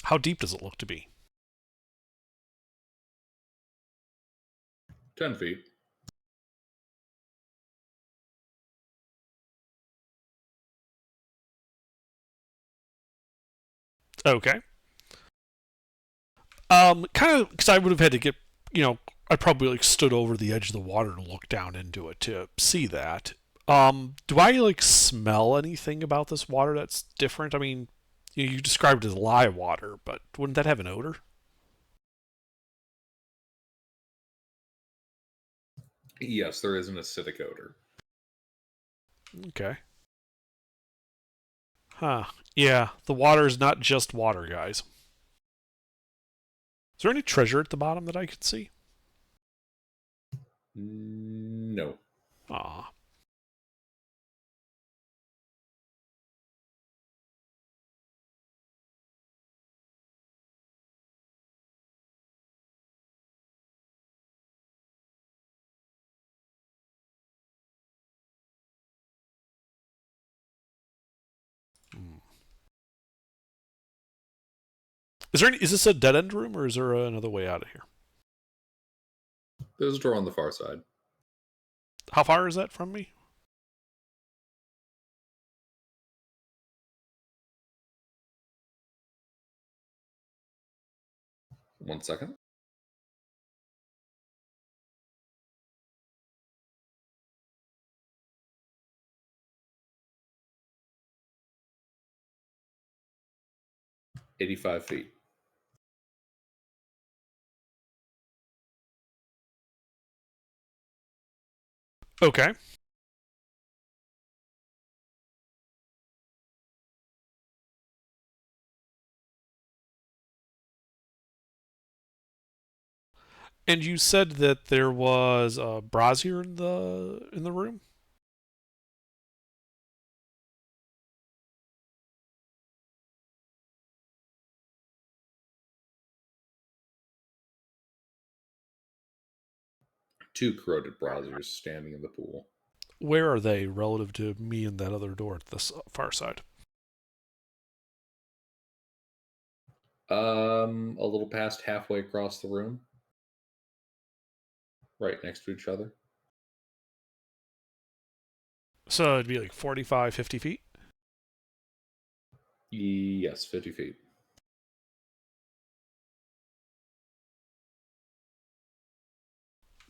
How deep does it look to be? 10 feet. Okay. Kind of, because I would have had to get, I probably like stood over the edge of the water to look down into it to see that. Do I like smell anything about this water that's different? I mean, you described it as live water, but wouldn't that have an odor? Yes, there is an acidic odor. Okay. Huh. Yeah, the water is not just water, guys. Is there any treasure at the bottom that I can see? No. Aw. Is this a dead end room or is there another way out of here? There's a door on the far side. How far is that from me? One second. $85. Okay. And you said that there was a brazier in the room? Two corroded braziers standing in the pool. Where are they relative to me and that other door at this far side? A little past halfway across the room. Right next to each other. So it'd be like 45, 50 feet? Yes, 50 feet.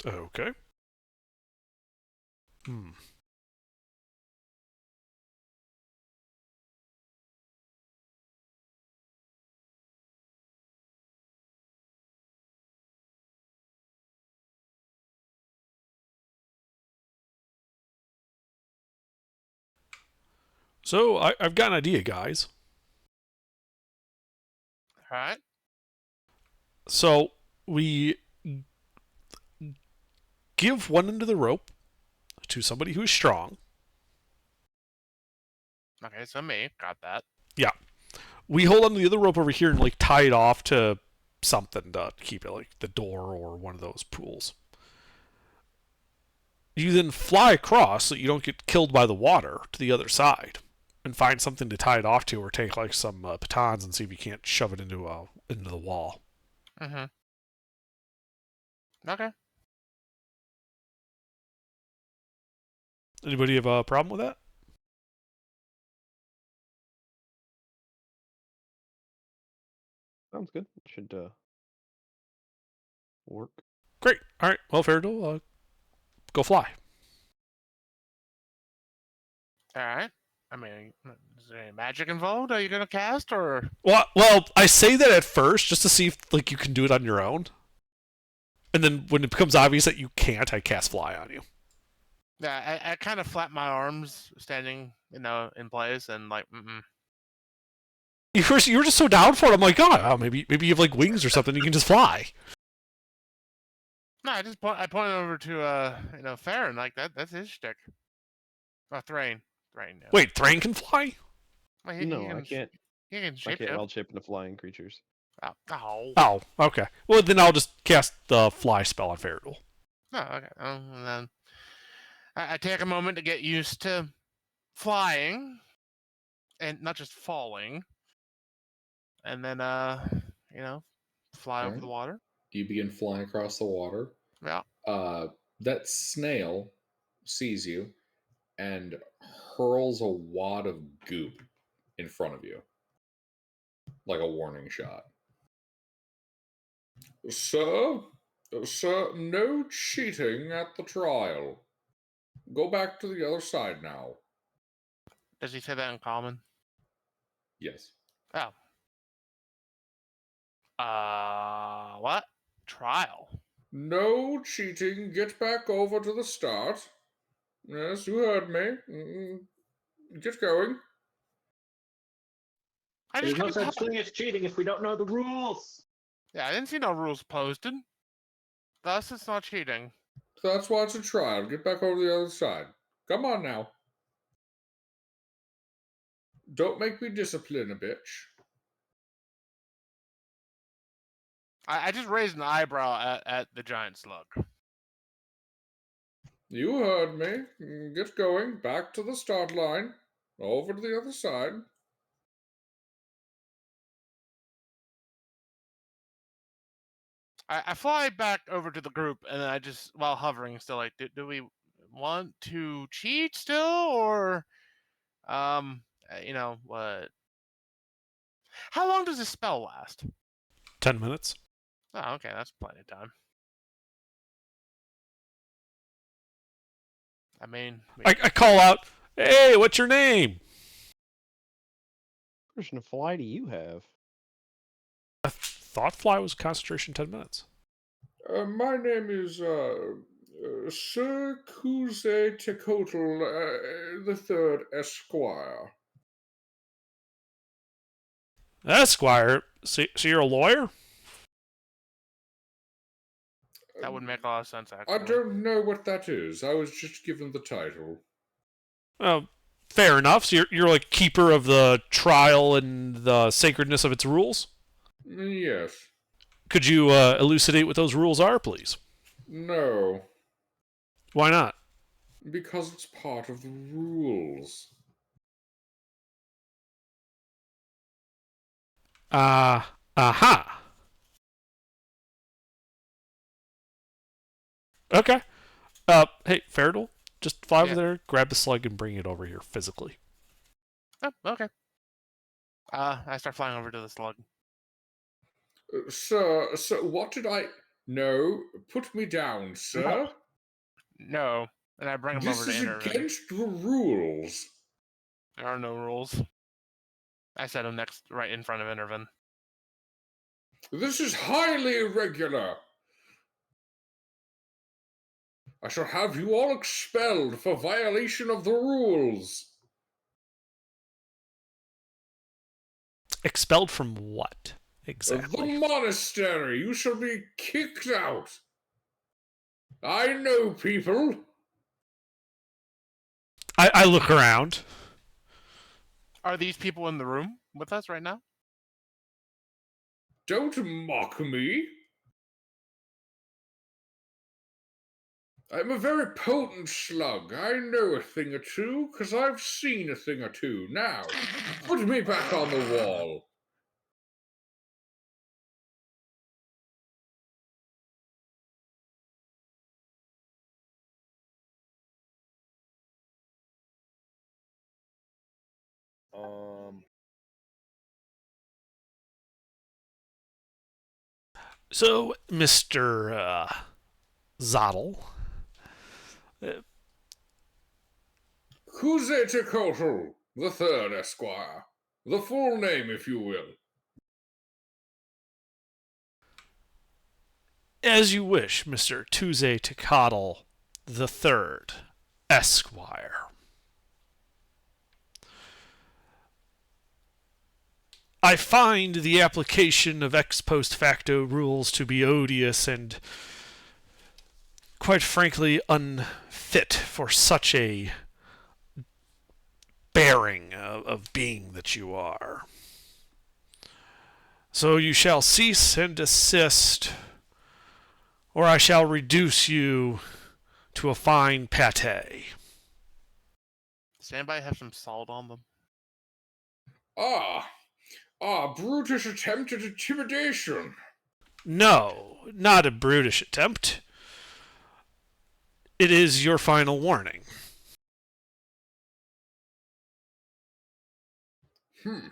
Okay. Hmm. So I've got an idea, guys. All right. So we give one end of the rope to somebody who's strong. Okay, so me. Got that. Yeah. We hold on to the other rope over here and like tie it off to something to keep it like the door or one of those pools. You then fly across so you don't get killed by the water to the other side and find something to tie it off to or take like some batons and see if you can't shove it into the wall. Mm-hmm. Okay. Anybody have a problem with that? Sounds good. Should work. Great. All right. Well, Faradol, go fly. All right. I mean, is there any magic involved? Are you gonna cast or? Well, I say that at first just to see if like you can do it on your own, and then when it becomes obvious that you can't, I cast fly on you. Yeah, I kind of flap my arms, standing, in place, and like, mm-mm. You were just so down for it. I'm like, oh, maybe you have like wings or something. You can just fly. No, I point over to Farron like that's his shtick. Oh, Thrain. Yeah. Wait, Thrain can fly? Well, No, I can't. He can I can't shapeshift. wild shape into flying creatures. Oh. Oh, okay. Well, then I'll just cast the fly spell on Faradol. Oh, okay. And then I take a moment to get used to flying, and not just falling. And then fly over Alright. the water. You begin flying across the water. Yeah. That snail sees you and hurls a wad of goop in front of you, like a warning shot. Sir, no cheating at the trial. Go back to the other side now. Does he say that in common? Yes. Oh. What? Trial. No cheating. Get back over to the start. Yes, you heard me. Get going. I There's just no got such caught. thing as cheating if we don't know the rules. Yeah, I didn't see no rules posted. Thus, it's not cheating. That's why it's a trial. Get back over to the other side. Come on now. Don't make me discipline a bitch. I just raised an eyebrow at the giant slug. You heard me. Get going. Back to the start line. Over to the other side. I fly back over to the group, and then I just, while hovering, still like, do we want to cheat still, or what? How long does this spell last? 10 minutes. Oh, okay, that's plenty of time. I mean, I call out, hey, what's your name? What version of fly do you have? I thought fly was concentration 10 minutes. My name is Sir Kuze Tekotl the Third Esquire. Esquire, so you're a lawyer? that would make a lot of sense, I actually. don't know what that is. I was just given the title. Fair enough. So you're like keeper of the trial and the sacredness of its rules? Yes. Could you elucidate what those rules are, please? No. Why not? Because it's part of the rules. Aha. Okay. Hey, Faradol, just fly over there, grab the slug, and bring it over here physically. Oh, okay. I start flying over to the slug. Sir, what did I... No, put me down, sir. No, and I bring him This over to is Intervin. against the rules. There are no rules. I set him right in front of Intervin. This is highly irregular. I shall have you all expelled for violation of the rules. Expelled from what? Exactly. The monastery. You shall be kicked out. I know people. I look around. Are these people in the room with us right now? Don't mock me. I'm a very potent slug. I know a thing or two, 'cause I've seen a thing or two. Now, put me back on the wall. So, Mr. Zottel. Kuzetekotl, the Third Esquire. The full name, if you will. As you wish, Mr. Tuesday Tecotl the Third, Esquire. I find the application of ex post facto rules to be odious and, quite frankly, unfit for such a bearing of being that you are. So you shall cease and desist, or I shall reduce you to a fine pate. Does anybody have some salt on them? Brutish attempt at intimidation. No, not a brutish attempt. It is your final warning. Hmm.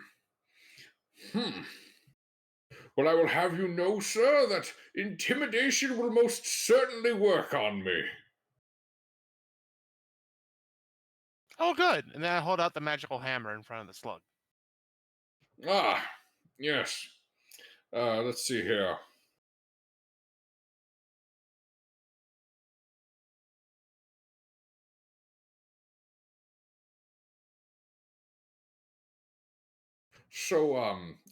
Well, I will have you know, sir, that intimidation will most certainly work on me. Oh, good. And then I hold out the magical hammer in front of the slug. Yes. Let's see here. So,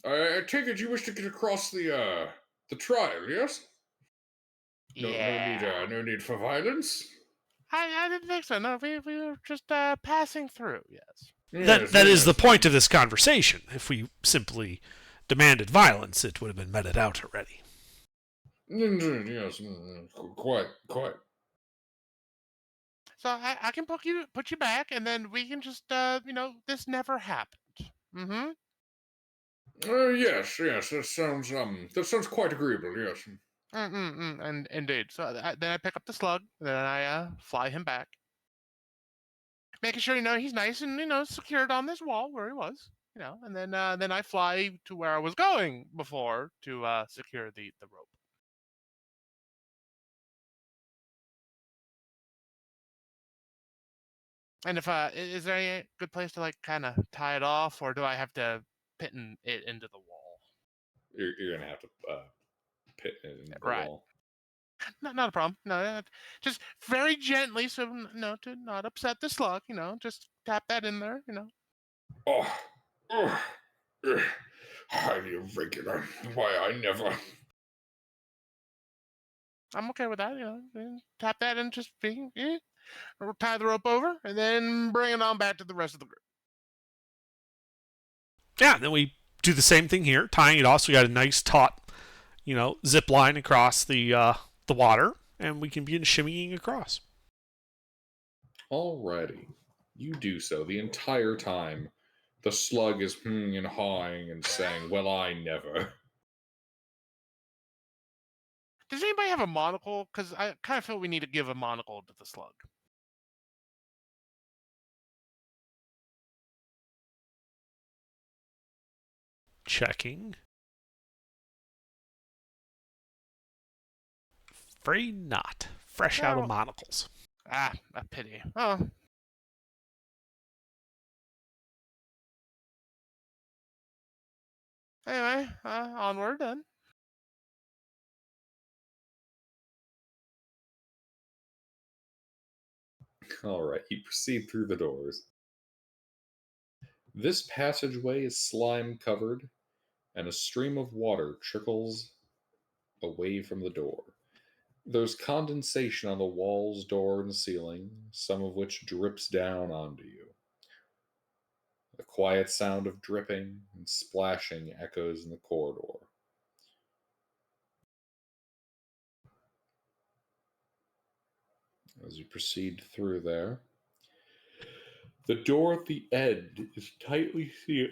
I take it you wish to get across the trial, yes? Yeah. No need for violence. I didn't think so. No, we were just passing through. Yes. That is the point of this conversation. If we simply demanded violence, it would have been meted out already. Yes, quite. So I can put you back, and then we can just this never happened. Mm-hmm. Yes, that sounds quite agreeable. Yes. And indeed. So then I pick up the slug, and then I fly him back, making sure he's nice and secured on this wall where he was. And then I fly to where I was going before to secure the rope. And if is there any good place to kind of tie it off, or do I have to pin it into the wall? You're gonna have to pit it into the Right. wall. Not a problem. No, just very gently, so to not upset the slug. Just tap that in there. Oh, highly irregular. Why, I never. I'm okay with that. Tap that in, just or tie the rope over, and then bring it on back to the rest of the group. Yeah, then we do the same thing here, tying it off. So we got a nice taut, zip line across the water, and we can begin shimmying across. Alrighty. You do so. The entire time, the slug is and hawing and saying, well, I never. Does anybody have a monocle? Because I kind of feel we need to give a monocle to the slug. Checking. Afraid not. Fresh out of monocles. A pity. Oh. Anyway, onward then. Alright, you proceed through the doors. This passageway is slime covered, and a stream of water trickles away from the door. There's condensation on the walls, door, and ceiling, some of which drips down onto you. The quiet sound of dripping and splashing echoes in the corridor. As you proceed through there, the door at the end is tightly sealed.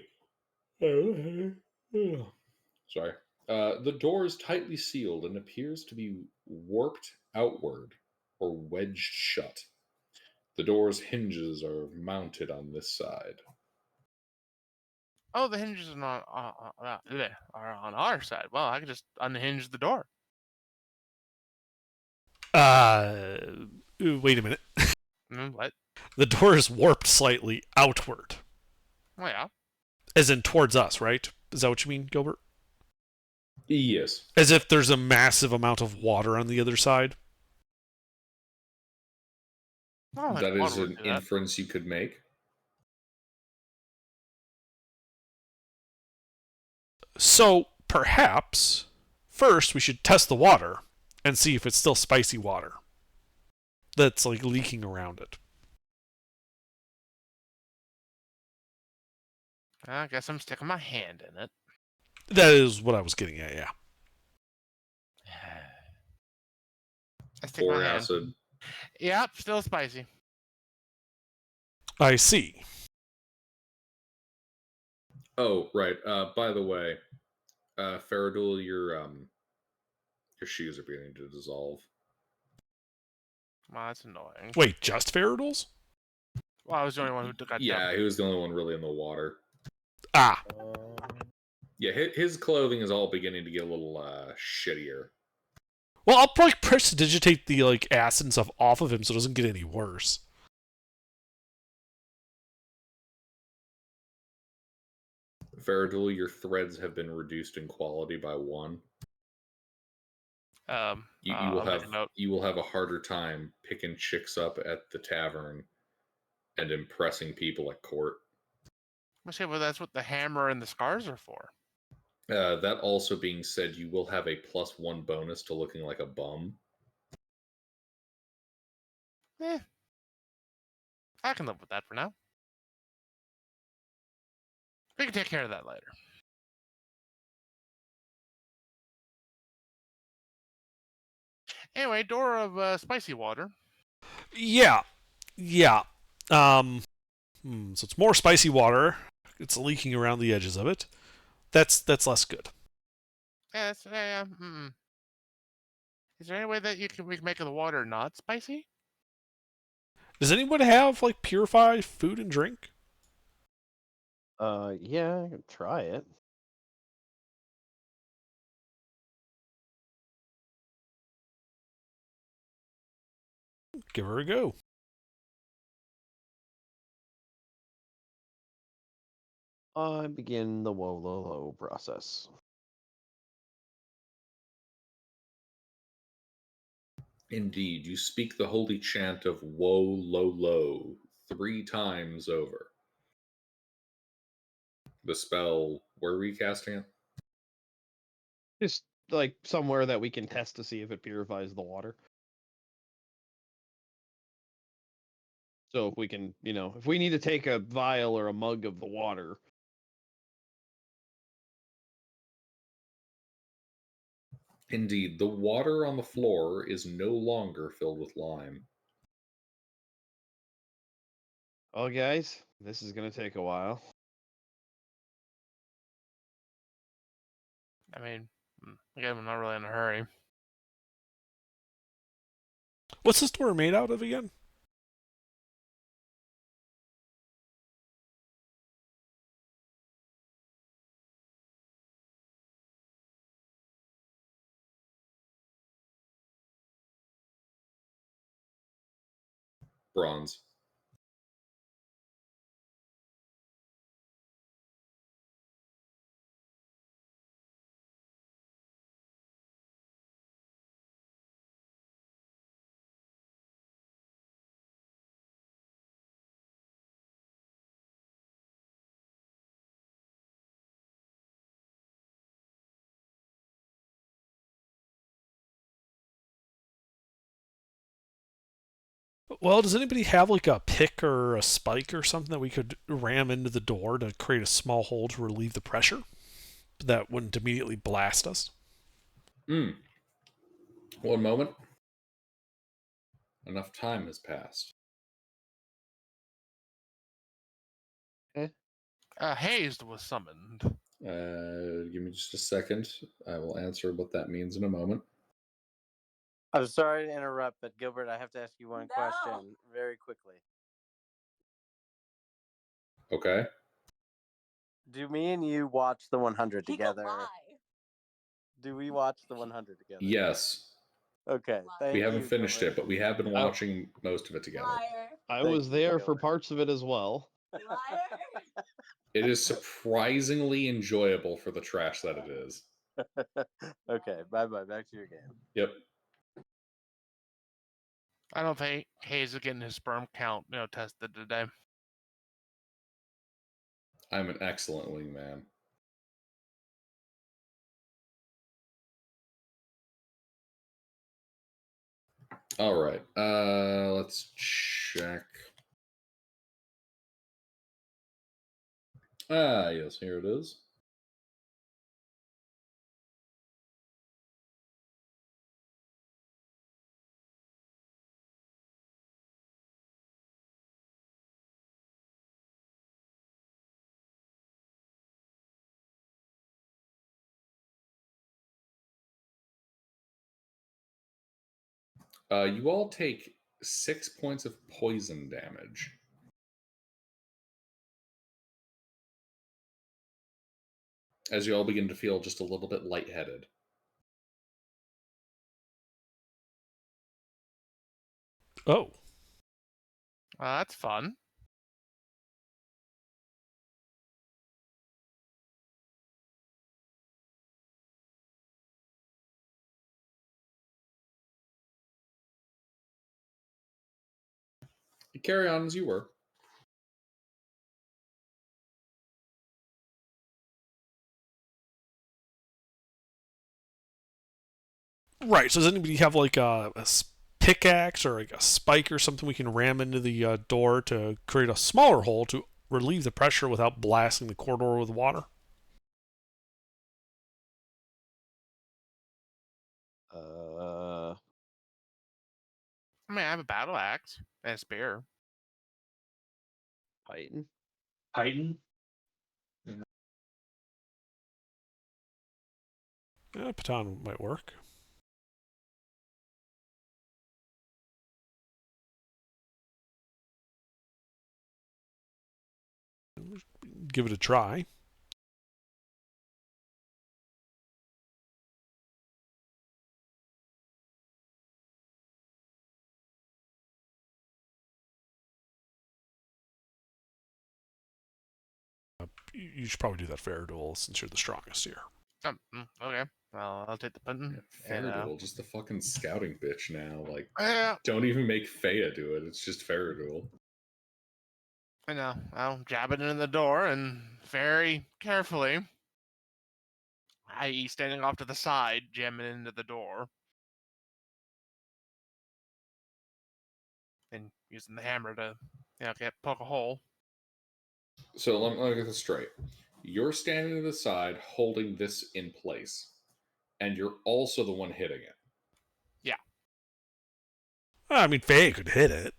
Sorry. The door is tightly sealed and appears to be warped outward or wedged shut. The door's hinges are mounted on this side. Oh, the hinges are on our side. Well, I could just unhinge the door. Wait a minute. What? The door is warped slightly outward. Oh, yeah. As in towards us, right? Is that what you mean, Gilbert? Yes. As if there's a massive amount of water on the other side? That is an inference you could make. So perhaps first we should test the water and see if it's still spicy water that's like leaking around it. I guess I'm sticking my hand in it. That is what I was getting at, yeah. I stick Or my hand. acid. Yep, still spicy. I see. Oh, right. By the way, Faradul, your shoes are beginning to dissolve. Well, that's annoying. Wait, just Faradul's? Well, I was the only one who got Yeah, dumped. he was the only one really in the water. Ah, Yeah, his clothing is all beginning to get a little shittier. well, I'll probably prestidigitate the like acid and stuff off of him so it doesn't get any worse. Faradul, your threads have been reduced in quality by 1. You will I'll make have a note. you will have a harder time picking chicks up at the tavern and impressing people at court. I say, well, that's what the hammer and the scars are for. That also being said, you will have a +1 bonus to looking like a bum. Eh, I can live with that for now. We can take care of that later. Anyway, door of spicy water. Yeah, yeah. So it's more spicy water. It's leaking around the edges of it. That's less good. Yeah, Is there any way that we can make the water not spicy? Does anyone have like purified food and drink? Yeah, I can try it. Give her a go. I begin the Wololo process. Indeed, you speak the holy chant of Woe Lo Lo 3 times over. The spell, where are we casting it? Just like somewhere that we can test to see if it purifies the water. So if we can, if we need to take a vial or a mug of the water. Indeed, the water on the floor is no longer filled with lime. Oh, guys, this is going to take a while. I mean, again, I'm not really in a hurry. What's this door made out of again? Bronze. Well, does anybody have like a pick or a spike or something that we could ram into the door to create a small hole to relieve the pressure? That wouldn't immediately blast us. One moment. Enough time has passed. Haze was summoned. Give me just a second. I will answer what that means in a moment. I'm sorry to interrupt, but Gilbert, I have to ask you one question very quickly. Okay. Do me and you watch the 100 together? Do we watch the 100 together? Yes. Okay. We haven't finished it, but we have been watching most of it together. I was there for parts of it as well. It is surprisingly enjoyable for the trash that it is. Okay, bye-bye. Back to your game. Yep. I don't think Hayes is getting his sperm count, tested today. I'm an excellent wingman. All right. Let's check. Ah, yes, here it is. You all take 6 points of poison damage. As you all begin to feel just a little bit lightheaded. Oh. That's fun. You carry on as you were. Right. So does anybody have like a pickaxe or like a spike or something we can ram into the door to create a smaller hole to relieve the pressure without blasting the corridor with water? I mean, I have a battle axe and a spear. Python. Titan? Yeah, baton might work. Give it a try. You should probably do that fair duel since you're the strongest here. Okay. Well, I'll take the button. Faradul, just a fucking scouting bitch now. Like, Yeah, don't even make Fea do it. It's just Faradul. I know. I'll jab it in the door and very carefully, i.e., standing off to the side, jam it into the door. And using the hammer to, poke a hole. So let me get this straight. You're standing to the side holding this in place, and you're also the one hitting it. Yeah. I mean, Faye could hit it.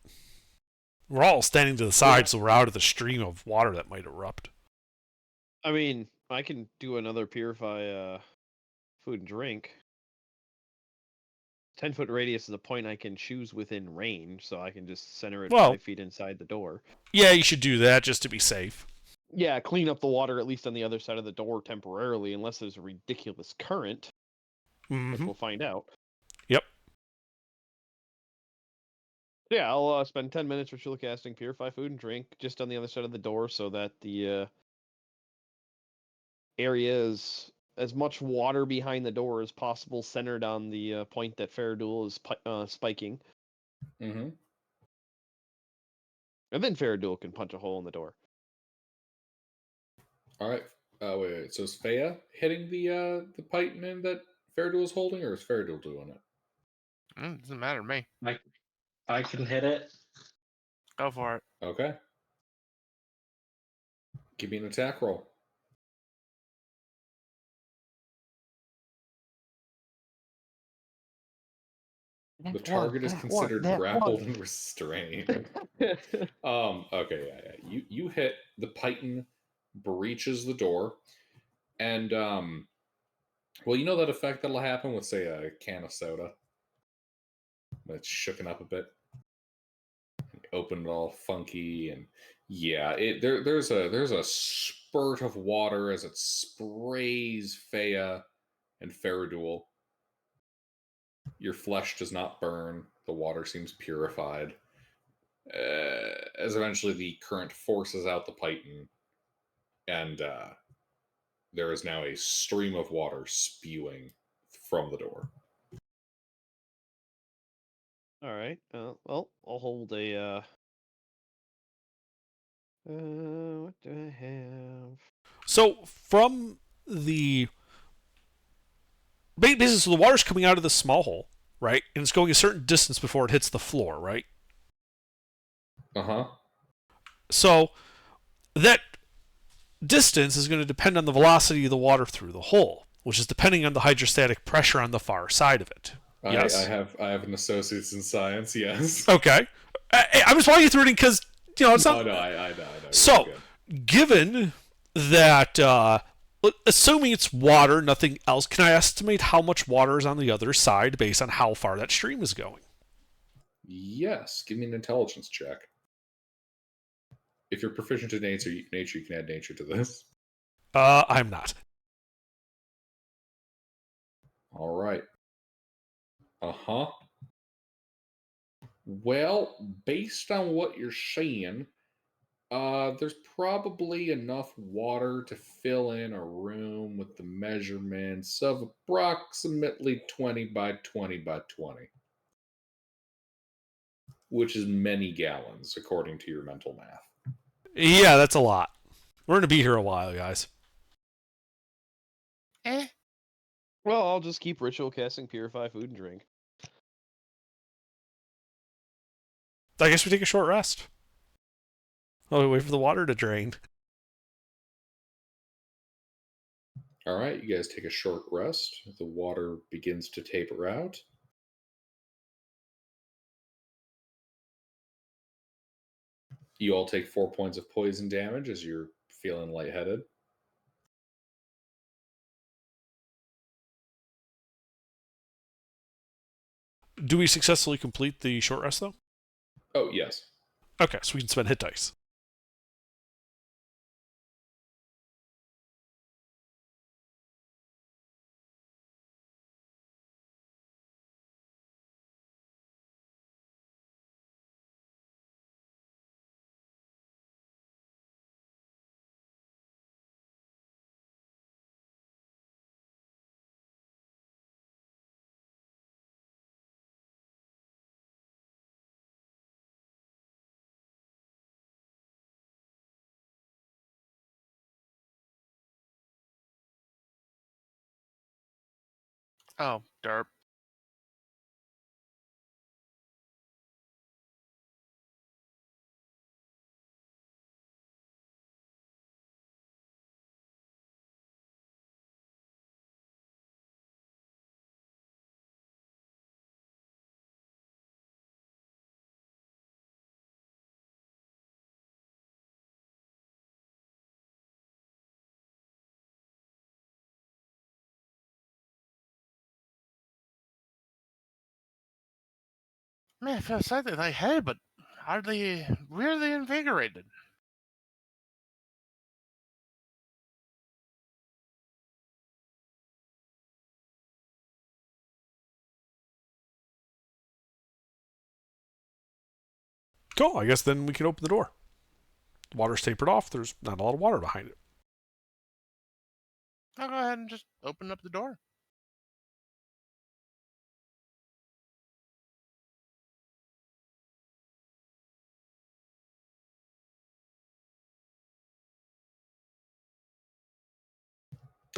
We're all standing to the side, so we're out of the stream of water that might erupt. I mean, I can do another purify food and drink. 10-foot radius is a point I can choose within range, so I can just center it 5 feet inside the door. Yeah, you should do that just to be safe. Yeah, clean up the water at least on the other side of the door temporarily, unless there's a ridiculous current, which we'll find out. Yep. Yeah, I'll spend 10 minutes ritual casting Purify Food and Drink just on the other side of the door so that the area is as much water behind the door as possible, centered on the point that Faradul is spiking. Mm-hmm. And then Faradul can punch a hole in the door. All right. Wait. So is Fea hitting the python that Faradul is holding, or is Faradul doing it? Doesn't matter to me. I can hit it. Go for it. Okay. Give me an attack roll. The target is considered grappled and restrained. Okay, yeah. You hit the python, breaches the door, and well, you know that effect that'll happen with, say, a can of soda when it's shooken up a bit, opened all funky, and yeah, there's a spurt of water as it sprays Fea and Faradul. Your flesh does not burn. The water seems purified. As eventually the current forces out the python, and there is now a stream of water spewing from the door. All right. Well, I'll hold a. What do I have? So from the basically, so the water's coming out of the small hole, right? And it's going a certain distance before it hits the floor, right? Uh-huh. So that distance is going to depend on the velocity of the water through the hole, which is depending on the hydrostatic pressure on the far side of it. Yes? I have an associate's in science, yes. Okay. I'm just walking you through it because, it's not... No, I know. So, given that, assuming it's water, nothing else, can I estimate how much water is on the other side based on how far that stream is going? Yes. Give me an intelligence check. If you're proficient in nature, you can add nature to this. I'm not. All right. Uh-huh. Well, based on what you're seeing, there's probably enough water to fill in a room with the measurements of approximately 20 by 20 by 20, which is many gallons, according to your mental math. Yeah, that's a lot. We're going to be here a while, guys. Well, I'll just keep ritual casting purify food and drink. I guess we take a short rest. Oh, we wait for the water to drain. All right, you guys take a short rest. The water begins to taper out. You all take 4 points of poison damage as you're feeling lightheaded. Do we successfully complete the short rest, though? Oh, yes. Okay, so we can spend hit dice. Oh, derp. Man, I feel slightly lightheaded, but hardly weirdly invigorated. Cool, I guess then we can open the door. The water's tapered off. There's not a lot of water behind it. I'll go ahead and just open up the door.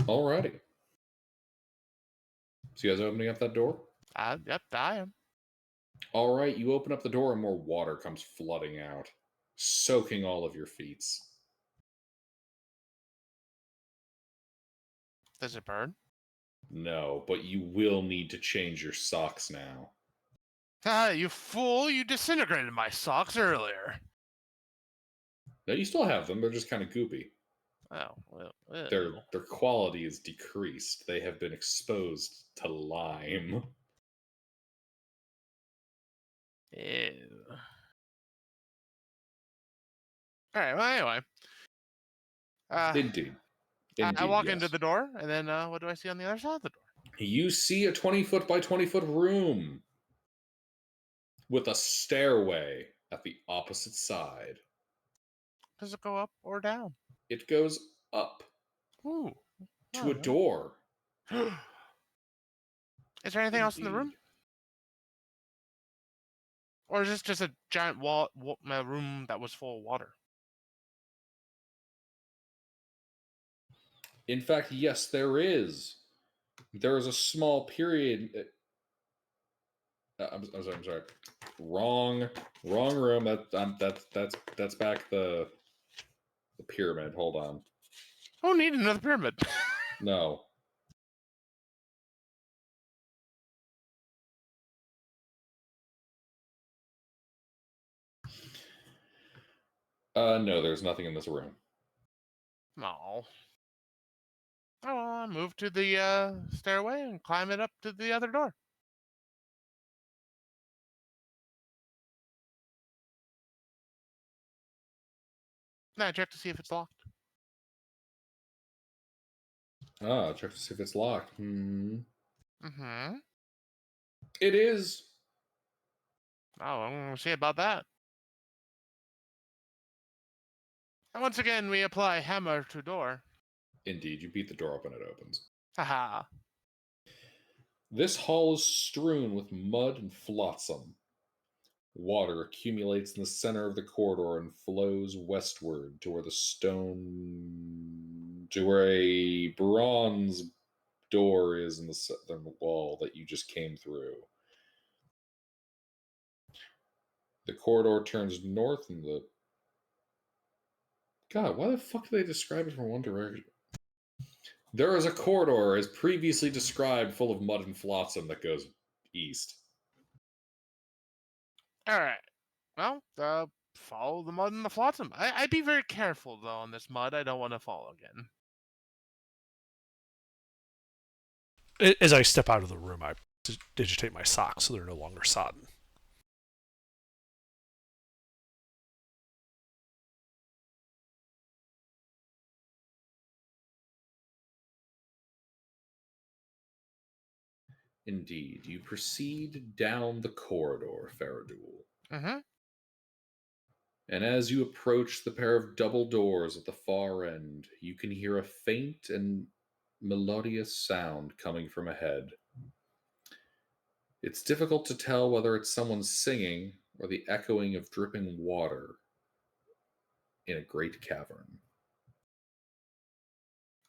Alrighty. So you guys opening up that door? Yep, I am. All right, you open up the door and more water comes flooding out, soaking all of your feet. Does it burn? No, but you will need to change your socks now. Ah, you fool! You disintegrated my socks earlier. No, you still have them. They're just kind of goopy. Oh, well. Their quality is decreased. They have been exposed to lime. Ew. Alright, well, anyway. Indeed. I walk yes. into the door, and then what do I see on the other side of the door? You see a 20-foot by 20-foot room with a stairway at the opposite side. Does it go up or down? It goes up Ooh. to a door. Is there anything else in the room? Or is this just a giant room that was full of water? In fact, yes, there is. There is a small period. I'm sorry. I'm sorry. Wrong room. That's back the pyramid. Hold on. Oh, need another pyramid. No. No, there's nothing in this room. No. Oh, well, I move to the stairway and climb it up to the other door. Now I check to see if it's locked. Check to see if it's locked. Mm-hmm. It is. Oh, I'm gonna see about that. And once again, we apply hammer to door. Indeed, you beat the door open, it opens. Haha. This hall is strewn with mud and flotsam. Water accumulates in the center of the corridor and flows westward to where a bronze door is in the southern wall that you just came through. The corridor turns north and the... God, why the fuck do they describe it from one direction? There is a corridor, as previously described, full of mud and flotsam that goes east. Alright. Well, follow the mud and the flotsam. I'd be very careful, though, on this mud. I don't want to fall again. As I step out of the room, I digitate my socks so they're no longer sodden. Indeed, you proceed down the corridor, Faradul. Mm-hmm. And as you approach the pair of double doors at the far end, you can hear a faint and melodious sound coming from ahead. It's difficult to tell whether it's someone singing or the echoing of dripping water in a great cavern.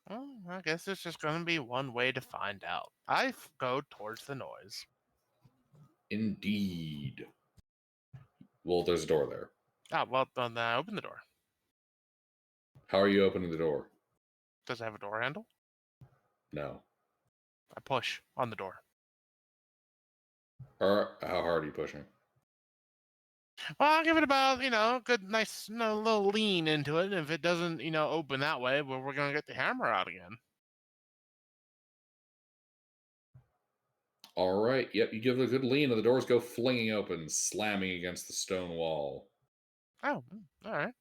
Well, I guess there's just going to be one way to find out. Go towards the noise. Indeed. Well, there's a door there. Ah, well, then I open the door. How are you opening the door? Does it have a door handle? No. I push on the door. Or how hard are you pushing? Well, I'll give it about, a good, nice, little lean into it. If it doesn't, open that way, well, we're going to get the hammer out again. All right. Yep, you give it a good lean, and the doors go flinging open, slamming against the stone wall. Oh, all right.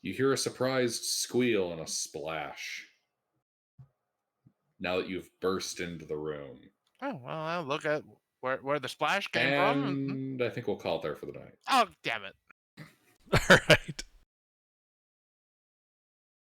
You hear a surprised squeal and a splash. Now that you've burst into the room. Oh, well, I'll look at where the splash came from. And I think we'll call it there for the night. Oh, damn it. All right.